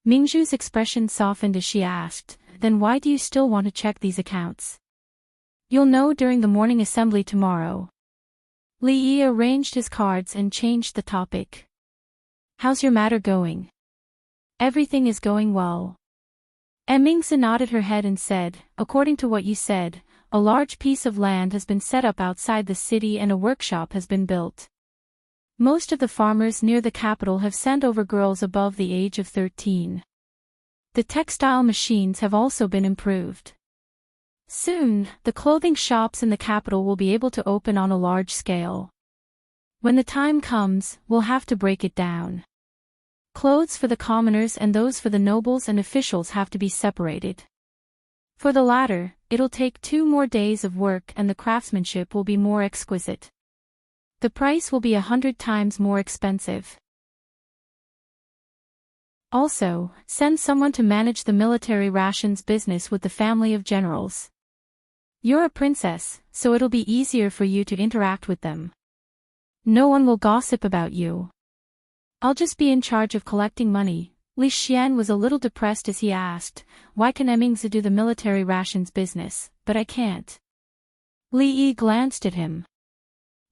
Mingzhu's expression softened as she asked, then why do you still want to check these accounts? You'll know during the morning assembly tomorrow. Li Yi arranged his cards and changed the topic. How's your matter going? Everything is going well. Mingzi nodded her head and said, according to what you said, a large piece of land has been set up outside the city and a workshop has been built. Most of the farmers near the capital have sent over girls above the age of 13. The textile machines have also been improved. Soon, the clothing shops in the capital will be able to open on a large scale. When the time comes, we'll have to break it down. Clothes for the commoners and those for the nobles and officials have to be separated. For the latter, it'll take 2 more days of work and the craftsmanship will be more exquisite. The price will be 100 times more expensive. Also, send someone to manage the military rations business with the family of generals. You're a princess, so it'll be easier for you to interact with them. No one will gossip about you. I'll just be in charge of collecting money. Li Xian was a little depressed as he asked, why can Mingzi do the military rations business, but I can't? Li Yi glanced at him.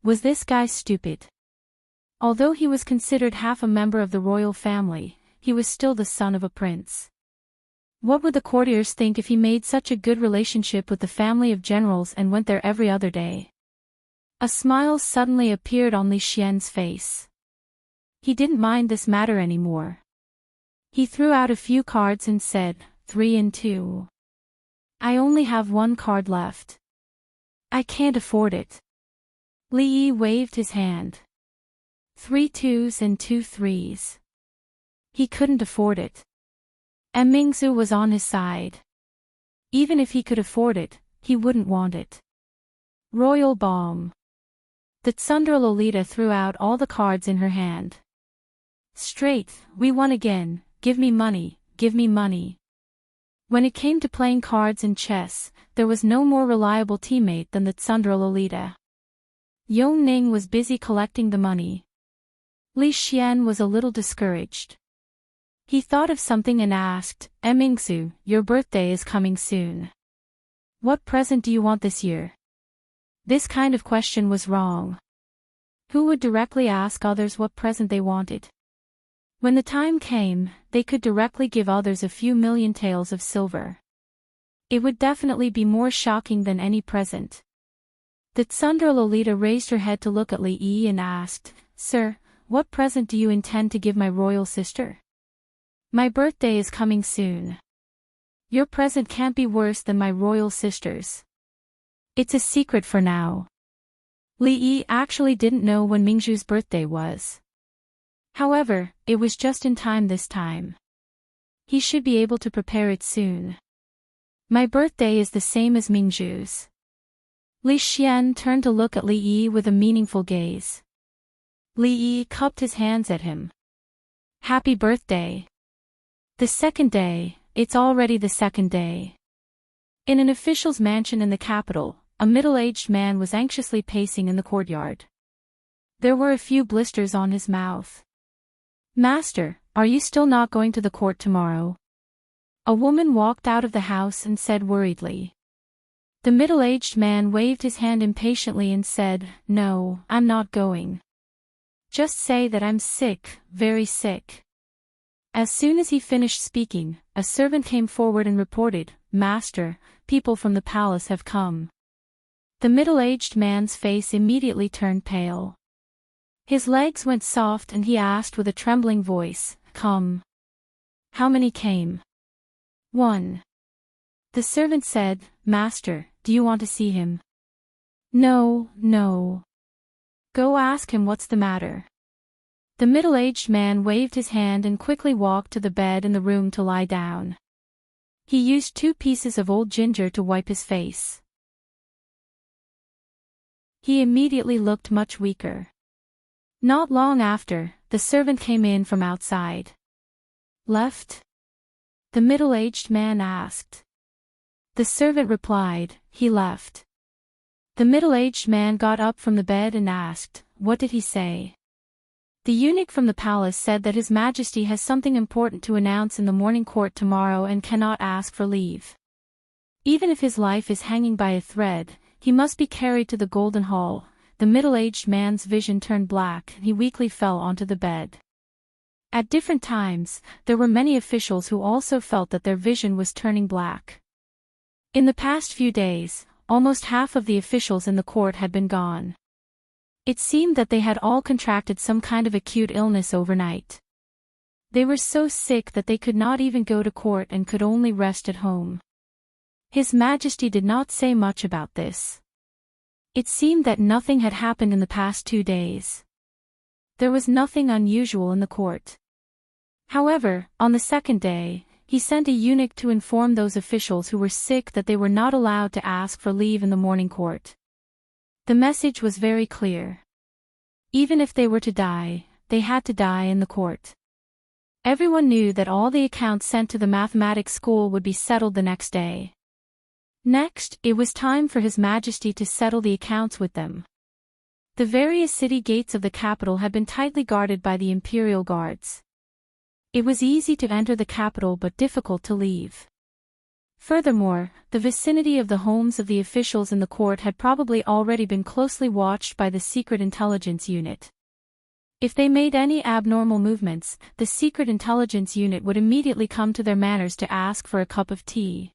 Was this guy stupid? Although he was considered half a member of the royal family, he was still the son of a prince. What would the courtiers think if he made such a good relationship with the family of generals and went there every other day? A smile suddenly appeared on Li Xian's face. He didn't mind this matter anymore. He threw out a few cards and said, 3 and 2. I only have 1 card left. I can't afford it. Li Yi waved his hand. 3 2s and 2 3s. He couldn't afford it. And Mingzi was on his side. Even if he could afford it, he wouldn't want it. Royal bomb. The Tsundere Lolita threw out all the cards in her hand. Straight, we won again, give me money, give me money. When it came to playing cards and chess, there was no more reliable teammate than the Tsundere Lolita. Yong Ning was busy collecting the money. Li Xian was a little discouraged. He thought of something and asked, Mingzi, your birthday is coming soon. What present do you want this year? This kind of question was wrong. Who would directly ask others what present they wanted? When the time came, they could directly give others a few million taels of silver. It would definitely be more shocking than any present. The Tsundere Lolita raised her head to look at Li Yi and asked, Sir, what present do you intend to give my royal sister? My birthday is coming soon. Your present can't be worse than my royal sister's. It's a secret for now. Li Yi actually didn't know when Mingzhu's birthday was. However, it was just in time this time. He should be able to prepare it soon. My birthday is the same as Mingzhu's. Li Xian turned to look at Li Yi with a meaningful gaze. Li Yi cupped his hands at him. Happy birthday. The second day, it's already the second day. In an official's mansion in the capital, a middle-aged man was anxiously pacing in the courtyard. There were a few blisters on his mouth. Master, are you still not going to the court tomorrow? A woman walked out of the house and said worriedly. The middle-aged man waved his hand impatiently and said, No, I'm not going. Just say that I'm sick, very sick. As soon as he finished speaking, a servant came forward and reported, Master, people from the palace have come. The middle-aged man's face immediately turned pale. His legs went soft and he asked with a trembling voice, Come. How many came? 1. The servant said, Master, do you want to see him? No, no. Go ask him what's the matter. The middle-aged man waved his hand and quickly walked to the bed in the room to lie down. He used 2 pieces of old ginger to wipe his face. He immediately looked much weaker. Not long after, the servant came in from outside. "Left?" the middle-aged man asked. The servant replied, "He left." The middle-aged man got up from the bed and asked, "What did he say?" The eunuch from the palace said that His Majesty has something important to announce in the morning court tomorrow and cannot ask for leave. Even if his life is hanging by a thread, he must be carried to the Golden Hall. The middle-aged man's vision turned black and he weakly fell onto the bed. At different times, there were many officials who also felt that their vision was turning black. In the past few days, almost half of the officials in the court had been gone. It seemed that they had all contracted some kind of acute illness overnight. They were so sick that they could not even go to court and could only rest at home. His Majesty did not say much about this. It seemed that nothing had happened in the past 2 days. There was nothing unusual in the court. However, on the second day, he sent a eunuch to inform those officials who were sick that they were not allowed to ask for leave in the morning court. The message was very clear. Even if they were to die, they had to die in the court. Everyone knew that all the accounts sent to the mathematics school would be settled the next day. Next, it was time for His Majesty to settle the accounts with them. The various city gates of the capital had been tightly guarded by the imperial guards. It was easy to enter the capital but difficult to leave. Furthermore, the vicinity of the homes of the officials in the court had probably already been closely watched by the secret intelligence unit. If they made any abnormal movements, the secret intelligence unit would immediately come to their manors to ask for a cup of tea.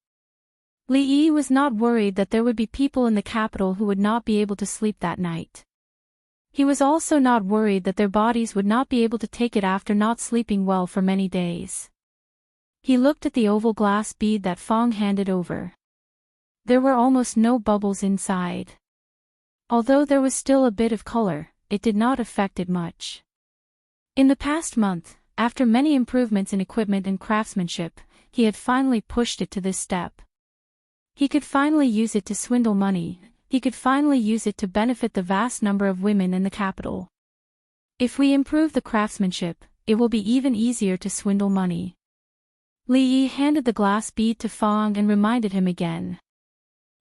Li Yi was not worried that there would be people in the capital who would not be able to sleep that night. He was also not worried that their bodies would not be able to take it after not sleeping well for many days. He looked at the oval glass bead that Fong handed over. There were almost no bubbles inside. Although there was still a bit of color, it did not affect it much. In the past month, after many improvements in equipment and craftsmanship, he had finally pushed it to this step. He could finally use it to swindle money. He could finally use it to benefit the vast number of women in the capital. If we improve the craftsmanship, it will be even easier to swindle money. Li Yi handed the glass bead to Fong and reminded him again.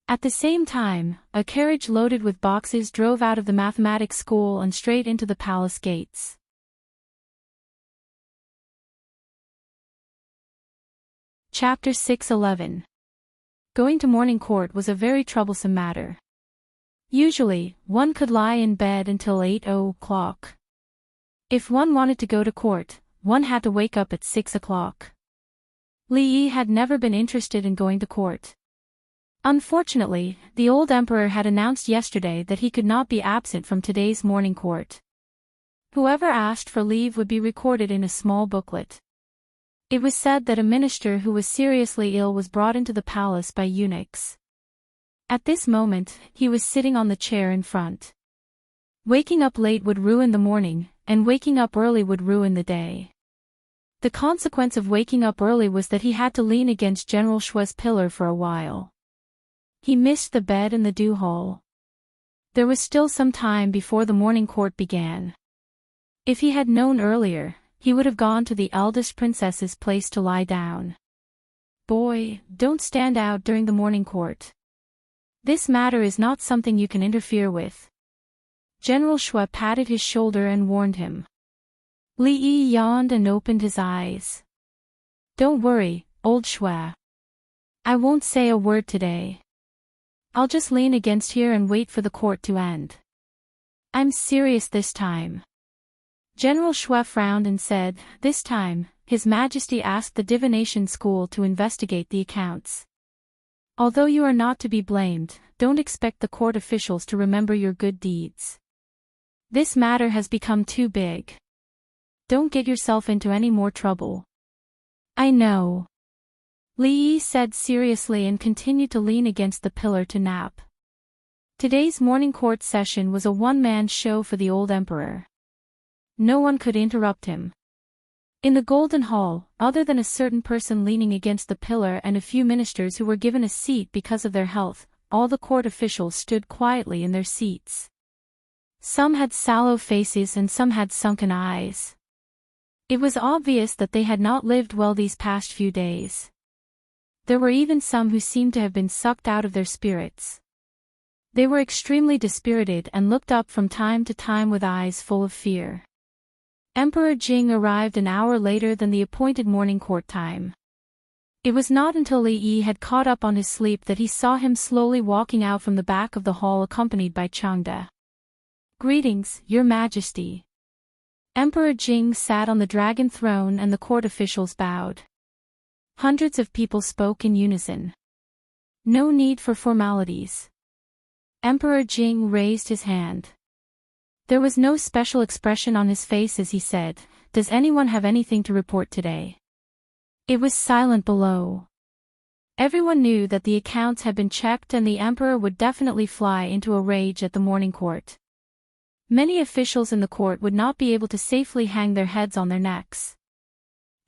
At the same time, a carriage loaded with boxes drove out of the mathematics school and straight into the palace gates. Chapter 6:11. Going to morning court was a very troublesome matter. Usually, one could lie in bed until 8 o'clock. If one wanted to go to court, one had to wake up at 6 o'clock. Li Yi had never been interested in going to court. Unfortunately, the old emperor had announced yesterday that he could not be absent from today's morning court. Whoever asked for leave would be recorded in a small booklet. It was said that a minister who was seriously ill was brought into the palace by eunuchs. At this moment, he was sitting on the chair in front. Waking up late would ruin the morning, and waking up early would ruin the day. The consequence of waking up early was that he had to lean against General Shua's pillar for a while. He missed the bed and the dew hall. There was still some time before the morning court began. If he had known earlier, he would have gone to the eldest princess's place to lie down. Boy, don't stand out during the morning court. This matter is not something you can interfere with. General Shua patted his shoulder and warned him. Li Yi yawned and opened his eyes. Don't worry, old Shua. I won't say a word today. I'll just lean against here and wait for the court to end. I'm serious this time. General Shua frowned and said, this time, His Majesty asked the divination school to investigate the accounts. Although you are not to be blamed, don't expect the court officials to remember your good deeds. This matter has become too big. Don't get yourself into any more trouble. I know. Li Yi said seriously and continued to lean against the pillar to nap. Today's morning court session was a one-man show for the old emperor. No one could interrupt him. In the Golden Hall, other than a certain person leaning against the pillar and a few ministers who were given a seat because of their health, all the court officials stood quietly in their seats. Some had sallow faces and some had sunken eyes. It was obvious that they had not lived well these past few days. There were even some who seemed to have been sucked out of their spirits. They were extremely dispirited and looked up from time to time with eyes full of fear. Emperor Jing arrived an hour later than the appointed morning court time. It was not until Li Yi had caught up on his sleep that he saw him slowly walking out from the back of the hall accompanied by Changde. "Greetings, Your Majesty." Emperor Jing sat on the dragon throne and the court officials bowed. Hundreds of people spoke in unison. No need for formalities. Emperor Jing raised his hand. There was no special expression on his face as he said, "Does anyone have anything to report today?" It was silent below. Everyone knew that the accounts had been checked and the emperor would definitely fly into a rage at the morning court. Many officials in the court would not be able to safely hang their heads on their necks.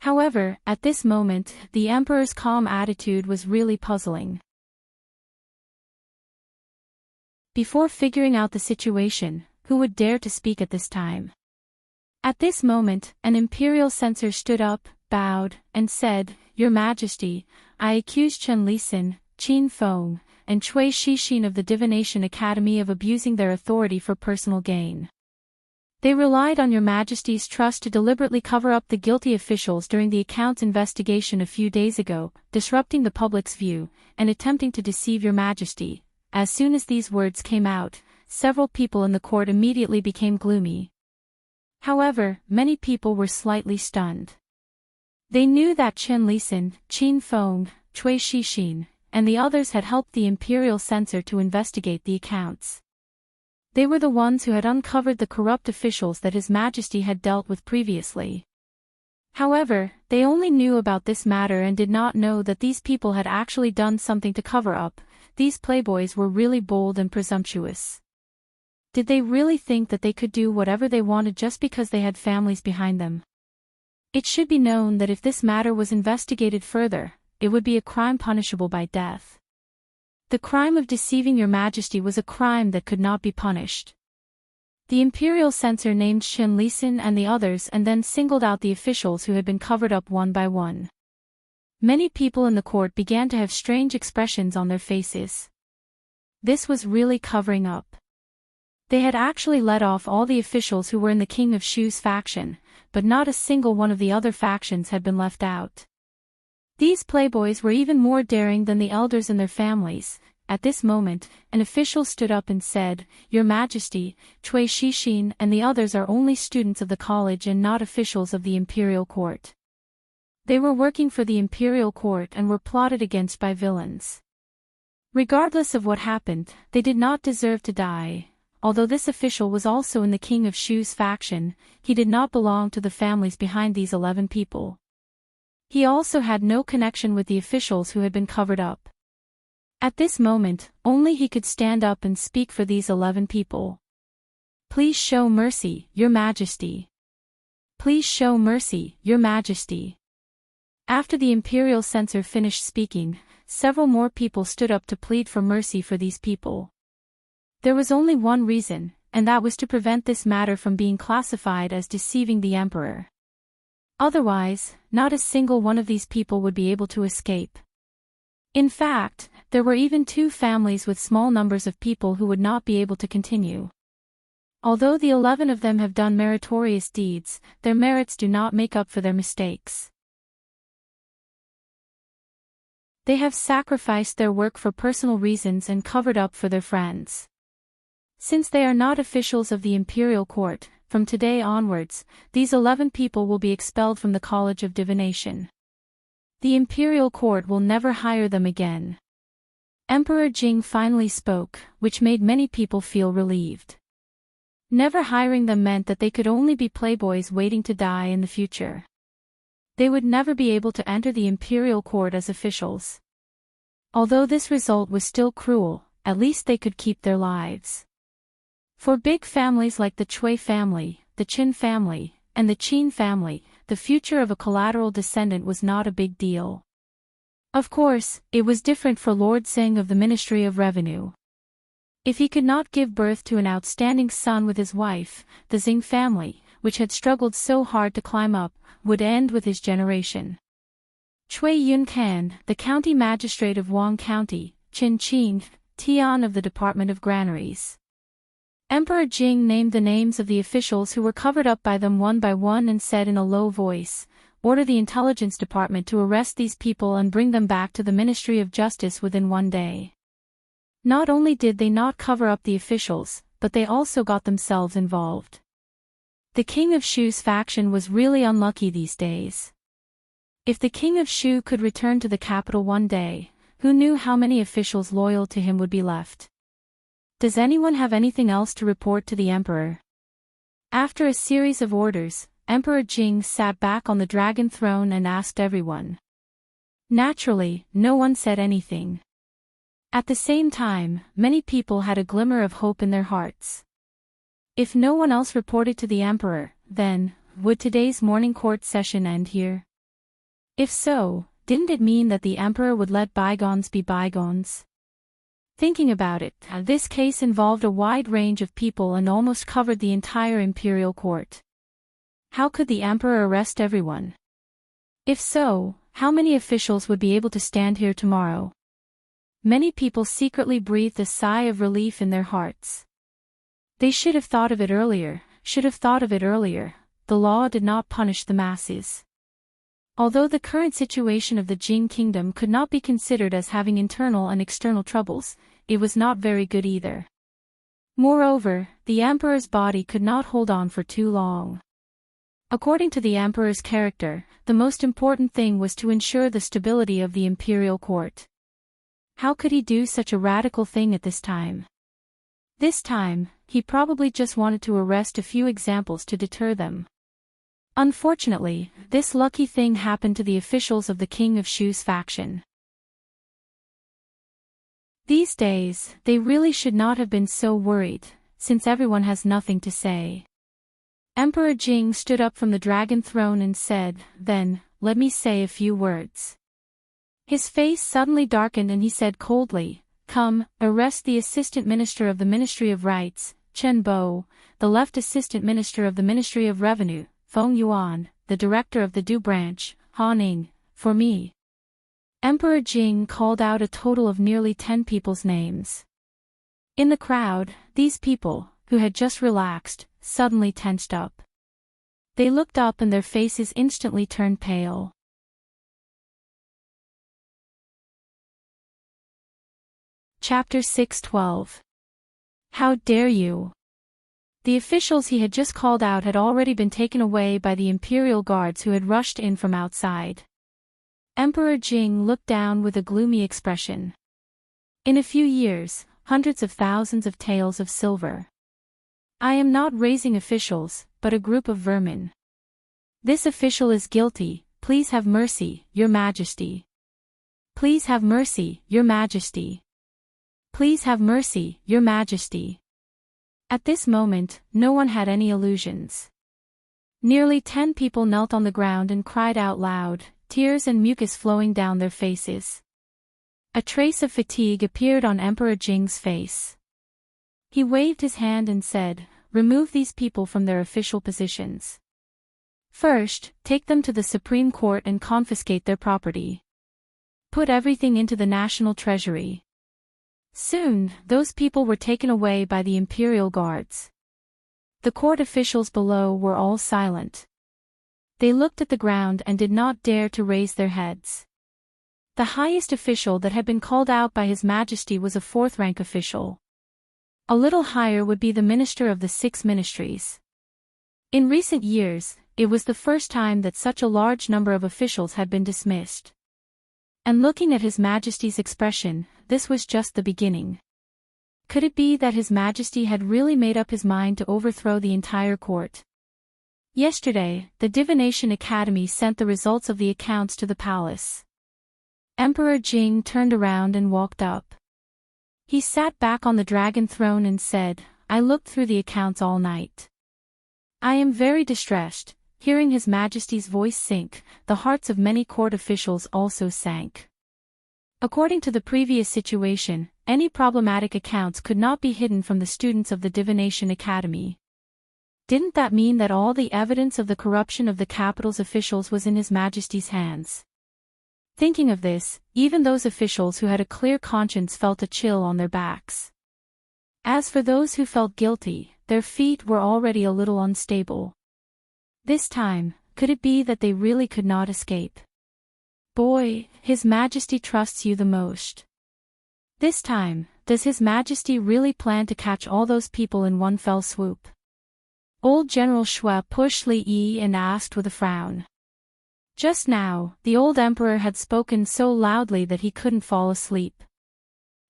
However, at this moment, the emperor's calm attitude was really puzzling. Before figuring out the situation, who would dare to speak at this time? At this moment, an imperial censor stood up, bowed, and said, "Your Majesty, I accuse Chen Lisin, Qin Feng, and Cui Shixin of the Divination Academy of abusing their authority for personal gain. They relied on Your Majesty's trust to deliberately cover up the guilty officials during the accounts investigation a few days ago, disrupting the public's view, and attempting to deceive Your Majesty." As soon as these words came out, several people in the court immediately became gloomy. However, many people were slightly stunned. They knew that Chen Lisin, Qin Feng, Cui Shixin, and the others had helped the imperial censor to investigate the accounts. They were the ones who had uncovered the corrupt officials that His Majesty had dealt with previously. However, they only knew about this matter and did not know that these people had actually done something to cover up. These playboys were really bold and presumptuous. Did they really think that they could do whatever they wanted just because they had families behind them? It should be known that if this matter was investigated further, it would be a crime punishable by death. The crime of deceiving Your Majesty was a crime that could not be punished. The imperial censor named Chen Lisin and the others and then singled out the officials who had been covered up one by one. Many people in the court began to have strange expressions on their faces. This was really covering up. They had actually let off all the officials who were in the King of Shu's faction, but not a single one of the other factions had been left out. These playboys were even more daring than the elders and their families. At this moment, an official stood up and said, "Your Majesty, Cui Shixin and the others are only students of the college and not officials of the imperial court. They were working for the imperial court and were plotted against by villains. Regardless of what happened, they did not deserve to die. Although this official was also in the King of Shu's faction, he did not belong to the families behind these 11 people. He also had no connection with the officials who had been covered up. At this moment, only he could stand up and speak for these 11 people. Please show mercy, Your Majesty. Please show mercy, Your Majesty." After the imperial censor finished speaking, several more people stood up to plead for mercy for these people. There was only one reason, and that was to prevent this matter from being classified as deceiving the emperor. Otherwise, not a single one of these people would be able to escape. In fact, there were even 2 families with small numbers of people who would not be able to continue. Although the 11 of them have done meritorious deeds, their merits do not make up for their mistakes. They have sacrificed their work for personal reasons and covered up for their friends. Since they are not officials of the imperial court, from today onwards, these 11 people will be expelled from the College of Divination. The imperial court will never hire them again. Emperor Jing finally spoke, which made many people feel relieved. Never hiring them meant that they could only be playboys waiting to die in the future. They would never be able to enter the imperial court as officials. Although this result was still cruel, at least they could keep their lives. For big families like the Cui family, the Qin family, and the Qin family, the future of a collateral descendant was not a big deal. Of course, it was different for Lord Singh of the Ministry of Revenue. If he could not give birth to an outstanding son with his wife, the Xing family, which had struggled so hard to climb up, would end with his generation. Cui Yuncan, the county magistrate of Wang County, Qin Qin, Tian of the Department of Granaries. Emperor Jing named the names of the officials who were covered up by them one by one and said in a low voice, "Order the intelligence department to arrest these people and bring them back to the Ministry of Justice within 1 day." Not only did they not cover up the officials, but they also got themselves involved. The King of Shu's faction was really unlucky these days. If the King of Shu could return to the capital one day, who knew how many officials loyal to him would be left? Does anyone have anything else to report to the emperor? After a series of orders, Emperor Jing sat back on the dragon throne and asked everyone. Naturally, no one said anything. At the same time, many people had a glimmer of hope in their hearts. If no one else reported to the emperor, then, would today's morning court session end here? If so, didn't it mean that the emperor would let bygones be bygones? Thinking about it, this case involved a wide range of people and almost covered the entire imperial court. How could the emperor arrest everyone? If so, how many officials would be able to stand here tomorrow? Many people secretly breathed a sigh of relief in their hearts. They should have thought of it earlier, the law did not punish the masses. Although the current situation of the Jing kingdom could not be considered as having internal and external troubles, it was not very good either. Moreover, the emperor's body could not hold on for too long. According to the emperor's character, the most important thing was to ensure the stability of the imperial court. How could he do such a radical thing at this time? This time, he probably just wanted to arrest a few examples to deter them. Unfortunately, this lucky thing happened to the officials of the King of Shu's faction. These days, they really should not have been so worried, since everyone has nothing to say. Emperor Jing stood up from the dragon throne and said, "Then, let me say a few words." His face suddenly darkened and he said coldly, "Come, arrest the Assistant Minister of the Ministry of Rights, Chen Bo, the Left Assistant Minister of the Ministry of Revenue, Feng Yuan, the Director of the Du Branch, Ha Ning, for me." Emperor Jing called out a total of nearly 10 people's names. In the crowd, these people, who had just relaxed, suddenly tensed up. They looked up and their faces instantly turned pale. Chapter 6:12. How dare you? The officials he had just called out had already been taken away by the imperial guards who had rushed in from outside. Emperor Jing looked down with a gloomy expression. In a few years, hundreds of thousands of taels of silver. I am not raising officials, but a group of vermin. This official is guilty, please have mercy, Your Majesty. Please have mercy, Your Majesty. Please have mercy, Your Majesty. At this moment, no one had any illusions. Nearly 10 people knelt on the ground and cried out loud, tears and mucus flowing down their faces. A trace of fatigue appeared on Emperor Jing's face. He waved his hand and said, "Remove these people from their official positions. First, take them to the Supreme Court and confiscate their property. Put everything into the national treasury." Soon, those people were taken away by the imperial guards. The court officials below were all silent. They looked at the ground and did not dare to raise their heads. The highest official that had been called out by His Majesty was a 4th-rank official. A little higher would be the Minister of the 6 Ministries. In recent years, it was the first time that such a large number of officials had been dismissed. And looking at His Majesty's expression, this was just the beginning. Could it be that His Majesty had really made up his mind to overthrow the entire court? Yesterday, the Divination Academy sent the results of the accounts to the palace. Emperor Jing turned around and walked up. He sat back on the dragon throne and said, "I looked through the accounts all night. I am very distressed." Hearing His Majesty's voice sink, the hearts of many court officials also sank. According to the previous situation, any problematic accounts could not be hidden from the students of the Divination Academy. Didn't that mean that all the evidence of the corruption of the capital's officials was in His Majesty's hands? Thinking of this, even those officials who had a clear conscience felt a chill on their backs. As for those who felt guilty, their feet were already a little unstable. This time, could it be that they really could not escape? Boy, His Majesty trusts you the most. This time, does His Majesty really plan to catch all those people in one fell swoop? Old General Shui pushed Li Yi and asked with a frown. Just now, the old emperor had spoken so loudly that he couldn't fall asleep.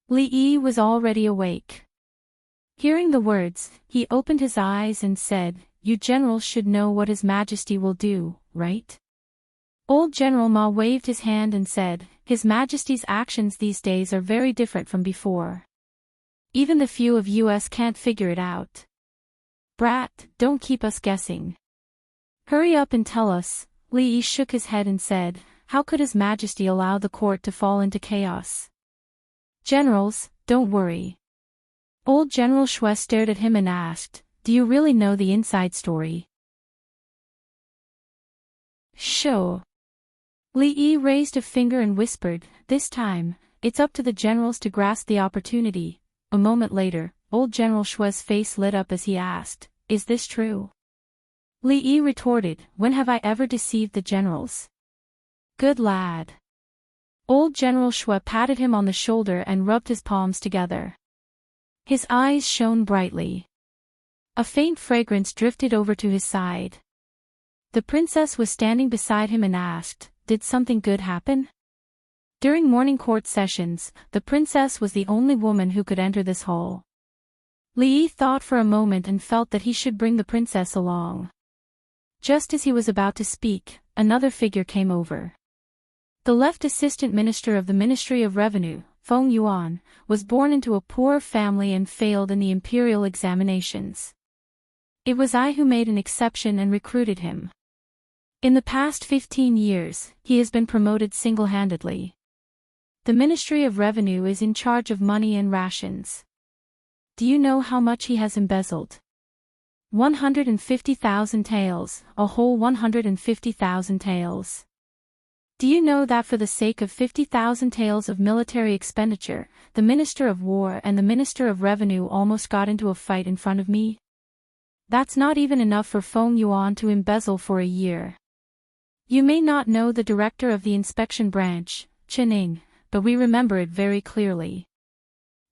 Li Yi was already awake. Hearing the words, he opened his eyes and said, "You generals should know what His Majesty will do, right?" Old General Ma waved his hand and said, "His Majesty's actions these days are very different from before. Even the few of us can't figure it out. Brat, don't keep us guessing. Hurry up and tell us." Li Yi shook his head and said, "How could His Majesty allow the court to fall into chaos?" "Generals, don't worry." Old General Shui stared at him and asked, "Do you really know the inside story?" "Sure." Li Yi raised a finger and whispered, "This time, it's up to the generals to grasp the opportunity." A moment later, old General Shui's face lit up as he asked, "Is this true?" Li Yi retorted, "When have I ever deceived the generals?" "Good lad." Old General Shui patted him on the shoulder and rubbed his palms together. His eyes shone brightly. A faint fragrance drifted over to his side. The princess was standing beside him and asked, "Did something good happen?" During morning court sessions, the princess was the only woman who could enter this hall. Li Yi thought for a moment and felt that he should bring the princess along. Just as he was about to speak, another figure came over. The left assistant minister of the Ministry of Revenue, Feng Yuan, was born into a poor family and failed in the imperial examinations. It was I who made an exception and recruited him. In the past 15 years, he has been promoted single-handedly. The Ministry of Revenue is in charge of money and rations. Do you know how much he has embezzled? 150,000 taels, a whole 150,000 taels. Do you know that for the sake of 50,000 taels of military expenditure, the Minister of War and the Minister of Revenue almost got into a fight in front of me? That's not even enough for Feng Yuan to embezzle for a year. You may not know the director of the inspection branch, Chening, but we remember it very clearly.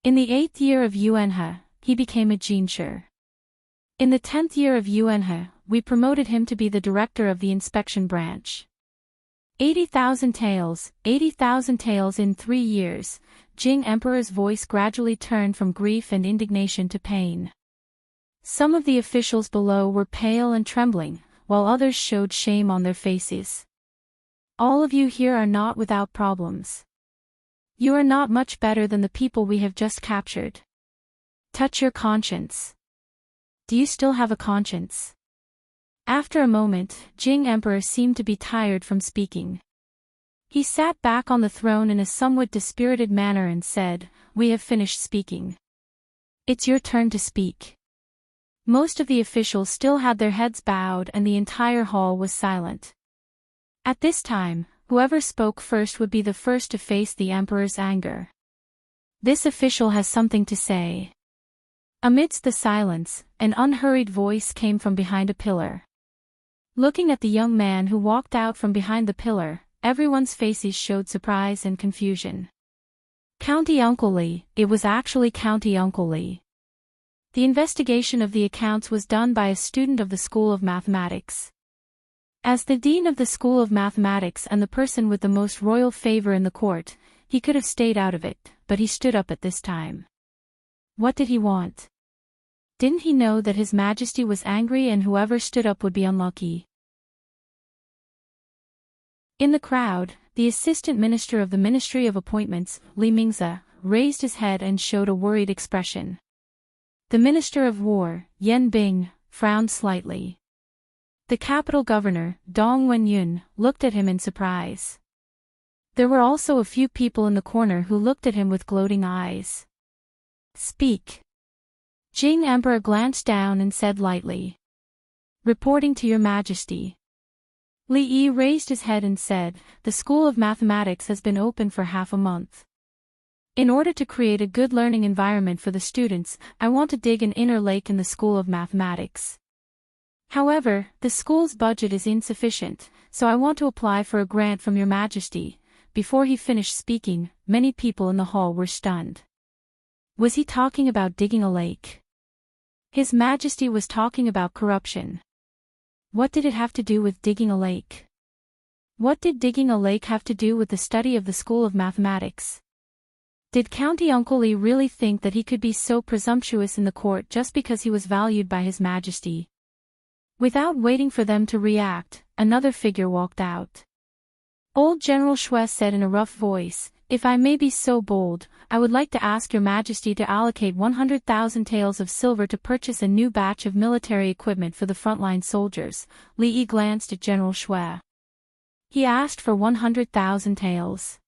In the 8th year of Yuanhe, he became a Jinshi. In the 10th year of Yuanhe, we promoted him to be the director of the inspection branch. 80,000 taels in 3 years, Jing Emperor's voice gradually turned from grief and indignation to pain. Some of the officials below were pale and trembling, while others showed shame on their faces. All of you here are not without problems. You are not much better than the people we have just captured. Touch your conscience. Do you still have a conscience? After a moment, Jing Emperor seemed to be tired from speaking. He sat back on the throne in a somewhat dispirited manner and said, "We have finished speaking. It's your turn to speak." Most of the officials still had their heads bowed and the entire hall was silent. At this time, whoever spoke first would be the first to face the emperor's anger. This official has something to say. Amidst the silence, an unhurried voice came from behind a pillar. Looking at the young man who walked out from behind the pillar, everyone's faces showed surprise and confusion. County Uncle Li, it was actually County Uncle Li. The investigation of the accounts was done by a student of the School of Mathematics. As the dean of the School of Mathematics and the person with the most royal favor in the court, he could have stayed out of it, but he stood up at this time. What did he want? Didn't he know that His Majesty was angry and whoever stood up would be unlucky? In the crowd, the assistant minister of the Ministry of Appointments, Li Mingze, raised his head and showed a worried expression. The Minister of War, Yan Bing, frowned slightly. The capital governor, Dong Wenyun, looked at him in surprise. There were also a few people in the corner who looked at him with gloating eyes. "Speak." Jing Emperor glanced down and said lightly. "Reporting to your majesty." Li Yi raised his head and said, "The School of Mathematics has been open for half a month. In order to create a good learning environment for the students, I want to dig an inner lake in the School of Mathematics. However, the school's budget is insufficient, so I want to apply for a grant from your majesty." Before he finished speaking, many people in the hall were stunned. Was he talking about digging a lake? His Majesty was talking about corruption. What did it have to do with digging a lake? What did digging a lake have to do with the study of the School of Mathematics? Did County Uncle Li really think that he could be so presumptuous in the court just because he was valued by His Majesty? Without waiting for them to react, another figure walked out. Old General Shui said in a rough voice, "If I may be so bold, I would like to ask your majesty to allocate 100,000 taels of silver to purchase a new batch of military equipment for the frontline soldiers." Li Yi glanced at General Shui. He asked for 100,000 taels.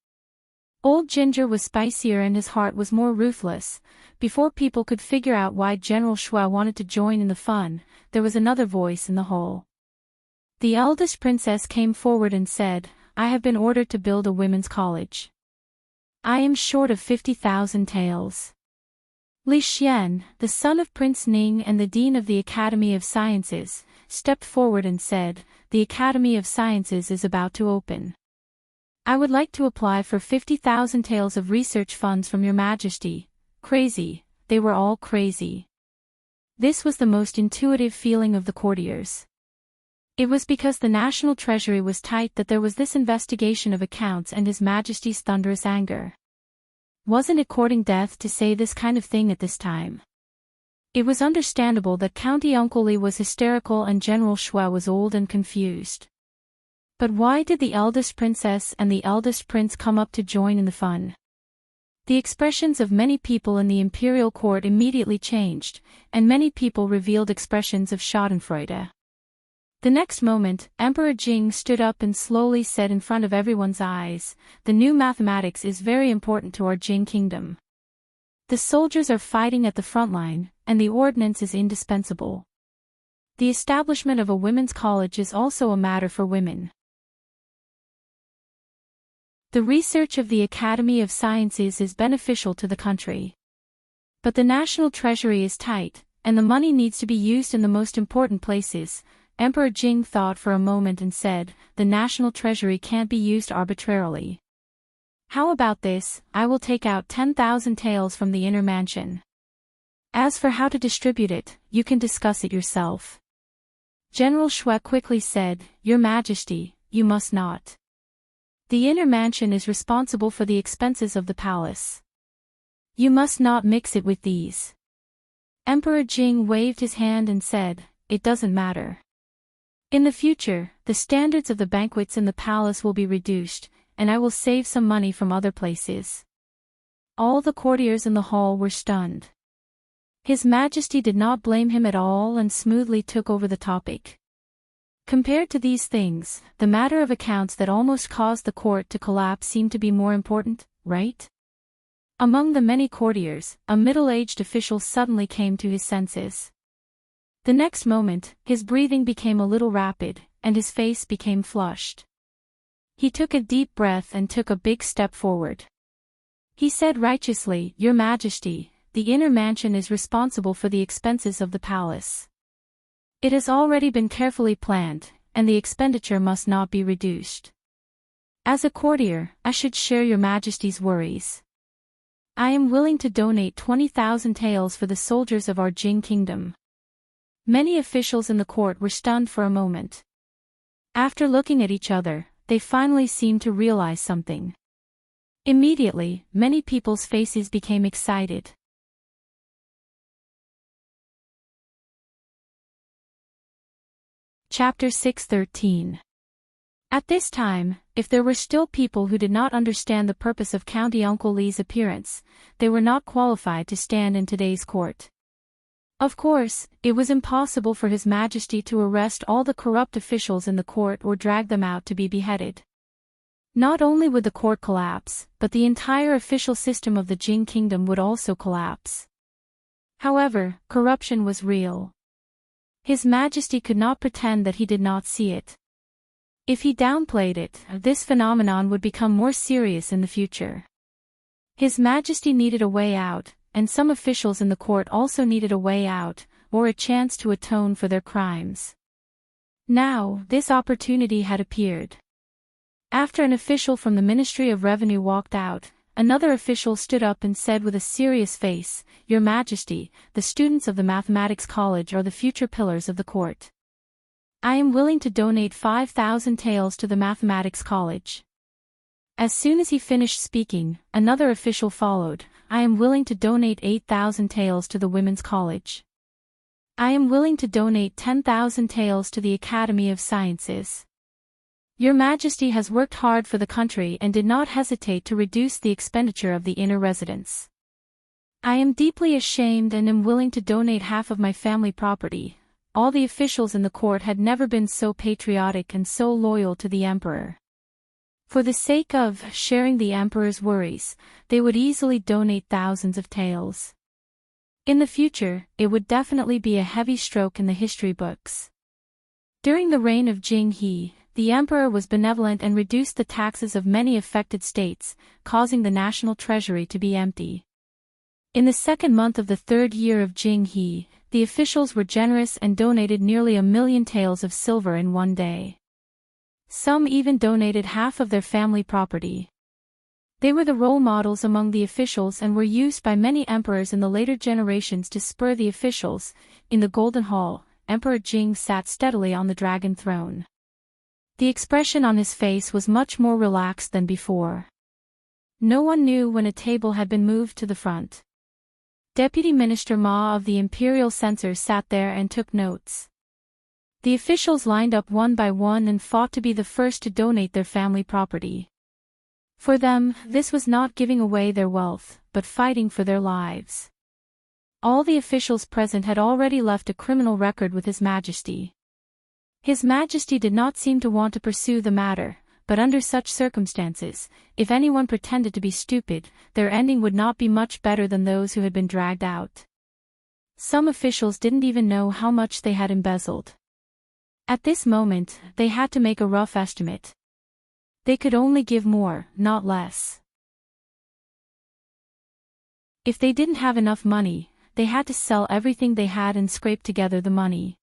Old Ginger was spicier and his heart was more ruthless. Before people could figure out why General Shui wanted to join in the fun, there was another voice in the hall. The eldest princess came forward and said, "I have been ordered to build a women's college. I am short of 50,000 taels." Li Xian, the son of Prince Ning and the dean of the Academy of Sciences, stepped forward and said, "The Academy of Sciences is about to open. I would like to apply for 50,000 taels of research funds from your majesty." Crazy, they were all crazy. This was the most intuitive feeling of the courtiers. It was because the national treasury was tight that there was this investigation of accounts and His Majesty's thunderous anger. Wasn't it courting death to say this kind of thing at this time? It was understandable that County Uncle Li was hysterical and General Shui was old and confused. But why did the eldest princess and the eldest prince come up to join in the fun? The expressions of many people in the imperial court immediately changed, and many people revealed expressions of schadenfreude. The next moment, Emperor Jing stood up and slowly said in front of everyone's eyes, "The new mathematics is very important to our Jing kingdom. The soldiers are fighting at the front line, and the ordnance is indispensable. The establishment of a women's college is also a matter for women. The research of the Academy of Sciences is beneficial to the country. But the national treasury is tight, and the money needs to be used in the most important places." Emperor Jing thought for a moment and said, "The national treasury can't be used arbitrarily. How about this? I will take out 10,000 taels from the inner mansion. As for how to distribute it, you can discuss it yourself." General Shui quickly said, "Your Majesty, you must not. The inner mansion is responsible for the expenses of the palace. You must not mix it with these." Emperor Jing waved his hand and said, "It doesn't matter. In the future, the standards of the banquets in the palace will be reduced, and I will save some money from other places." All the courtiers in the hall were stunned. His Majesty did not blame him at all and smoothly took over the topic. Compared to these things, the matter of accounts that almost caused the court to collapse seemed to be more important, right? Among the many courtiers, a middle-aged official suddenly came to his senses. The next moment, his breathing became a little rapid, and his face became flushed. He took a deep breath and took a big step forward. He said righteously, "Your Majesty, the inner mansion is responsible for the expenses of the palace. It has already been carefully planned, and the expenditure must not be reduced. As a courtier, I should share your Majesty's worries. I am willing to donate 20,000 taels for the soldiers of our Jing kingdom." Many officials in the court were stunned for a moment. After looking at each other, they finally seemed to realize something. Immediately, many people's faces became excited. Chapter 6:13. At this time, if there were still people who did not understand the purpose of County Uncle Li's appearance, they were not qualified to stand in today's court. Of course, it was impossible for His Majesty to arrest all the corrupt officials in the court or drag them out to be beheaded. Not only would the court collapse, but the entire official system of the Jing kingdom would also collapse. However, corruption was real. His Majesty could not pretend that he did not see it. If he downplayed it, this phenomenon would become more serious in the future. His Majesty needed a way out, and some officials in the court also needed a way out, or a chance to atone for their crimes. Now, this opportunity had appeared. After an official from the Ministry of Revenue walked out, another official stood up and said with a serious face, "Your Majesty, the students of the Mathematics College are the future pillars of the court. I am willing to donate 5,000 taels to the Mathematics College." As soon as he finished speaking, another official followed, "I am willing to donate 8,000 taels to the Women's College. I am willing to donate 10,000 taels to the Academy of Sciences. Your Majesty has worked hard for the country and did not hesitate to reduce the expenditure of the inner residence. I am deeply ashamed and am willing to donate half of my family property." All the officials in the court had never been so patriotic and so loyal to the emperor. For the sake of sharing the emperor's worries, they would easily donate thousands of taels. In the future, it would definitely be a heavy stroke in the history books. During the reign of Jing He, the emperor was benevolent and reduced the taxes of many affected states, causing the national treasury to be empty. In the second month of the third year of Jing He, the officials were generous and donated nearly 1,000,000 taels of silver in one day. Some even donated half of their family property. They were the role models among the officials and were used by many emperors in the later generations to spur the officials. In the Golden Hall, Emperor Jing sat steadily on the dragon throne. The expression on his face was much more relaxed than before. No one knew when a table had been moved to the front. Deputy Minister Ma of the Imperial Censors sat there and took notes. The officials lined up one by one and fought to be the first to donate their family property. For them, this was not giving away their wealth, but fighting for their lives. All the officials present had already left a criminal record with His Majesty. His Majesty did not seem to want to pursue the matter, but under such circumstances, if anyone pretended to be stupid, their ending would not be much better than those who had been dragged out. Some officials didn't even know how much they had embezzled. At this moment, they had to make a rough estimate. They could only give more, not less. If they didn't have enough money, they had to sell everything they had and scrape together the money.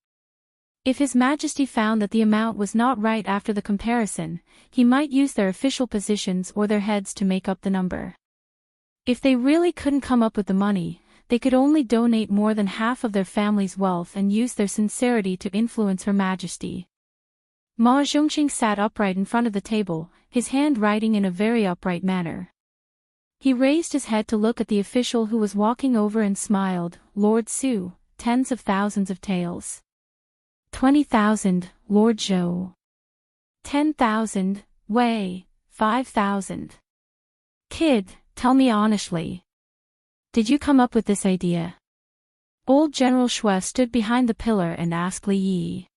If His Majesty found that the amount was not right after the comparison, he might use their official positions or their heads to make up the number. If they really couldn't come up with the money, they could only donate more than half of their family's wealth and use their sincerity to influence Her Majesty. Ma Zhongxing sat upright in front of the table, his hand writing in a very upright manner. He raised his head to look at the official who was walking over and smiled. "Lord Su, tens of thousands of taels. 20,000, Lord Zhou. 10,000, Wei, 5,000. Kid, tell me honestly. Did you come up with this idea?" Old General Shui stood behind the pillar and asked Li Yi.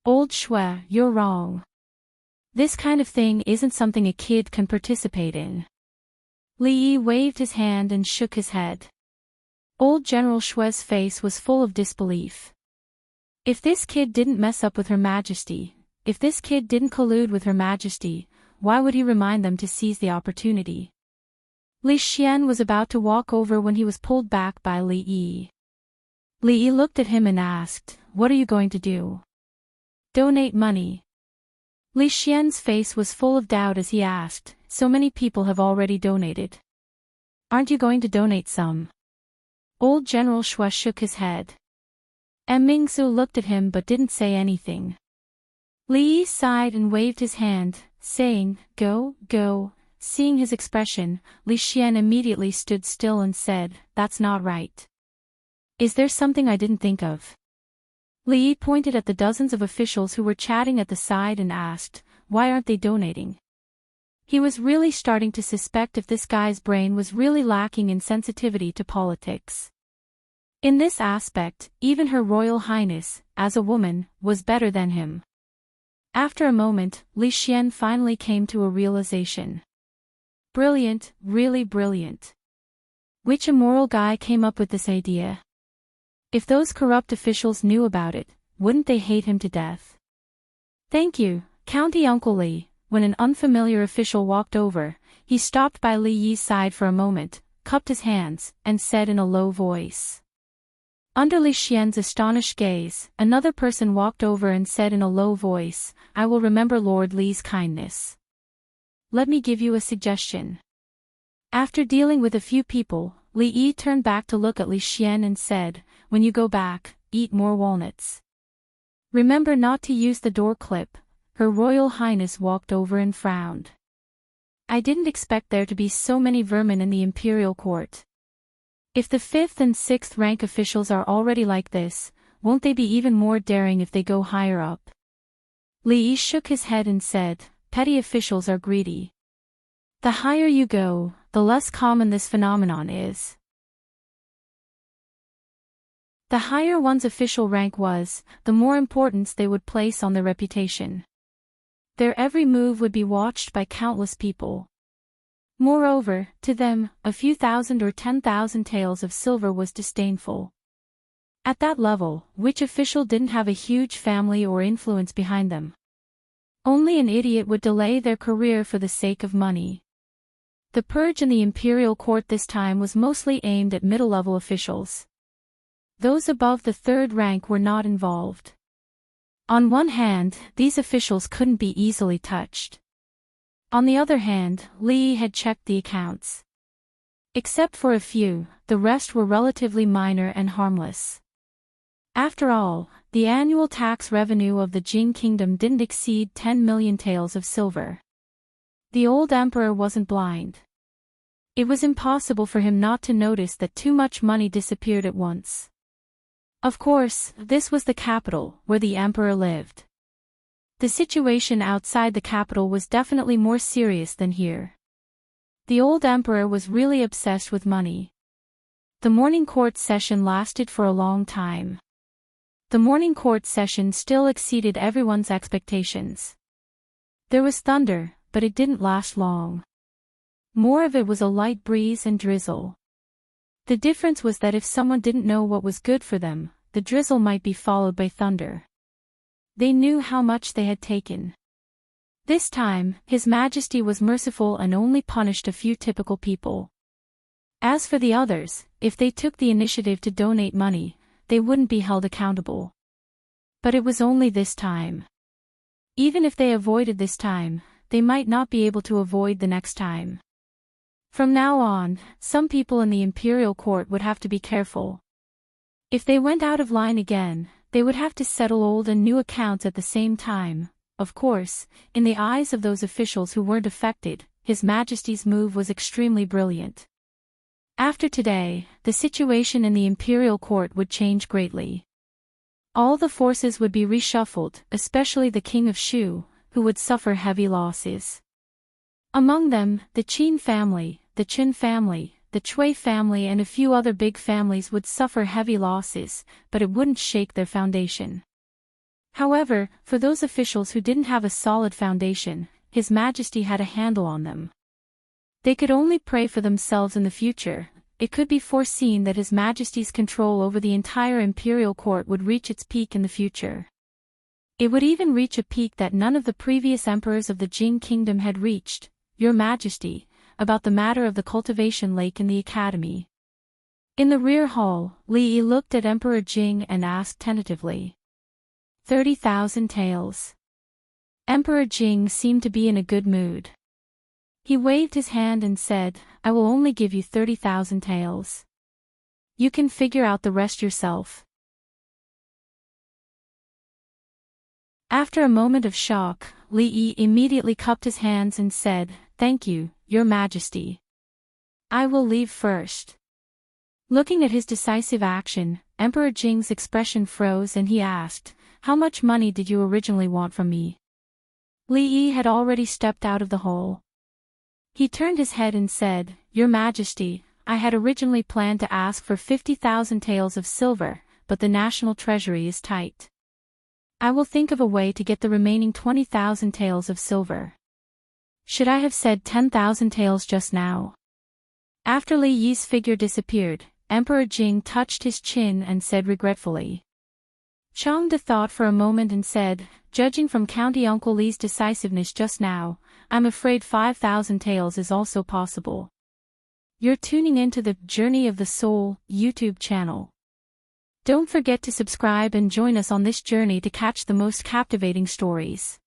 "Old Shui, you're wrong. This kind of thing isn't something a kid can participate in." Li Yi waved his hand and shook his head. Old General Shui's face was full of disbelief. If this kid didn't mess up with Her Majesty, if this kid didn't collude with Her Majesty, why would he remind them to seize the opportunity? Li Xian was about to walk over when he was pulled back by Li Yi. Li Yi looked at him and asked, "What are you going to do?" "Donate money." Li Xian's face was full of doubt as he asked, "So many people have already donated. Aren't you going to donate some?" Old General Shui shook his head. Mingsu looked at him but didn't say anything. Li Yi sighed and waved his hand, saying, "Go, go." Seeing his expression, Li Xian immediately stood still and said, "That's not right. Is there something I didn't think of?" Li Yi pointed at the dozens of officials who were chatting at the side and asked, "Why aren't they donating?" He was really starting to suspect if this guy's brain was really lacking in sensitivity to politics. In this aspect, even Her Royal Highness, as a woman, was better than him. After a moment, Li Xian finally came to a realization. Brilliant, really brilliant. Which immoral guy came up with this idea? If those corrupt officials knew about it, wouldn't they hate him to death? Thank you, County Uncle Li. When an unfamiliar official walked over, he stopped by Li Yi's side for a moment, cupped his hands, and said in a low voice. Under Li Xian's astonished gaze, another person walked over and said in a low voice, I will remember Lord Li's kindness. Let me give you a suggestion. After dealing with a few people, Li Yi turned back to look at Li Xian and said, when you go back, eat more walnuts. Remember not to use the door clip. Her Royal Highness walked over and frowned. I didn't expect there to be so many vermin in the imperial court. If the 5th and 6th rank officials are already like this, won't they be even more daring if they go higher up? Li Yi shook his head and said, petty officials are greedy. The higher you go, the less common this phenomenon is. The higher one's official rank was, the more importance they would place on their reputation. Their every move would be watched by countless people. Moreover, to them, a few thousand or 10,000 taels of silver was disdainful. At that level, which official didn't have a huge family or influence behind them? Only an idiot would delay their career for the sake of money. The purge in the imperial court this time was mostly aimed at middle-level officials. Those above the 3rd rank were not involved. On one hand, these officials couldn't be easily touched. On the other hand, Li Yi had checked the accounts. Except for a few, the rest were relatively minor and harmless. After all, the annual tax revenue of the Jing kingdom didn't exceed 10 million taels of silver. The old emperor wasn't blind. It was impossible for him not to notice that too much money disappeared at once. Of course, this was the capital, where the emperor lived. The situation outside the capital was definitely more serious than here. The old emperor was really obsessed with money. The morning court session lasted for a long time. The morning court session still exceeded everyone's expectations. There was thunder, but it didn't last long. More of it was a light breeze and drizzle. The difference was that if someone didn't know what was good for them, the drizzle might be followed by thunder. They knew how much they had taken. This time, His Majesty was merciful and only punished a few typical people. As for the others, if they took the initiative to donate money, they wouldn't be held accountable. But it was only this time. Even if they avoided this time, they might not be able to avoid the next time. From now on, some people in the imperial court would have to be careful. If they went out of line again, they would have to settle old and new accounts at the same time. Of course, in the eyes of those officials who weren't affected, His Majesty's move was extremely brilliant. After today, the situation in the imperial court would change greatly. All the forces would be reshuffled, especially the King of Shu, who would suffer heavy losses. Among them, the Qin family, the Chen family, the Cui family and a few other big families would suffer heavy losses, but it wouldn't shake their foundation. However, for those officials who didn't have a solid foundation, His Majesty had a handle on them. They could only pray for themselves in the future. It could be foreseen that His Majesty's control over the entire imperial court would reach its peak in the future. It would even reach a peak that none of the previous emperors of the Jing kingdom had reached. Your Majesty, about the matter of the cultivation lake in the academy. In the rear hall, Li Yi looked at Emperor Jing and asked tentatively. 30,000 taels. Emperor Jing seemed to be in a good mood. He waved his hand and said, I will only give you 30,000 taels. You can figure out the rest yourself. After a moment of shock, Li Yi immediately cupped his hands and said, Thank you, Your Majesty. I will leave first. Looking at his decisive action, Emperor Jing's expression froze and he asked, How much money did you originally want from me? Li Yi had already stepped out of the hole. He turned his head and said, Your Majesty, I had originally planned to ask for 50,000 taels of silver, but the national treasury is tight. I will think of a way to get the remaining 20,000 taels of silver. Should I have said 10,000 taels just now? After Li Yi's figure disappeared, Emperor Jing touched his chin and said regretfully. Chang De thought for a moment and said, judging from County Uncle Li's decisiveness just now, I'm afraid 5,000 taels is also possible. You're tuning into the Journey of the Soul YouTube channel. Don't forget to subscribe and join us on this journey to catch the most captivating stories.